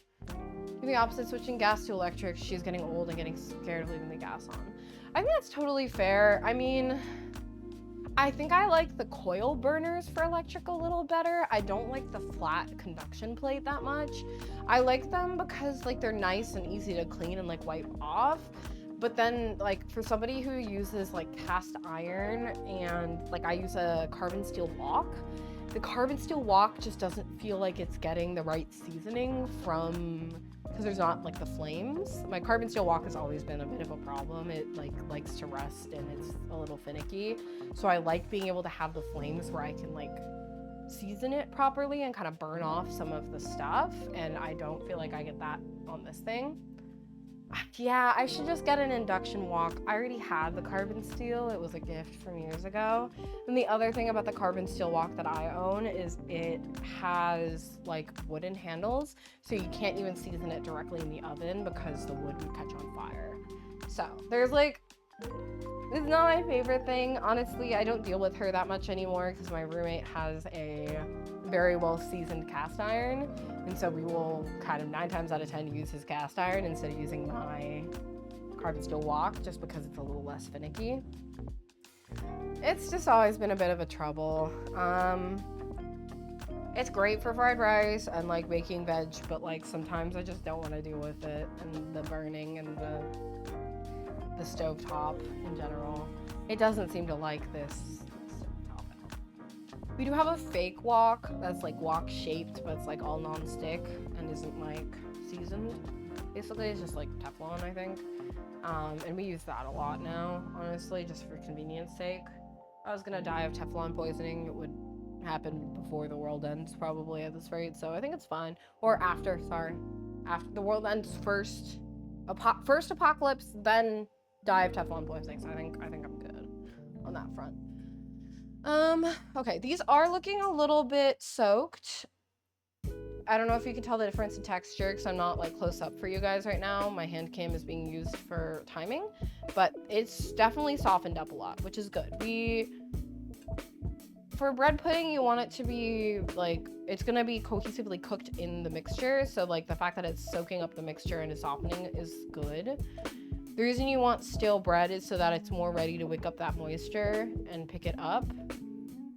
The opposite, switching gas to electric. She's getting old and getting scared of leaving the gas on. I think that's totally fair. I mean, I think I like the coil burners for electric a little better. I don't like the flat conduction plate that much. I like them because like they're nice and easy to clean and like wipe off. But then like for somebody who uses like cast iron and like I use a carbon steel wok, the carbon steel wok just doesn't feel like it's getting the right seasoning from, because there's not like the flames. My carbon steel wok has always been a bit of a problem. It like likes to rust and it's a little finicky. So I like being able to have the flames where I can like season it properly and kind of burn off some of the stuff. And I don't feel like I get that on this thing. Yeah, I should just get an induction wok. I already had the carbon steel. It was a gift from years ago. And the other thing about the carbon steel wok that I own is it has like wooden handles, so you can't even season it directly in the oven because the wood would catch on fire. So there's like, it's not my favorite thing. Honestly, I don't deal with her that much anymore because my roommate has a very well seasoned cast iron. And so we will kind of 9 times out of 10 use his cast iron instead of using my carbon steel wok just because it's a little less finicky. It's just always been a bit of a trouble. It's great for fried rice and like making veg, but like sometimes I just don't want to deal with it and the burning and the stovetop in general. It doesn't seem to like this stovetop at all. We do have a fake wok that's like wok shaped, but it's like all non-stick and isn't like seasoned. Basically, it's just like Teflon, I think. And we use that a lot now, honestly, just for convenience sake. I was gonna die of Teflon poisoning. It would happen before the world ends, probably at this rate. So I think it's fine. Or after, sorry. After the world ends first. First apocalypse, then die of Teflon poisoning. So I think I'm good on that front. Okay, these are looking a little bit soaked. I don't know if you can tell the difference in texture because I'm not like close up for you guys right now. My hand cam is being used for timing, but it's definitely softened up a lot, which is good. For bread pudding, you want it to be like, it's gonna be cohesively cooked in the mixture. So like the fact that it's soaking up the mixture and is softening is good. The reason you want stale bread is so that it's more ready to wick up that moisture and pick it up.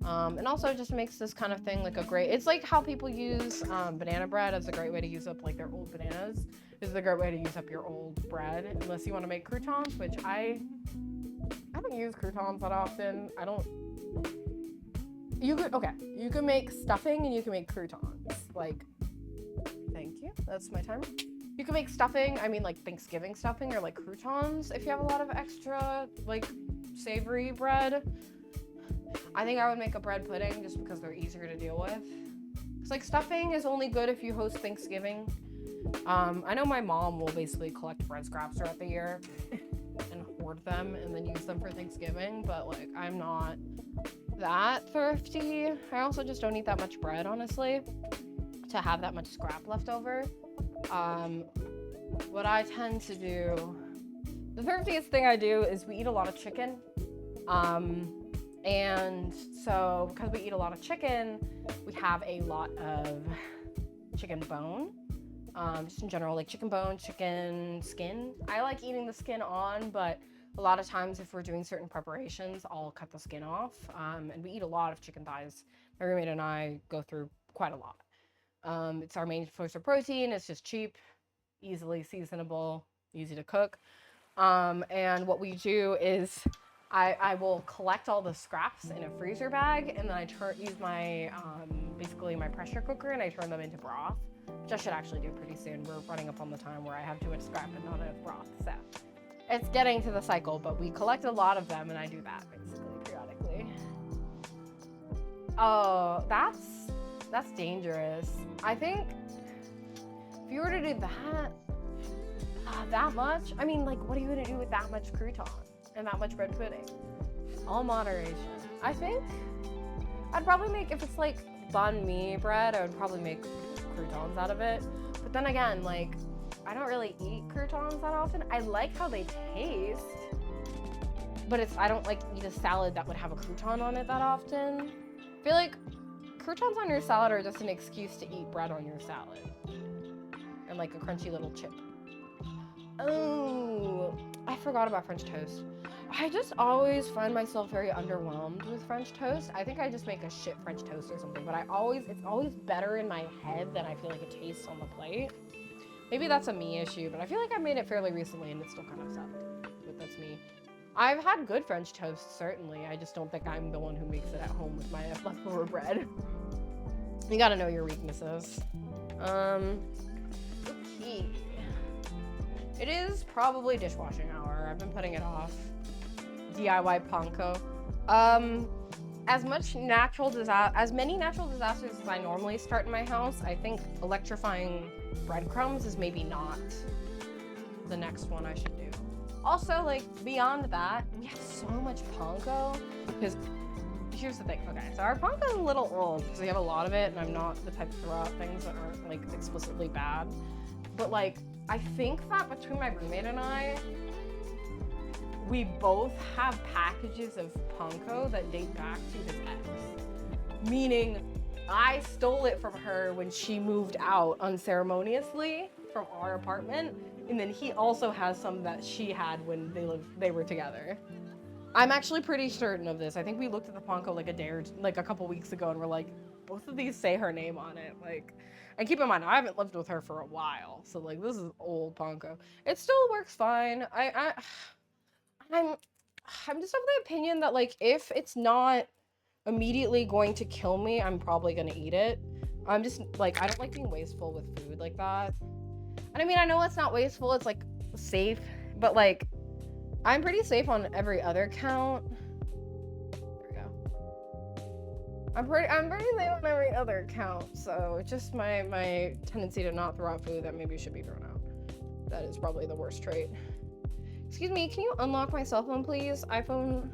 And also it just makes this kind of thing like a great, it's like how people use banana bread as a great way to use up like their old bananas. This is a great way to use up your old bread, unless you want to make croutons, which I don't use croutons that often. You could make stuffing and you can make croutons. Like, thank you, that's my timer. You can make stuffing, I mean like Thanksgiving stuffing or like croutons if you have a lot of extra like savory bread. I think I would make a bread pudding just because they're easier to deal with. It's like stuffing is only good if you host Thanksgiving. I know my mom will basically collect bread scraps throughout the year and hoard them and then use them for Thanksgiving, but like I'm not that thrifty. I also just don't eat that much bread, honestly, to have that much scrap left over. What I tend to do, the thriftiest thing I do is we eat a lot of chicken. And so because we eat a lot of chicken, we have a lot of chicken bone. Just in general, like chicken bone, chicken skin. I like eating the skin on, but a lot of times if we're doing certain preparations, I'll cut the skin off. And we eat a lot of chicken thighs. My roommate and I go through quite a lot. It's our main source of protein. It's just cheap, easily seasonable, easy to cook. And what we do is I will collect all the scraps in a freezer bag, and then I use my, basically my pressure cooker, and I turn them into broth, which I should actually do pretty soon. We're running up on the time where I have too much scrap and not enough broth, so it's getting to the cycle, but we collect a lot of them, and I do that basically periodically. Oh, that's dangerous. I think if you were to do that much, I mean, like, what are you gonna do with that much crouton and that much bread pudding? All moderation. I think I'd probably make, if it's like banh mi bread, I would probably make croutons out of it. But then again, like, I don't really eat croutons that often. I like how they taste, but I don't like eat a salad that would have a crouton on it that often. I feel like croutons on your salad are just an excuse to eat bread on your salad. And like a crunchy little chip. Oh, I forgot about French toast. I just always find myself very underwhelmed with French toast. I think I just make a shit French toast or something, but it's always better in my head than I feel like it tastes on the plate. Maybe that's a me issue, but I feel like I made it fairly recently and it still kind of sucked. But that's me. I've had good French toast, certainly. I just don't think I'm the one who makes it at home with my leftover bread. You gotta know your weaknesses. Okay. It is probably dishwashing hour. I've been putting it off. DIY panko. As many natural disasters as I normally start in my house, I think electrifying breadcrumbs is maybe not the next one I should do. Also, like, beyond that, we have so much panko because here's the thing. Okay, so our panko is a little old because we have a lot of it, and I'm not the type to throw out things that aren't like explicitly bad. But like, I think that between my roommate and I, we both have packages of panko that date back to his ex. Meaning, I stole it from her when she moved out unceremoniously from our apartment, and then he also has some that she had when they were together. I'm actually pretty certain of this. I think we looked at the panko like a couple weeks ago, and we're like, both of these say her name on it. Like, and keep in mind, I haven't lived with her for a while, so like this is old panko. It still works fine. I'm just of the opinion that like if it's not immediately going to kill me, I'm probably gonna eat it. I'm just like, I don't like being wasteful with food like that. And I mean, I know it's not wasteful, it's like safe, but like I'm pretty safe on every other count. There we go. I'm pretty safe on every other count, so it's just my tendency to not throw out food that maybe should be thrown out. That is probably the worst trait. Excuse me, can you unlock my cell phone, please? iPhone.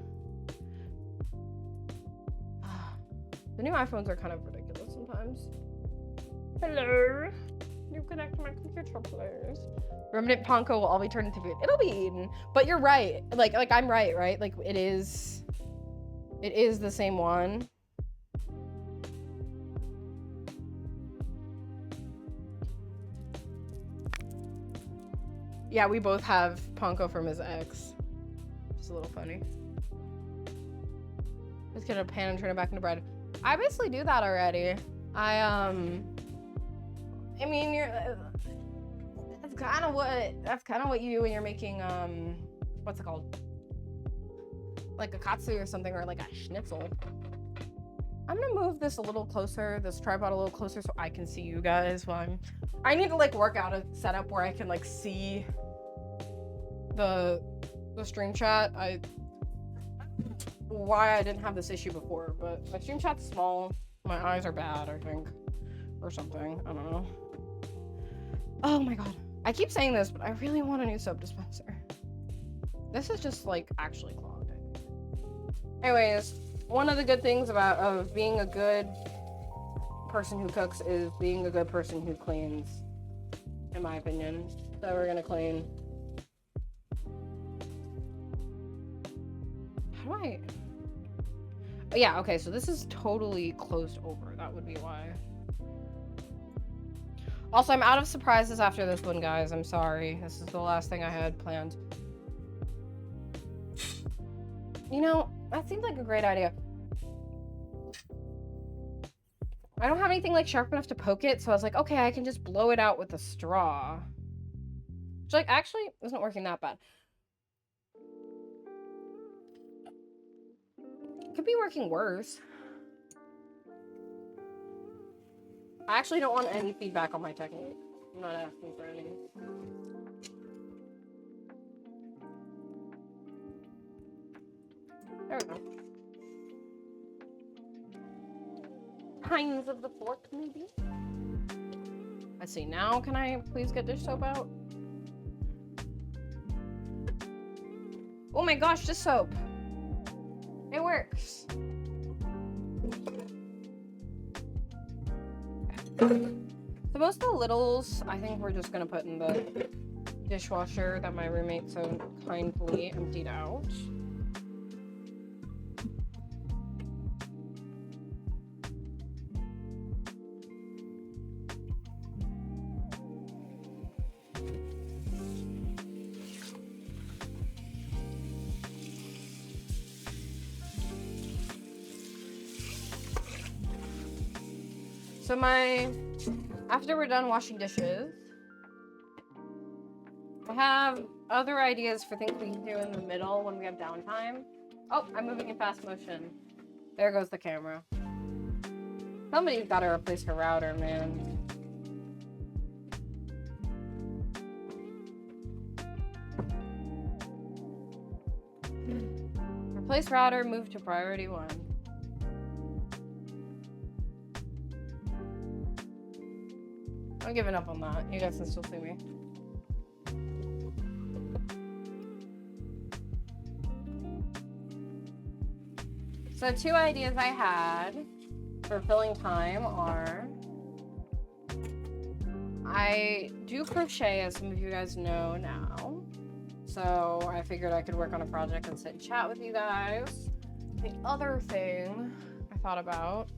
The new iPhones are kind of ridiculous sometimes. Hello. You connect to my computer, please. Remnant panko will all be turned into food. It'll be eaten. But you're right. Like I'm right? Like it is the same one. Yeah, we both have panko from his ex. Just a little funny. Just get a pan and turn it back into bread. I basically do that already. I mean, that's kind of what you do when you're making what's it called? Like a katsu or something, or like a schnitzel. I'm gonna move this a little closer, this tripod a little closer, so I can see you guys while I need to like work out a setup where I can like see the stream chat. Why I didn't have this issue before, but my stream chat's small. My eyes are bad, I think, or something. I don't know. Oh my god. I keep saying this, but I really want a new soap dispenser. This is just like actually clogged. Anyways, one of the good things of being a good person who cooks is being a good person who cleans, in my opinion. So we're gonna clean. How do I? Oh, yeah, okay, so this is totally closed over. That would be why. Also, I'm out of surprises after this one, guys. I'm sorry. This is the last thing I had planned. You know, that seems like a great idea. I don't have anything like sharp enough to poke it, so I was like, okay, I can just blow it out with a straw. Which like actually isn't working that bad. It could be working worse. I actually don't want any feedback on my technique. I'm not asking for any. There we go. Tines of the fork, maybe? Let's see, now can I please get dish soap out? Oh my gosh, dish soap! It works. So most of the littles, I think we're just gonna put in the dishwasher that my roommate so kindly emptied out. So after we're done washing dishes, I have other ideas for things we can do in the middle when we have downtime. Oh, I'm moving in fast motion. There goes the camera. Somebody's got to replace her router, man. Replace router, move to priority 1. I'm giving up on that. You guys can still see me. So 2 ideas I had for filling time are, I do crochet, as some of you guys know now. So I figured I could work on a project and sit and chat with you guys. The other thing I thought about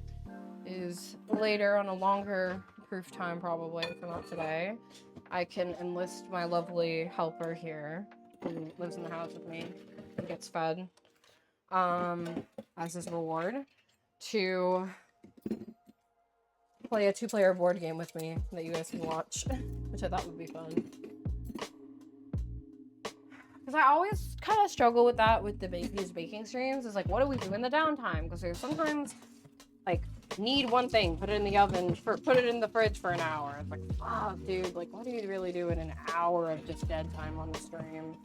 is later on a longer proof time, probably, if not today, I can enlist my lovely helper here who lives in the house with me and gets fed as his reward to play a 2-player board game with me that you guys can watch, which I thought would be fun. Because I always kind of struggle with that with these baking streams. Is like, what do we do in the downtime? Because there's sometimes like, need one thing, put it in the oven, put it in the fridge for an hour. It's like, oh, dude, like, what do you really do in an hour of just dead time on the stream?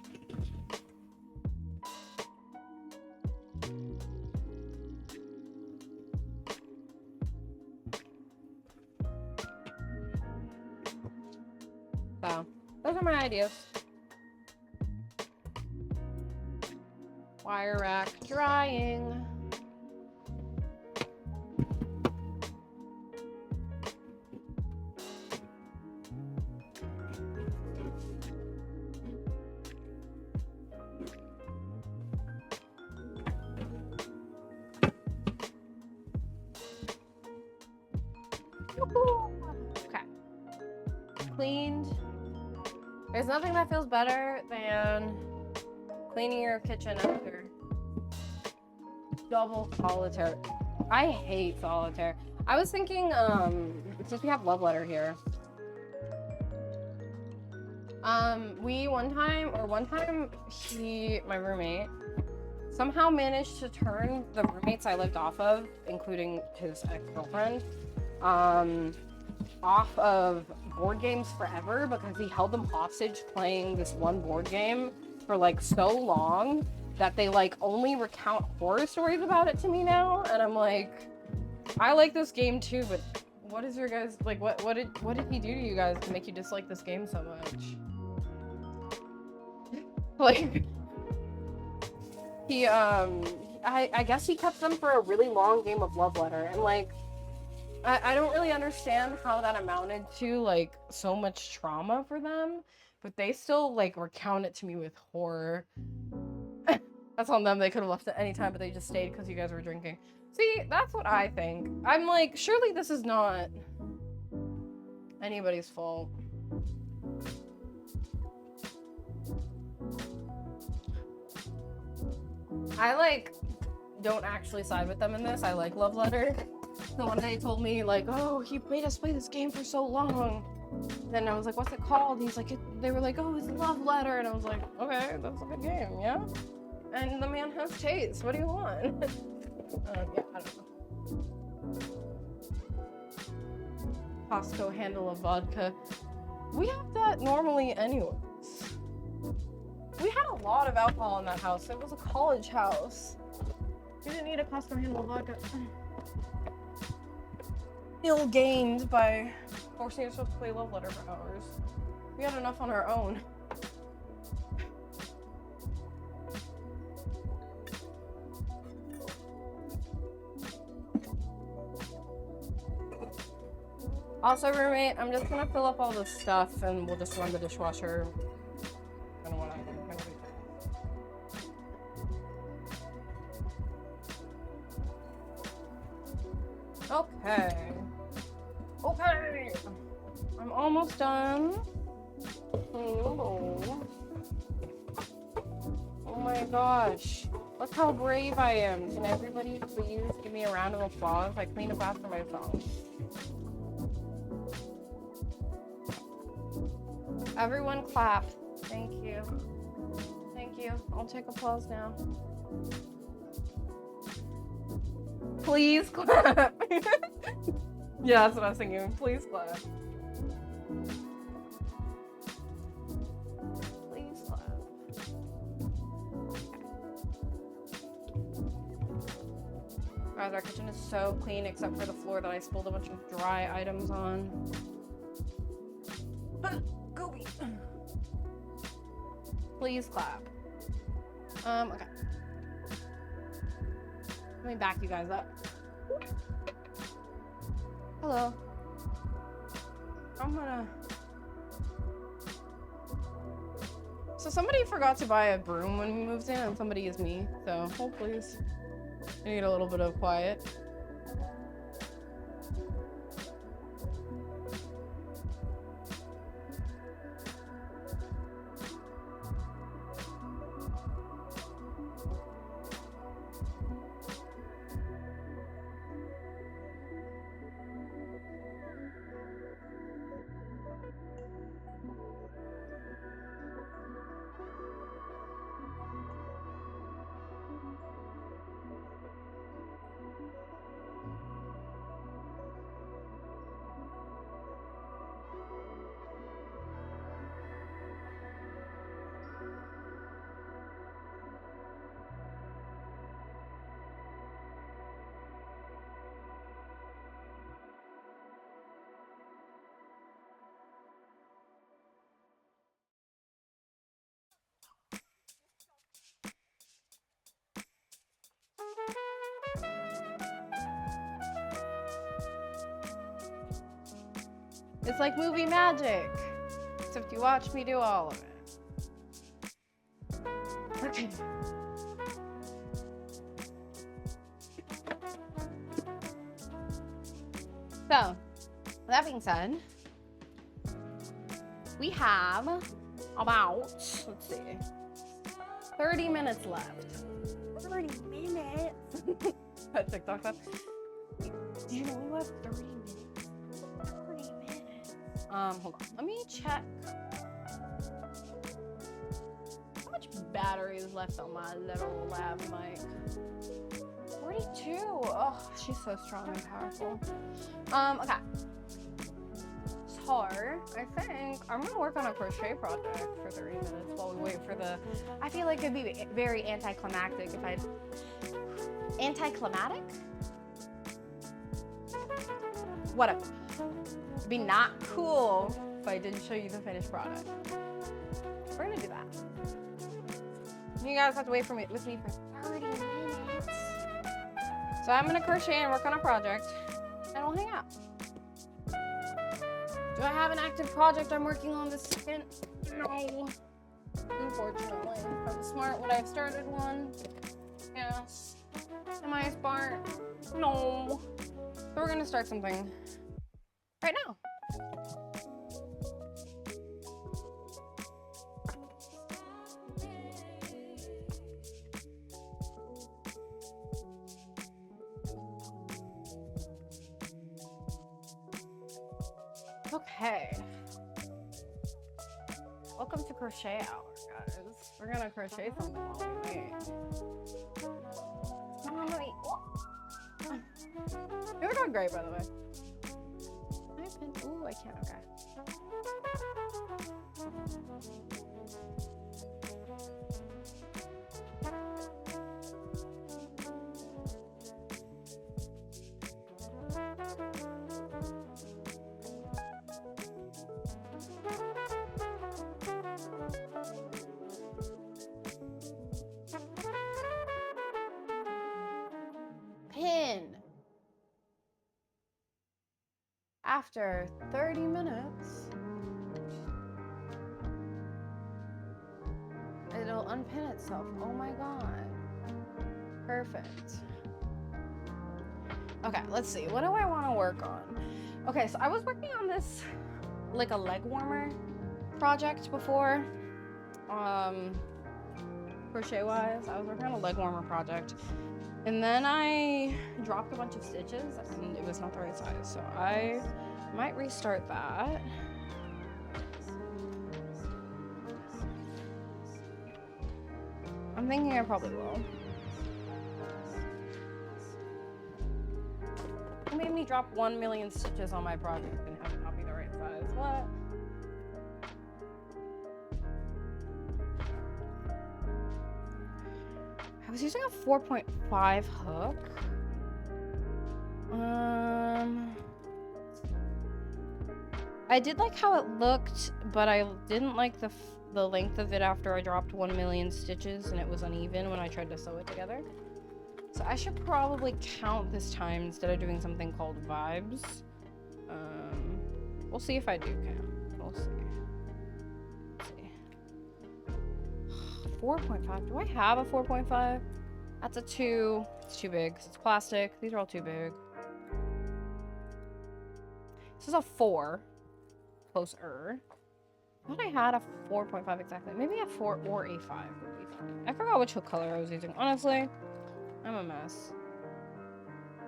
So, those are my ideas. Wire rack drying. Okay. Cleaned. There's nothing that feels better than cleaning your kitchen after double solitaire. I hate solitaire. I was thinking, since we have Love Letter here, one time my roommate, somehow managed to turn the roommates I lived off of, including his ex-girlfriend, off of board games forever because he held them hostage playing this one board game for like so long that they like only recount horror stories about it to me now, and I'm like, I like this game too, but what is your guys like? What did he do to you guys to make you dislike this game so much? Like, he I guess he kept them for a really long game of Love Letter, and like, I don't really understand how that amounted to like so much trauma for them, but they still like recount it to me with horror. That's on them. They could have left at any time, but they just stayed because you guys were drinking. See, that's what I think. I'm like, surely this is not anybody's fault. I like don't actually side with them in this. I like Love Letter. The one day told me like, oh, he made us play this game for so long. Then I was like, what's it called? He's like, they were like, oh, it's Love Letter, and I was like, okay, that's a good game, yeah. And the man has taste. What do you want? Yeah, I don't know. Costco handle of vodka. We have that normally anyways. We had a lot of alcohol in that house. It was a college house. We didn't need a Costco handle of vodka. Ill gained by forcing yourself to play Love Letter for hours. We had enough on our own. Also, roommate, I'm just gonna fill up all this stuff and we'll just run the dishwasher. I don't want to. Okay. Okay. I'm almost done. Oh my gosh. Look how brave I am. Can everybody please give me a round of applause? I cleaned up after myself. Everyone clap. Thank you. Thank you. I'll take applause now. Please clap. Yeah, that's what I was thinking. Please clap. Please clap. Guys, our kitchen is so clean except for the floor that I spilled a bunch of dry items on. Goby. Please clap. Okay. Let me back you guys up. Hello. I'm gonna... So somebody forgot to buy a broom when we moved in, and somebody is me. So hold please. I need a little bit of quiet. It's like movie magic, except you watch me do all of it. Okay. So, that being said, we have about, let's see, 30 minutes left. 30 minutes? That TikTok stuff. Do you know we have 30 minutes? 30 minutes. Hold on. Let me check. How much battery is left on my little lab mic? 42. Oh, she's so strong and powerful. Okay. So, I think I'm gonna work on a crochet project for 30 minutes while we wait for the... I feel like it'd be very anticlimactic if I... Anticlimactic? Whatever. It'd be not cool if I didn't show you the finished product. We're gonna do that. You guys have to wait with me for 30 minutes. So I'm gonna crochet and work on a project, and we'll hang out. Do I have an active project I'm working on this second? No. Unfortunately. If I'm smart, would I have started one? Yes. Am I smart? No. So we're gonna start something right now. Okay. Welcome to crochet hour, guys. We're gonna crochet something while we wait. You're doing great, by the way. Ooh, I can't. Okay. after 30 minutes, it'll unpin itself. Oh my god. Perfect. Okay, let's see. What do I want to work on? Okay, so I was working on this like a leg warmer project before. Crochet wise, I was working on a leg warmer project. And then I dropped a bunch of stitches and it was not the right size. So I might restart that. I'm thinking I probably will. It made me drop 1 million stitches on my project and have it not be the right size. What? I was using a 4.5 hook. I did like how it looked, but I didn't like the length of it after I dropped 1 million stitches and it was uneven when I tried to sew it together. So I should probably count this time instead of doing something called vibes. We'll see if I do count. We'll see. Let's see. 4.5. Do I have a 4.5? That's a 2. It's too big because it's plastic. These are all too big. This is a 4. Closer. I thought I had a 4.5 exactly. Maybe a 4 or a 5 would be fine. I forgot which hook color I was using. Honestly, I'm a mess.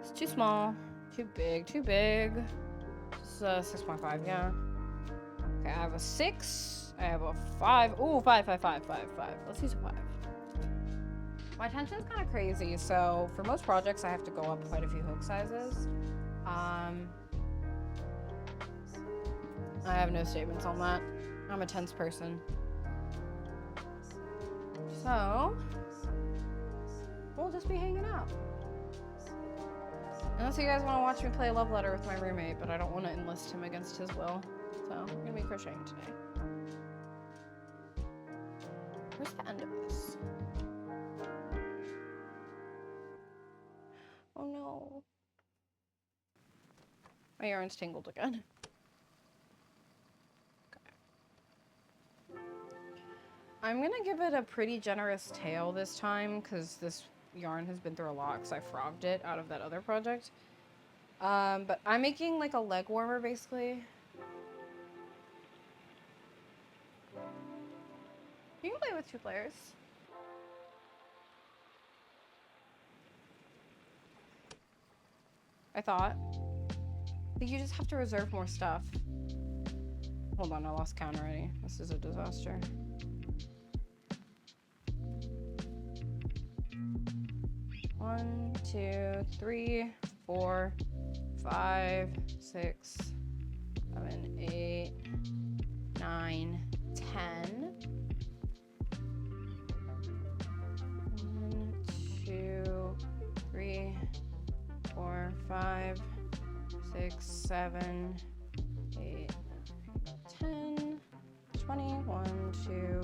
It's too small. Too big. Too big. This is 6.5, yeah. Okay, I have a 6. I have a 5. Ooh, 5. Let's use a 5. My tension's kind of crazy, so for most projects, I have to go up quite a few hook sizes. I have no statements on that. I'm a tense person. So, we'll just be hanging out. Unless you guys want to watch me play Love Letter with my roommate, but I don't want to enlist him against his will. So, I'm going to be crocheting today. Where's the end of this? Oh no. My yarn's tangled again. I'm gonna give it a pretty generous tail this time because this yarn has been through a lot because I frogged it out of that other project. But I'm making like a leg warmer basically. You can play with 2 players. I thought. But you just have to reserve more stuff. Hold on, I lost count already. This is a disaster. 1, 2, 3, 4, 5, 6, 7, 8, 9, 10. 1, 2, 3, 4, 5, 6, 7, 8, 10, 20. 1, 2,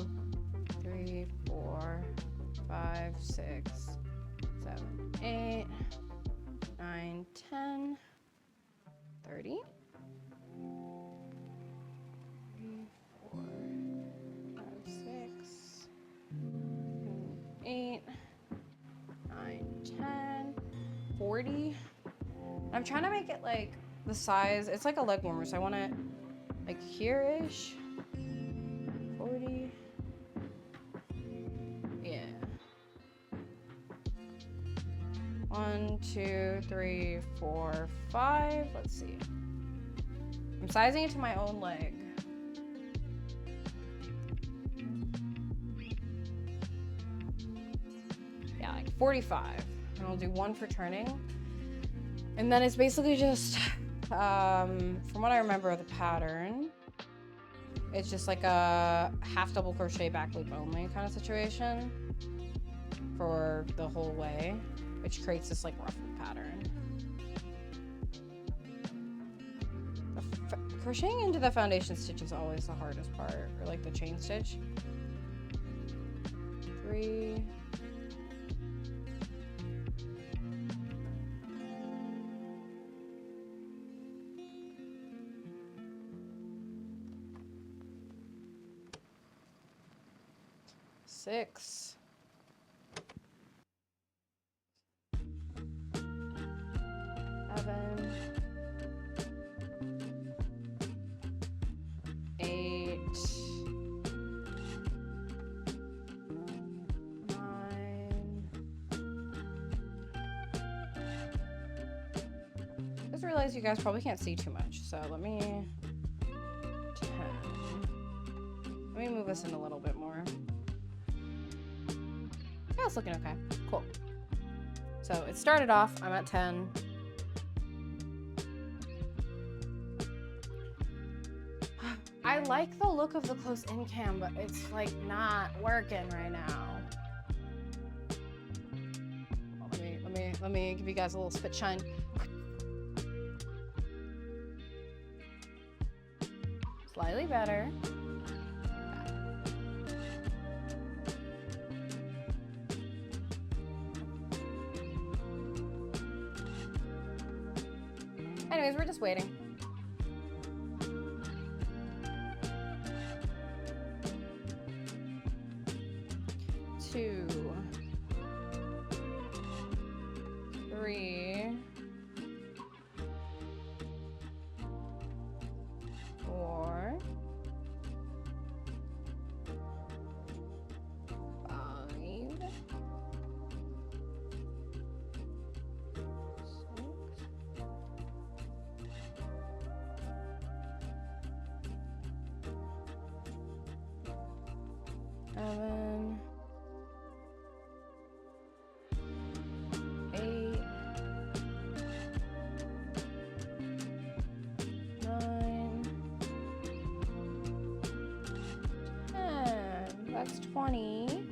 3, 4, 5, 6, 7, 8, 9, 10, 30. 3, 4, 5, 6, 8, 9, 10, 40. I'm trying to make it like the size. It's like a leg warmer, so I want it like here-ish. 40. Yeah. 1, 2, 3, 4, 5. Let's see. I'm sizing it to my own leg. Yeah, like 45. And I'll do 1 for turning. And then it's basically just, from what I remember of the pattern, it's just like a half double crochet back loop only kind of situation for the whole way, which creates this like ruffled pattern. Crocheting into the foundation stitch is always the hardest part, or like the chain stitch. 3. 6. Seven. 8. 9. Just realized you guys probably can't see too much, so let me 10. Let me move this in a little bit more. Yeah, it's looking okay. Cool. So it started off, I'm at 10. I like the look of the close-in cam, but it's like not working right now. Let me give you guys a little spit shine. Slightly better. Anyways, we're just waiting. Two, 3, 4, 5, 6. Seven, 8, 9, 10. That's 20.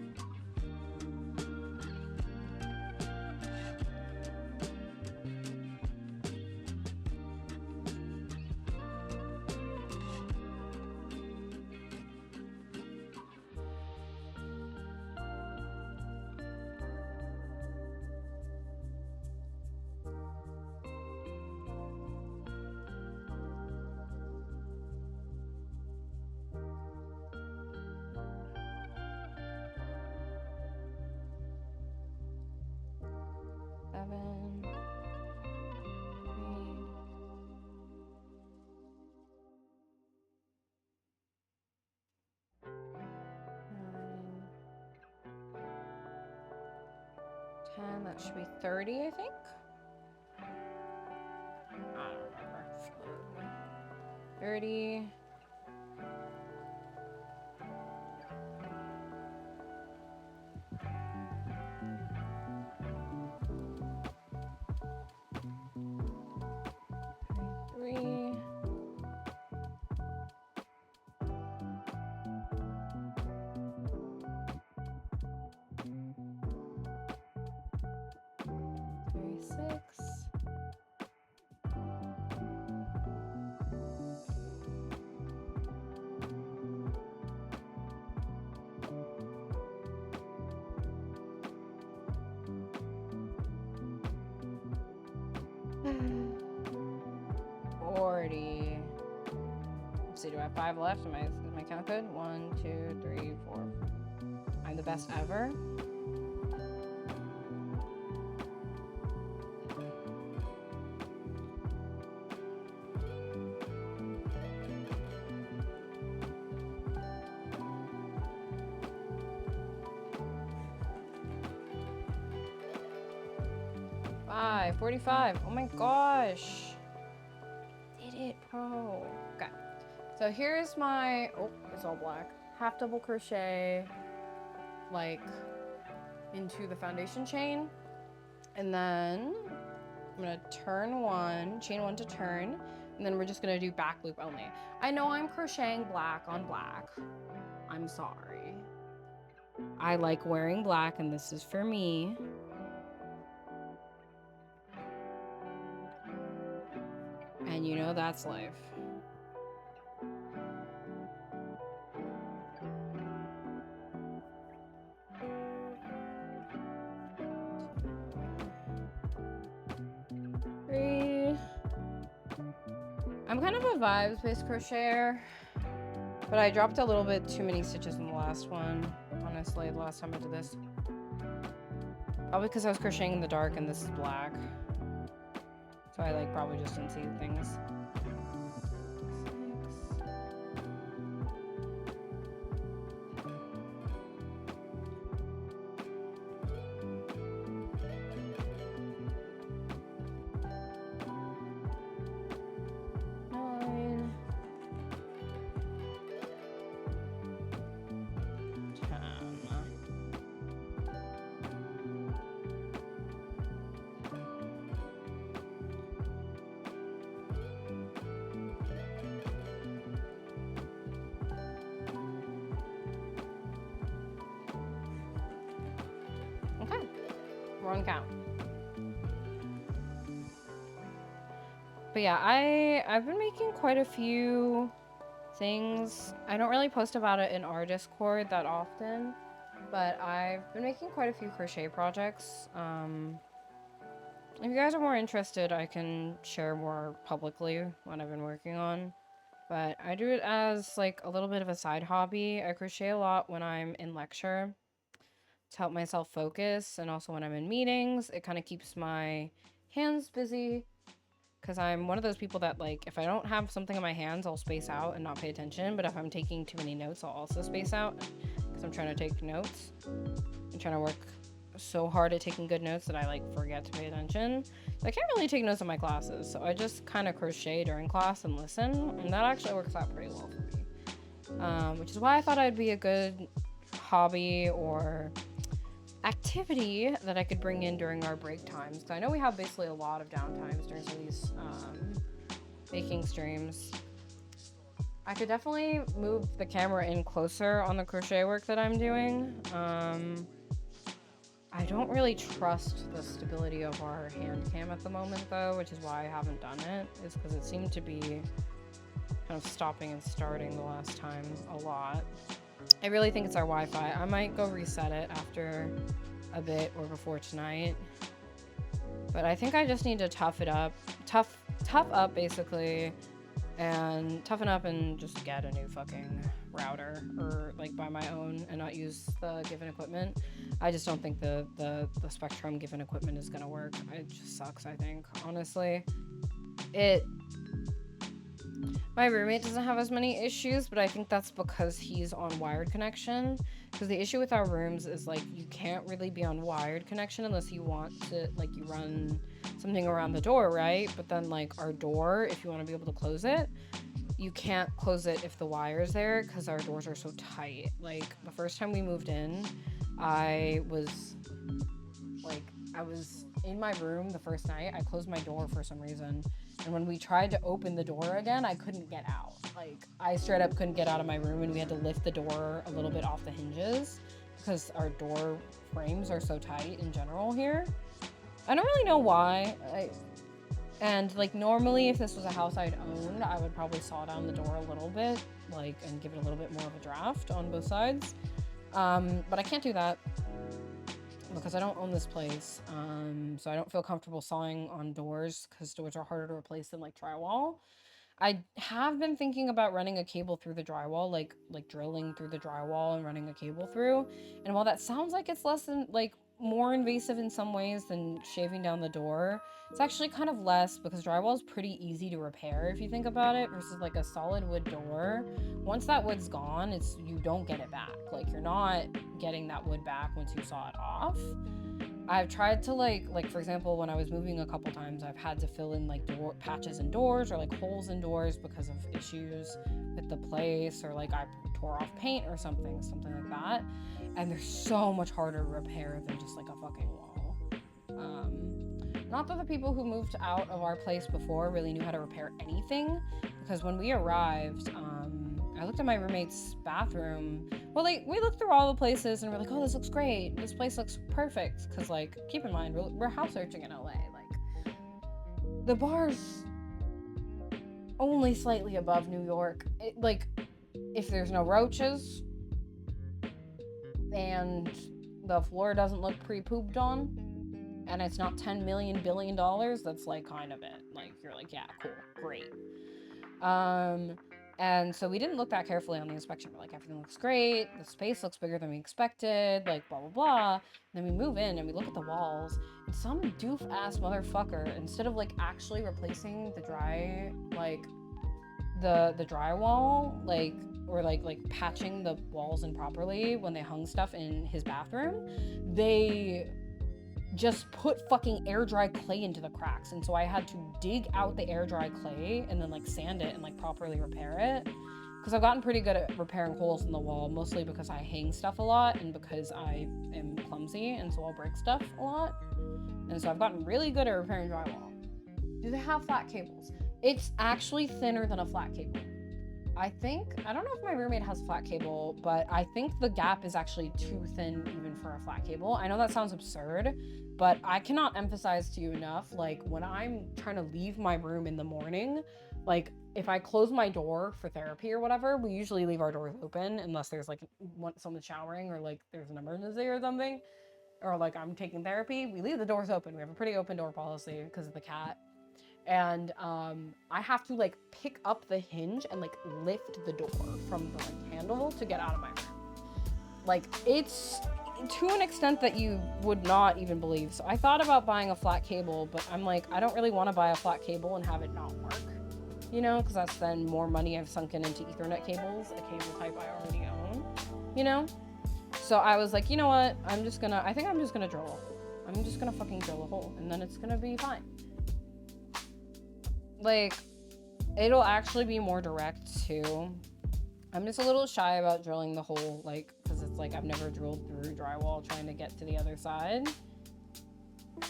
Seven, 8, 9, 10. That should be 30, I think. I don't remember. 30. Three. 36. 40. Let's see, do I have 5 left? Is my count good? 1, 2, 3, 4. I'm the best ever. Five, 45. Oh my gosh. Did it, bro. Okay. So here's my, oh, it's all black. Half double crochet, like, into the foundation chain. And then I'm gonna turn 1, chain 1 to turn, and then we're just gonna do back loop only. I know I'm crocheting black on black. I'm sorry. I like wearing black, and this is for me. And you know that's life. Three. I'm kind of a vibes-based crocheter, but I dropped a little bit too many stitches in the last one, honestly. translate the last time I did this. Probably because I was crocheting in the dark and this is black. So I like probably just didn't see things. Okay, we're on count. But yeah, I've been making quite a few things. I don't really post about it in our Discord that often, but I've been making quite a few crochet projects. If you guys are more interested, I can share more publicly what I've been working on. But I do it as like a little bit of a side hobby. I crochet a lot when I'm in lecture to help myself focus, and also when I'm in meetings. It kind of keeps my hands busy, because I'm one of those people that, like, if I don't have something in my hands, I'll space out and not pay attention. But if I'm taking too many notes, I'll also space out, because I'm trying to take notes. I'm trying to work so hard at taking good notes that I like forget to pay attention. I can't really take notes in my classes, so I just kind of crochet during class and listen, and that actually works out pretty well for me. Which is why I thought I'd be a good hobby or activity that I could bring in during our break times. So I know we have basically a lot of downtimes during some of these baking streams. I could definitely move the camera in closer on the crochet work that I'm doing. I don't really trust the stability of our hand cam at the moment though, which is why I haven't done it, is because it seemed to be kind of stopping and starting the last time a lot. I really think it's our Wi-Fi. I might go reset it after a bit or before tonight. But I think I just need to tough up basically, and toughen up and just get a new fucking router, or like buy my own and not use the given equipment. I just don't think the Spectrum given equipment is gonna work. It just sucks, I think, honestly. My roommate doesn't have as many issues, but I think that's because he's on wired connection. Because the issue with our rooms is, like, you can't really be on wired connection unless you want to, like, you run something around the door, right? But then, like, our door, if you want to be able to close it, you can't close it if the wire's there, because our doors are so tight. Like, the first time we moved in, I was in my room the first night. I closed my door for some reason. And when we tried to open the door again, I couldn't get out. Like, I straight up couldn't get out of my room, and we had to lift the door a little bit off the hinges because our door frames are so tight in general here. I don't really know why. And like, normally if this was a house I'd owned, I would probably saw down the door a little bit, like, and give it a little bit more of a draft on both sides. But I can't do that because I don't own this place. So I don't feel comfortable sawing on doors, because doors are harder to replace than like drywall. I have been thinking about running a cable through the drywall, like drilling through the drywall and running a cable through. And while that sounds like it's less than, like, more invasive in some ways than shaving down the door, it's actually kind of less, because drywall is pretty easy to repair if you think about it, versus like a solid wood door. Once that wood's gone, you don't get it back. Like, you're not getting that wood back once you saw it off. I've tried to like for example, when I was moving a couple times, I've had to fill in like door patches in doors, or like holes in doors because of issues with the place, or like I tore off paint or something like that. And they're so much harder to repair than just like a fucking wall. Not that the people who moved out of our place before really knew how to repair anything, because when we arrived, I looked at my roommate's bathroom. Well, like, we looked through all the places and we're like, oh, this looks great. This place looks perfect. Because, like, keep in mind, we're house searching in LA. Like, the bar's only slightly above New York. Like, if there's no roaches and the floor doesn't look pre-pooped on, and it's not $10 billion, that's, like, kind of it. Like, you're like, yeah, cool, great. And so we didn't look that carefully on the inspection. We're like, everything looks great. The space looks bigger than we expected. Like, blah, blah, blah. And then we move in and we look at the walls. And some doof-ass motherfucker, instead of, like, actually replacing the the drywall, like, or, like patching the walls in properly when they hung stuff in his bathroom, they just put fucking air dry clay into the cracks. And so I had to dig out the air dry clay and then like sand it and like properly repair it. Because I've gotten pretty good at repairing holes in the wall, mostly because I hang stuff a lot and because I am clumsy and so I'll break stuff a lot. And so I've gotten really good at repairing drywall. Do they have flat cables? It's actually thinner than a flat cable. I don't know if my roommate has flat cable, but I think the gap is actually too thin even for a flat cable. I know that sounds absurd, but I cannot emphasize to you enough, like when I'm trying to leave my room in the morning, like if I close my door for therapy or whatever, we usually leave our doors open unless there's like someone showering or like there's an emergency or something, or like I'm taking therapy, we leave the doors open. We have a pretty open door policy because of the cat. And I have to like pick up the hinge and like lift the door from the like handle to get out of my room. Like it's to an extent that you would not even believe. So I thought about buying a flat cable, but I'm like, I don't really want to buy a flat cable and have it not work, you know, because that's then more money I've sunken into Ethernet cables, a cable type I already own, you know. So I was like, you know what, I think I'm just gonna drill a hole. I'm just gonna fucking drill a hole and then it's gonna be fine. Like, it'll actually be more direct too. I'm just a little shy about drilling the hole, like, because it's like I've never drilled through drywall trying to get to the other side.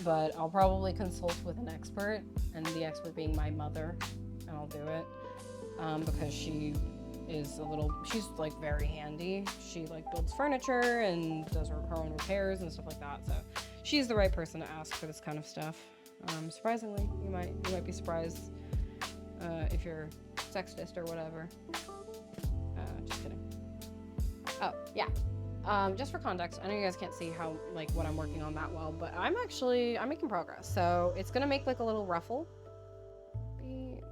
But I'll probably consult with an expert, and the expert being my mother, and I'll do it. Because she's like very handy. She like builds furniture and does her own repairs and stuff like that. So she's the right person to ask for this kind of stuff. Surprisingly, you might be surprised if you're sexist or whatever. Just kidding. Oh yeah. Just for context, I know you guys can't see how like what I'm working on that well, but I'm making progress. So it's gonna make like a little ruffle.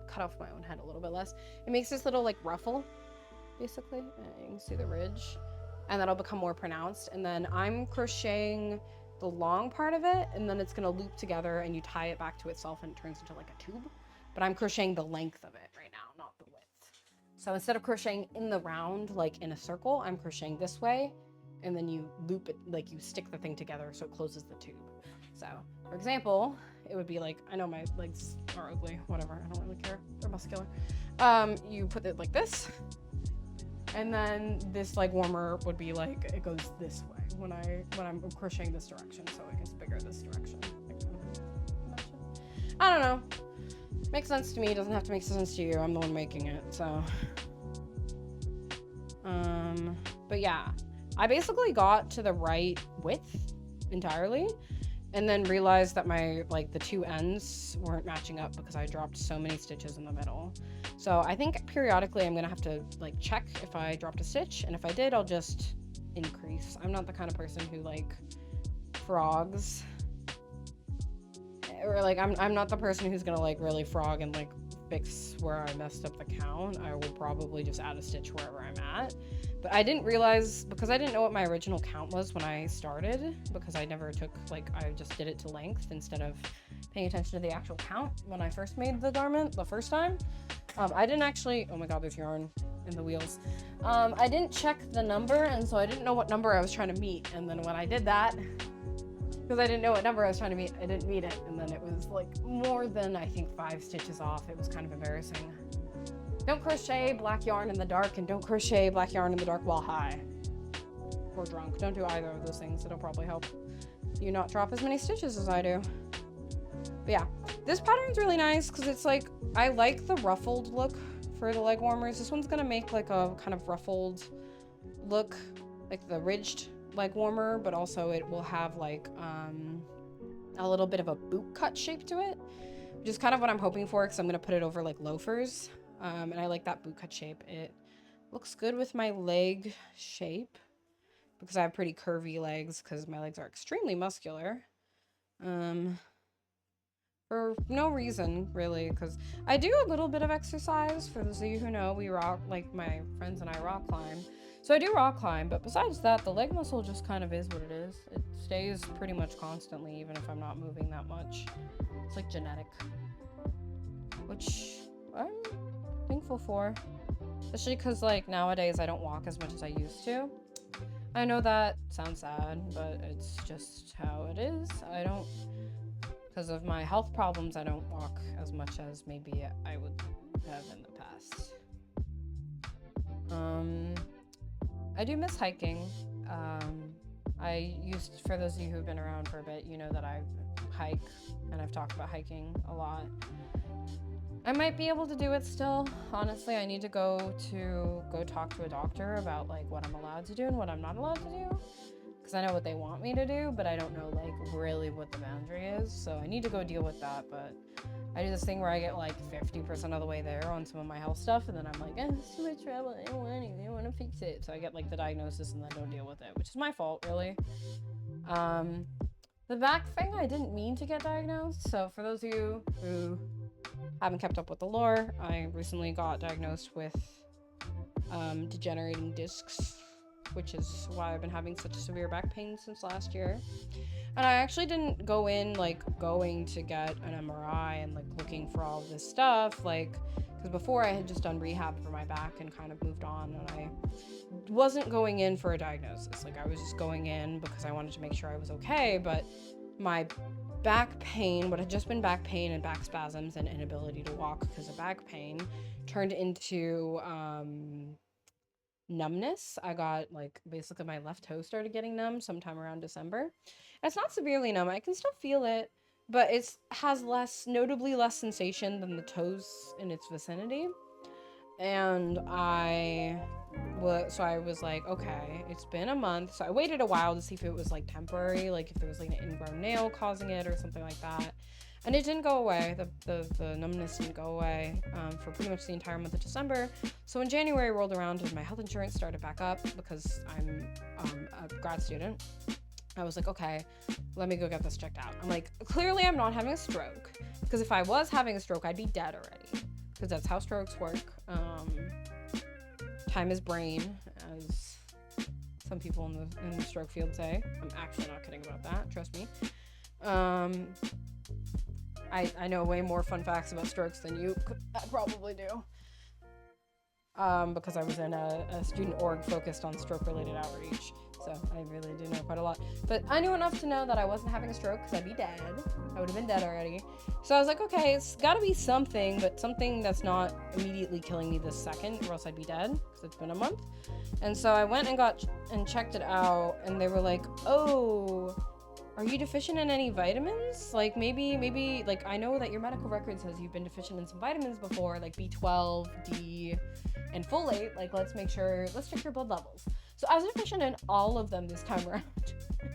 Cut off my own head a little bit less. It makes this little like ruffle, basically. You can see the ridge, and that'll become more pronounced. And then I'm crocheting the long part of it, and then it's gonna loop together and you tie it back to itself and it turns into like a tube. But I'm crocheting the length of it right now, not the width. So instead of crocheting in the round, like in a circle, I'm crocheting this way, and then you loop it, like you stick the thing together so it closes the tube. So, for example, it would be like, I know my legs are ugly, whatever, I don't really care, they're muscular. You put it like this, and then this like warmer would be like, it goes this way when I'm crocheting this direction, so it gets bigger this direction. I don't know. Makes sense to me, doesn't have to make sense to you. I'm the one making it, so. But yeah, I basically got to the right width entirely, and then realized that the two ends weren't matching up because I dropped so many stitches in the middle. So I think periodically I'm gonna have to like check if I dropped a stitch, and if I did, I'll just increase. I'm not the kind of person who like frogs, or like I'm not the person who's gonna like really frog and like fix where I messed up the count. I will probably just add a stitch wherever I'm at. But I didn't realize, because I didn't know what my original count was when I started, because I never took, like, I just did it to length instead of paying attention to the actual count when I first made the garment the first time. I didn't actually, oh my god, there's yarn in the wheels. I didn't check the number, and so I didn't know what number I was trying to meet. And then when I did that, because I didn't know what number I was trying to meet, I didn't meet it. And then it was like more than, I think, 5 stitches off. It was kind of embarrassing. Don't crochet black yarn in the dark, and don't crochet black yarn in the dark while high or drunk. Don't do either of those things. It'll probably help you not drop as many stitches as I do. But yeah, this pattern's really nice because it's like, I like the ruffled look for the leg warmers. This one's gonna make like a kind of ruffled look, like the ridged leg warmer, but also it will have like a little bit of a boot cut shape to it, which is kind of what I'm hoping for, because I'm gonna put it over like loafers. And I like that boot cut shape. It looks good with my leg shape because I have pretty curvy legs because my legs are extremely muscular. For for no reason really, because I do a little bit of exercise. For those of you who know, we rock, like my friends and I rock climb. So I do rock climb, but besides that, the leg muscle just kind of is what it is. It stays pretty much constantly, even if I'm not moving that much. It's like genetic, which I'm thankful for. Especially because, like, nowadays I don't walk as much as I used to. I know that sounds sad, but it's just how it is. I don't, because of my health problems, I don't walk as much as maybe I would have in the past. I do miss hiking. For those of you who've been around for a bit, you know that I hike, and I've talked about hiking a lot. I might be able to do it still. Honestly, I need to go talk to a doctor about like what I'm allowed to do and what I'm not allowed to do. Because I know what they want me to do, but I don't know like really what the boundary is. So I need to go deal with that. But I do this thing where I get like 50% of the way there on some of my health stuff, and then I'm like, it's too much trouble. I don't want anything. I want to fix it. So I get like the diagnosis and then don't deal with it, which is my fault, really. The back thing, I didn't mean to get diagnosed. So for those of you who haven't kept up with the lore, I recently got diagnosed with degenerating discs, which is why I've been having such severe back pain since last year. And I actually didn't go in like going to get an MRI and like looking for all this stuff, like, because before I had just done rehab for my back and kind of moved on, and I wasn't going in for a diagnosis. Like, I was just going in because I wanted to make sure I was okay. But my back pain, what had just been back pain and back spasms and inability to walk because of back pain, turned into numbness. I got like basically my left toe started getting numb sometime around December. And it's not severely numb. I can still feel it, but it has notably less sensation than the toes in its vicinity. And so I was like, okay, it's been a month. So I waited a while to see if it was like temporary, like if there was like an ingrown nail causing it or something like that. And it didn't go away. The numbness didn't go away for pretty much the entire month of December. So when January rolled around and my health insurance started back up because I'm a grad student, I was like, okay, let me go get this checked out. I'm like, clearly I'm not having a stroke, because if I was having a stroke, I'd be dead already, because that's how strokes work. Time is brain, as some people in the stroke field say. I'm actually not kidding about that, trust me. I know way more fun facts about strokes than you probably do. Because I was in a student org focused on stroke-related outreach. So I really do know quite a lot. But I knew enough to know that I wasn't having a stroke because I'd be dead. I would have been dead already. So I was like, okay, it's got to be something, but something that's not immediately killing me this second, or else I'd be dead because it's been a month. And so I went and checked it out, and they were like, oh, are you deficient in any vitamins? Like maybe like I know that your medical record says you've been deficient in some vitamins before, like B12, D, and folate. Like let's check your blood levels. So I was deficient in all of them this time around.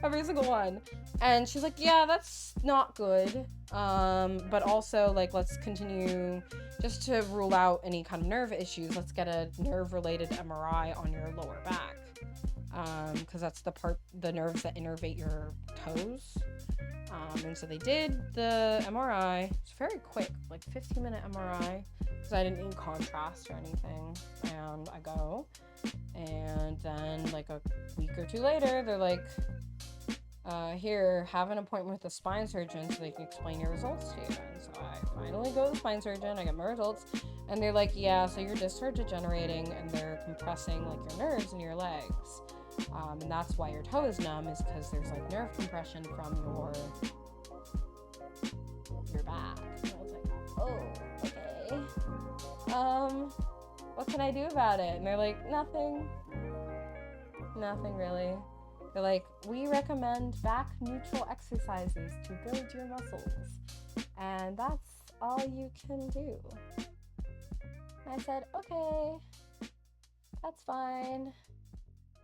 Every single one. And she's like, yeah, that's not good. But also like let's continue just to rule out any kind of nerve issues. Let's get a nerve related MRI on your lower back. Because that's the nerves that innervate your toes. And so they did the MRI. It's very quick, like 15-minute MRI, because I didn't need contrast or anything. And I go, and then like a week or two later, they're like, here, have an appointment with the spine surgeon so they can explain your results to you. And so I finally go to the spine surgeon, I get my results, and they're like, yeah, so your discs are degenerating and they're compressing like your nerves in your legs. And that's why your toe is numb, is because there's like nerve compression from your back. And I was like, oh, okay. What can I do about it? And they're like, nothing really. They're like, we recommend back neutral exercises to build your muscles, and that's all you can do. And I said, okay, that's fine.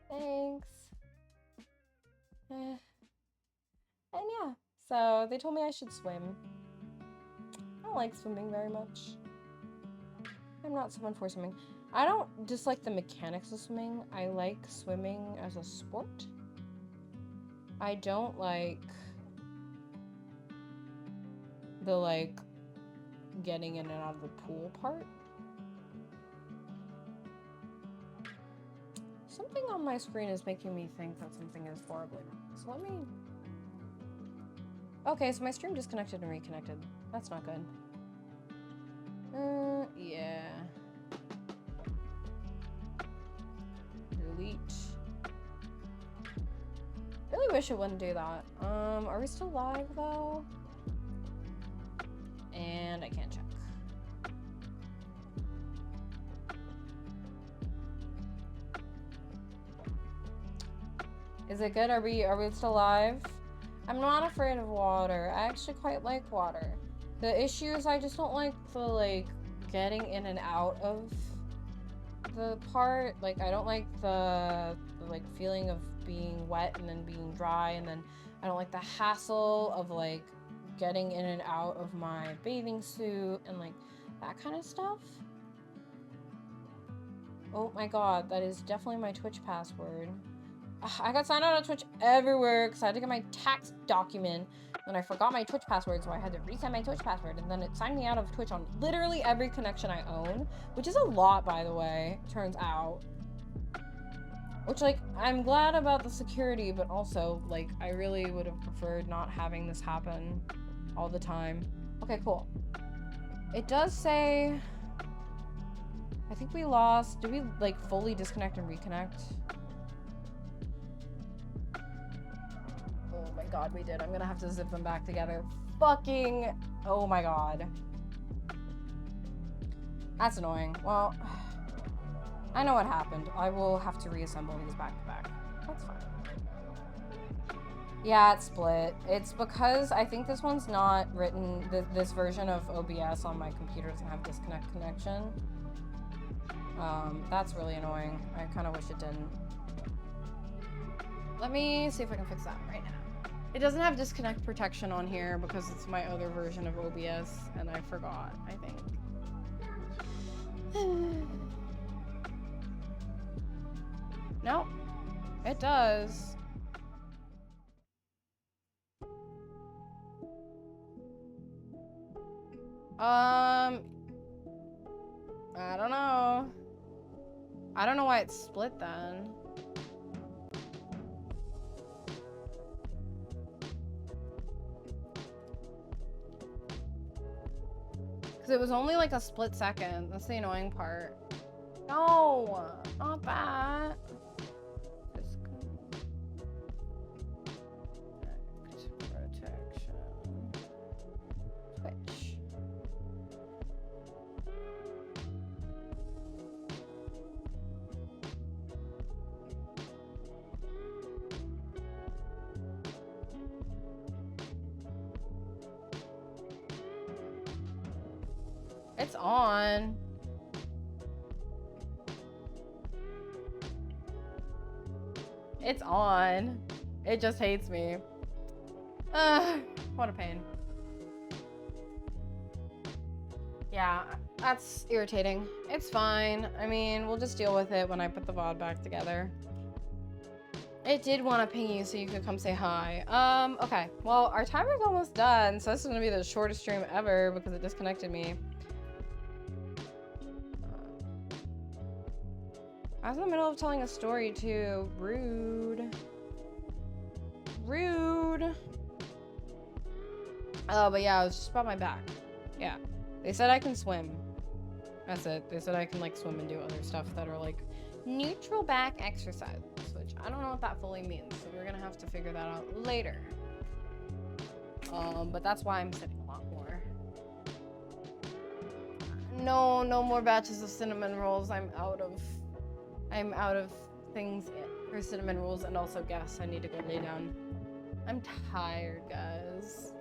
Thanks. And yeah, so they told me I should swim. I don't like swimming very much. I'm not someone for swimming. I don't dislike the mechanics of swimming. I like swimming as a sport. I don't like the like getting in and out of the pool part. Something on my screen is making me think that something is horribly wrong. So let me... Okay, so my stream disconnected and reconnected. That's not good. Yeah. Delete. Really wish it wouldn't do that. Are we still live though? And I can't check. Is it good? Are we still live? I'm not afraid of water. I actually quite like water. The issue is I just don't like the like getting in and out of the part. Like I don't like the like feeling of being wet and then being dry, and then I don't like the hassle of like getting in and out of my bathing suit and like that kind of stuff. Oh my god, that is definitely my Twitch password. I got signed out of Twitch everywhere because I had to get my tax document. Then I forgot my Twitch password, so I had to reset my Twitch password. And then it signed me out of Twitch on literally every connection I own, which is a lot, by the way, turns out. Which, like, I'm glad about the security, but also, like, I really would have preferred not having this happen all the time. Okay, cool. It does say... I think we lost... Did we, like, fully disconnect and reconnect? Oh my god, we did. I'm gonna have to zip them back together. Fucking... Oh my god. That's annoying. Well, I know what happened. I will have to reassemble these back to back. That's fine. Yeah, it's split. It's because I think this one's not written... This version of OBS on my computer doesn't have disconnect connection. That's really annoying. I kind of wish it didn't. Let me see if I can fix that right now. It doesn't have disconnect protection on here because it's my other version of OBS, and I forgot, I think. Nope. It does. I don't know. I don't know why it's split then. Because it was only like a split second. That's the annoying part. No, not that. Disconnect protection. Twitch. It's on. It's on. It just hates me. What a pain. Yeah, that's irritating. It's fine. I mean, we'll just deal with it when I put the VOD back together. It did want to ping you so you could come say hi. Okay. Well, our timer's almost done, so this is gonna be the shortest stream ever because it disconnected me. I was in the middle of telling a story too. Rude. Rude. Oh, but yeah, it was just about my back. Yeah. They said I can swim. That's it. They said I can like swim and do other stuff that are like neutral back exercises, which I don't know what that fully means. So we're gonna have to figure that out later. But that's why I'm sitting a lot more. No more batches of cinnamon rolls. I'm out of things for cinnamon rolls and also gas. I need to go lay down. I'm tired, guys.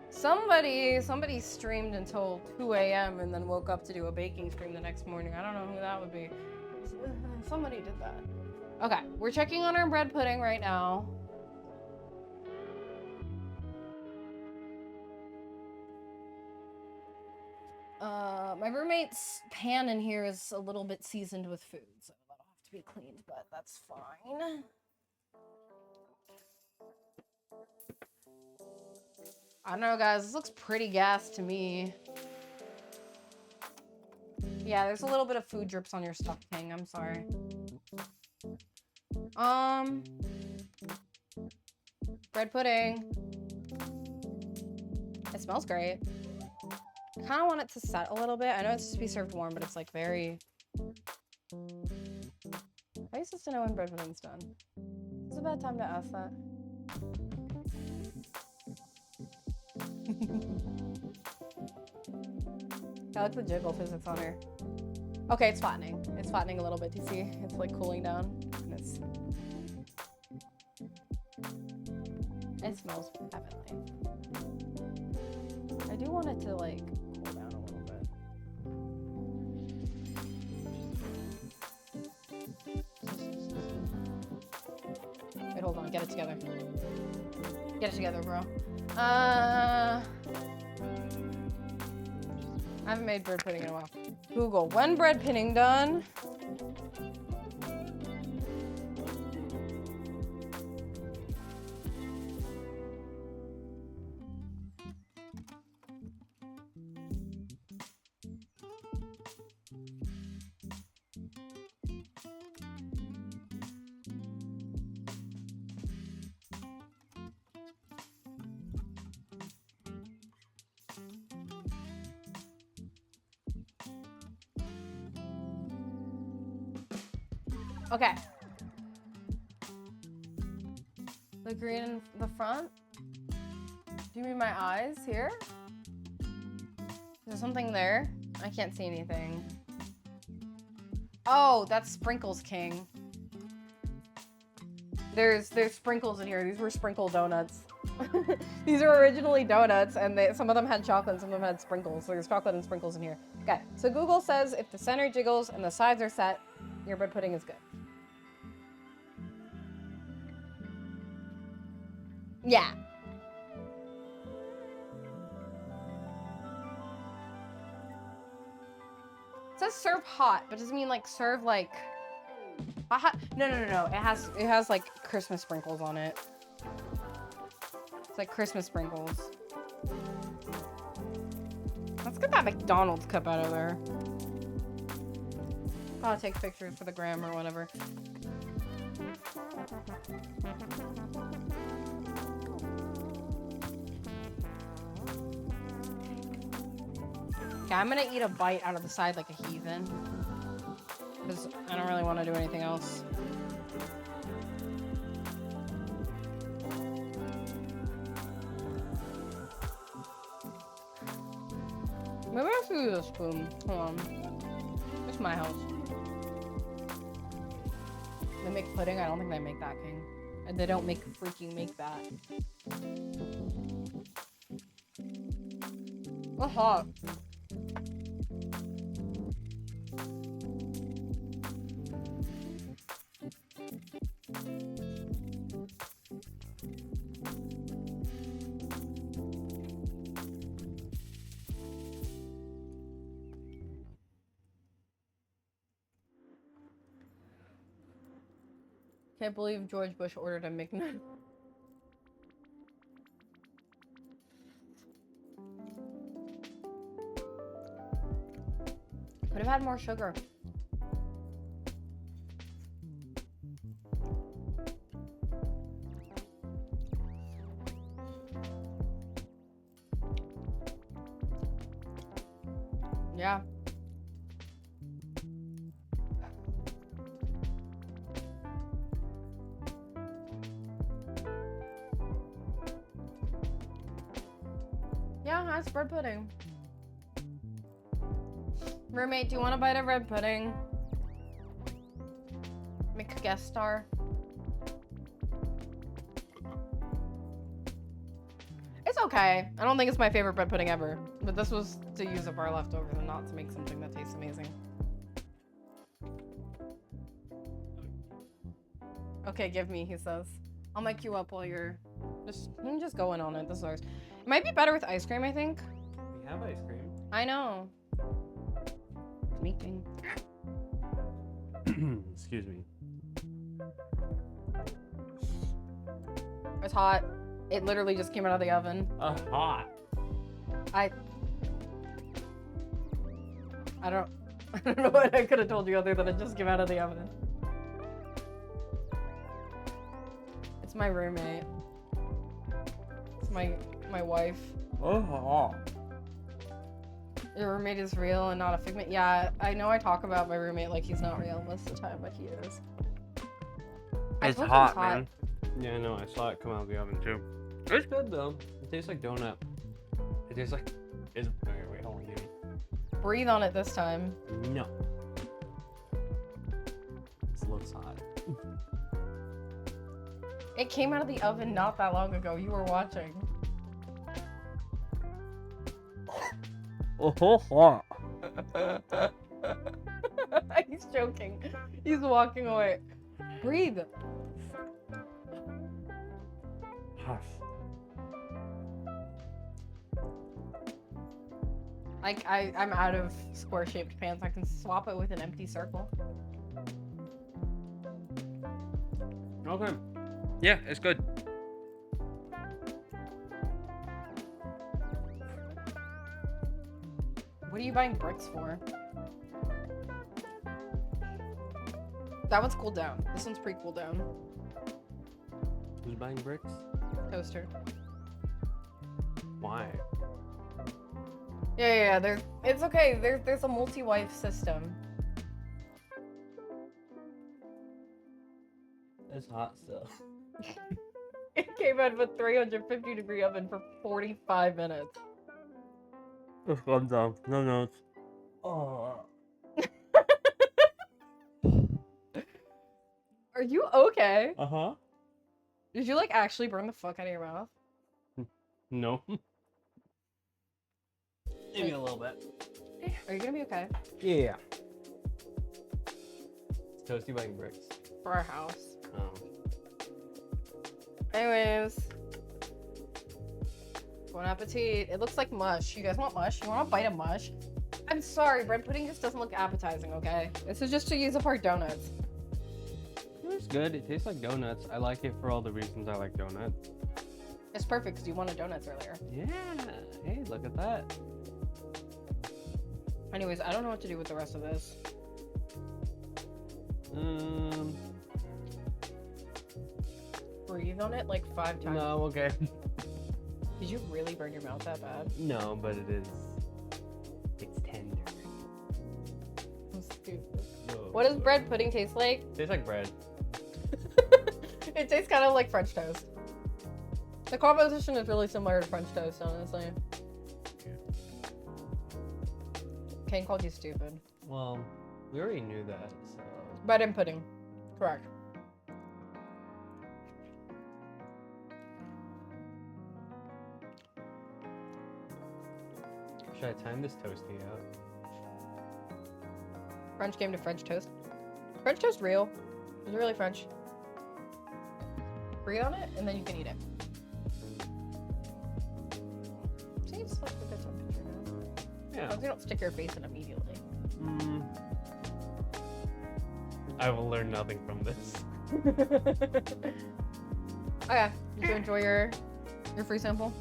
Somebody streamed until 2 a.m. and then woke up to do a baking stream the next morning. I don't know who that would be. Somebody did that. Okay, we're checking on our bread pudding right now. My roommate's pan in here is a little bit seasoned with food, so that'll have to be cleaned, but that's fine. I don't know, guys. This looks pretty gas to me. Yeah, there's a little bit of food drips on your stuff, King. I'm sorry. Bread pudding. It smells great. I kind of want it to set a little bit. I know it's supposed to be served warm, but it's like very... How are you supposed to know when bread pudding's done? It's a bad time to ask that. I like the jiggle physics on her. Okay, it's flattening. It's flattening a little bit. Do you see? It's like cooling down. And it smells heavenly. I do want it to like cool down a little bit. Wait, hold on. Get it together. Get it together, bro. I haven't made bread pudding in a while. Google, when bread pudding done? Okay. The green in the front? Do you mean my eyes here? Is there something there? I can't see anything. Oh, that's sprinkles, King. There's sprinkles in here. These were sprinkle donuts. These are originally donuts, and some of them had chocolate and some of them had sprinkles. So there's chocolate and sprinkles in here. Okay, so Google says if the center jiggles and the sides are set, your bread pudding is good. Yeah. It says serve hot, but does it mean like serve like hot? No. It has like Christmas sprinkles on it. It's like Christmas sprinkles. Let's get that McDonald's cup out of there. Gotta take pictures for the gram or whatever. Okay, I'm gonna eat a bite out of the side like a heathen. Because I don't really want to do anything else. Maybe I should use a spoon. Hold on. It's my house. They make pudding? I don't think they make that, King. And they don't freaking make that. It's hot. Can't believe George Bush ordered a McNugget. Could have had more sugar. Yeah. Yeah, that's bread pudding. Roommate, do you want a bite of bread pudding? Make a guest star. It's okay. I don't think it's my favorite bread pudding ever, but this was to use up our leftovers and not to make something that tastes amazing. Okay, give me, he says. I'll make you up while you're just going on it. This is ours. It might be better with ice cream, I think. We have ice cream. I know. Meeting. Excuse me. It's hot. It literally just came out of the oven. Hot. I don't I don't know what I could have told you other than it just came out of the oven. It's my roommate. It's my wife. Oh. Your roommate is real and not a figment. Yeah, I know I talk about my roommate like he's not real most of the time, but he is. I It's told him hot, man. Yeah, I know. I saw it come out of the oven too. It's good though. It tastes like donut. It tastes like. Is okay, wait, hold on, give me. Breathe on it this time. No. This looks hot. It came out of the oven not that long ago. You were watching. Oh, hot. He's joking. He's walking away. Breathe. Hush. I'm out of square-shaped pants. I can swap it with an empty circle. Okay. Yeah, it's good. What are you buying bricks for? That one's cooled down. This one's pre-cooled down. Who's buying bricks? Toaster. Why? Yeah. It's okay. There's a multi-wife system. It's hot still. It came out of a 350-degree oven for 45 minutes. It's gone down. No notes. Oh. Are you okay? Uh-huh. Did you like actually burn the fuck out of your mouth? No. Maybe a little bit. Are you gonna be okay? Yeah. It's Toasty buying bricks. For our house. Oh. Anyways. Bon appetit. It looks like mush. You guys want mush? You want a bite of mush? I'm sorry, bread pudding just doesn't look appetizing, okay? This is just to use up our donuts. It's good. It tastes like donuts. I like it for all the reasons I like donuts. It's perfect because you wanted donuts earlier. Yeah. Hey, look at that. Anyways, I don't know what to do with the rest of this. Breathe on it like 5 times. No, okay. Did you really burn your mouth that bad? No, but it is. It's tender. I'm stupid. Oh, What does bread pudding taste like? Tastes like bread. It tastes kind of like French toast. The composition is really similar to French toast, honestly. Kane called you stupid. Well, we already knew that, so. Bread and pudding. Correct. Should I time this toasty out? French came to French toast. French toast real. It's really French. Breathe on it, and then you can eat it. See, it's like a good temperature now. Yeah. As long as you don't stick your face in immediately. I will learn nothing from this. Okay, did you enjoy your free sample?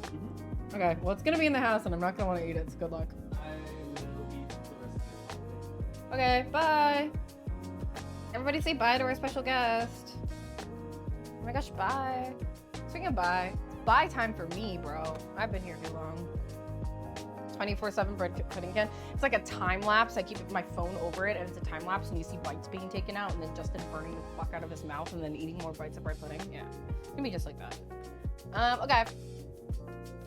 Okay, well it's gonna be in the house and I'm not gonna want to eat it, so good luck. I will eat the rest of it. Okay, bye! Everybody say bye to our special guest. Oh my gosh, bye. Speaking of bye, it's bye time for me, bro. I've been here too long. 24/7 bread pudding can. It's like a time lapse. I keep my phone over it and it's a time lapse and you see bites being taken out and then Justin burning the fuck out of his mouth and then eating more bites of bread pudding. Yeah, it's gonna be just like that. Okay.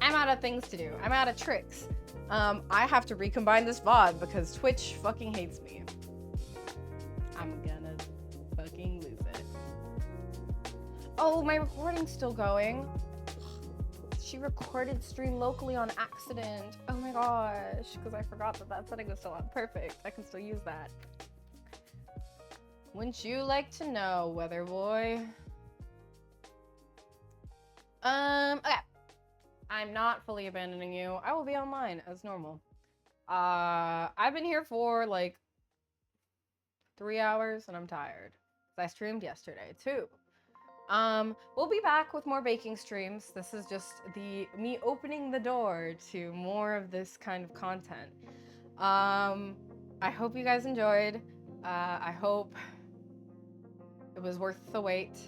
I'm out of things to do. I'm out of tricks. I have to recombine this VOD because Twitch fucking hates me. I'm gonna fucking lose it. Oh, my recording's still going. She recorded stream locally on accident. Oh my gosh, because I forgot that setting was still on. Perfect, I can still use that. Wouldn't you like to know, weather boy? Okay. I'm not fully abandoning you. I will be online as normal. I've been here for like 3 hours and I'm tired. I streamed yesterday too. We'll be back with more baking streams. This is just me opening the door to more of this kind of content. I hope you guys enjoyed. I hope it was worth the wait.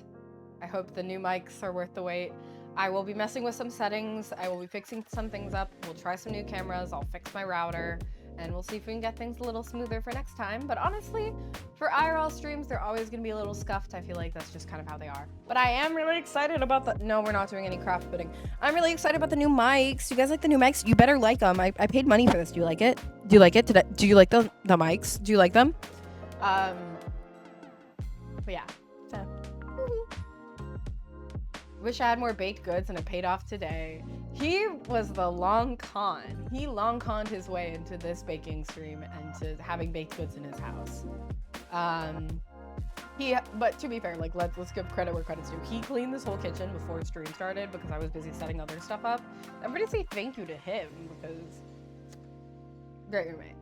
I hope the new mics are worth the wait. I will be messing with some settings. I will be fixing some things up. We'll try some new cameras. I'll fix my router. And we'll see if we can get things a little smoother for next time. But honestly, for IRL streams, they're always going to be a little scuffed. I feel like that's just kind of how they are. But I am really excited about the... No, we're not doing any craft pudding. I'm really excited about the new mics. Do you guys like the new mics? You better like them. I paid money for this. Do you like it? Do you like it? Do you like the mics? Do you like them? But yeah. So. Wish I had more baked goods and it paid off today. He was the long con. He long conned his way into this baking stream and to having baked goods in his house. But to be fair, like let's give credit where credit's due. He cleaned this whole kitchen before stream started because I was busy setting other stuff up. I'm ready to say thank you to him because great roommate.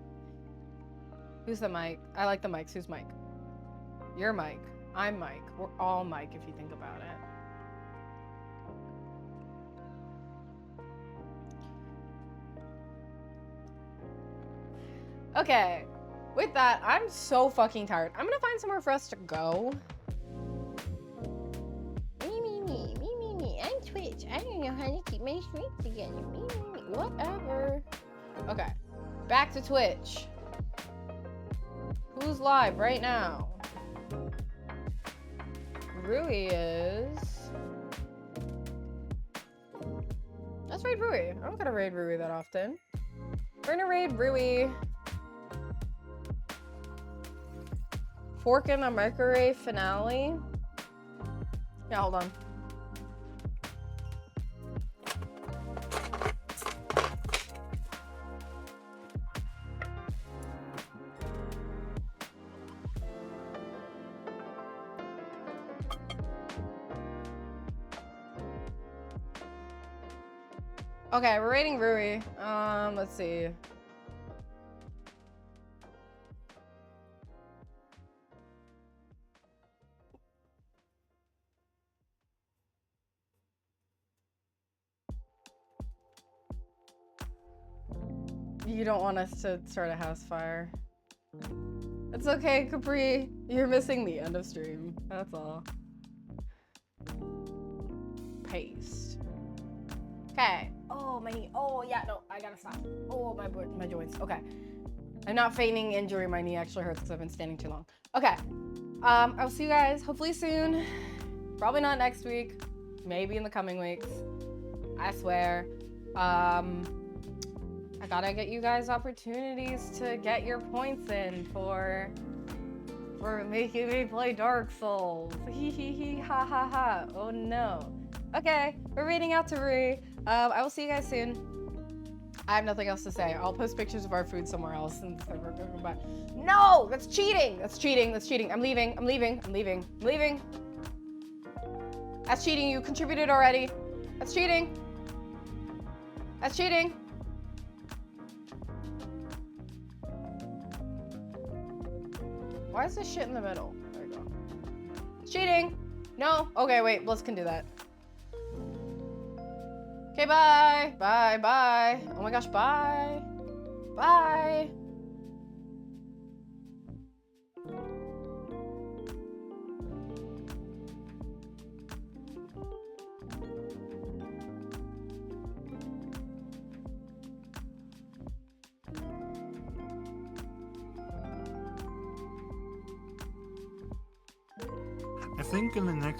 Who's the mic? I like the mics. Who's Mike? You're Mike. I'm Mike. We're all Mike if you think about it. Okay, with that, I'm so fucking tired. I'm gonna find somewhere for us to go. Me. I'm Twitch. I don't know how to keep my streams together. Me. Whatever. Okay, back to Twitch. Who's live right now? Rui is. Let's raid Rui. I don't gotta raid Rui that often. We're gonna raid Rui. Fork in a microwave finale. Yeah, hold on. Okay, we're rating Rui. Let's see. You don't want us to start a house fire. It's okay, Capri. You're missing the end of stream. That's all. Paste. Okay. Oh, my knee. Oh, yeah, no, I gotta stop. Oh, my joints. Okay. I'm not feigning injury. My knee actually hurts because I've been standing too long. Okay. I'll see you guys hopefully soon. Probably not next week. Maybe in the coming weeks. I swear. I gotta get you guys opportunities to get your points in for making me play Dark Souls. Hee hee hee ha ha ha. Oh no. Okay, we're reading out to Rui. I will see you guys soon. I have nothing else to say. I'll post pictures of our food somewhere else. No, that's cheating. That's cheating. That's cheating. I'm leaving. I'm leaving. I'm leaving. I'm leaving. That's cheating. You contributed already. That's cheating. That's cheating. Why is this shit in the middle? There we go. It's cheating. No. Okay, wait. Bliss can do that. Okay, bye. Bye, bye. Oh my gosh, bye. Bye. I think in the next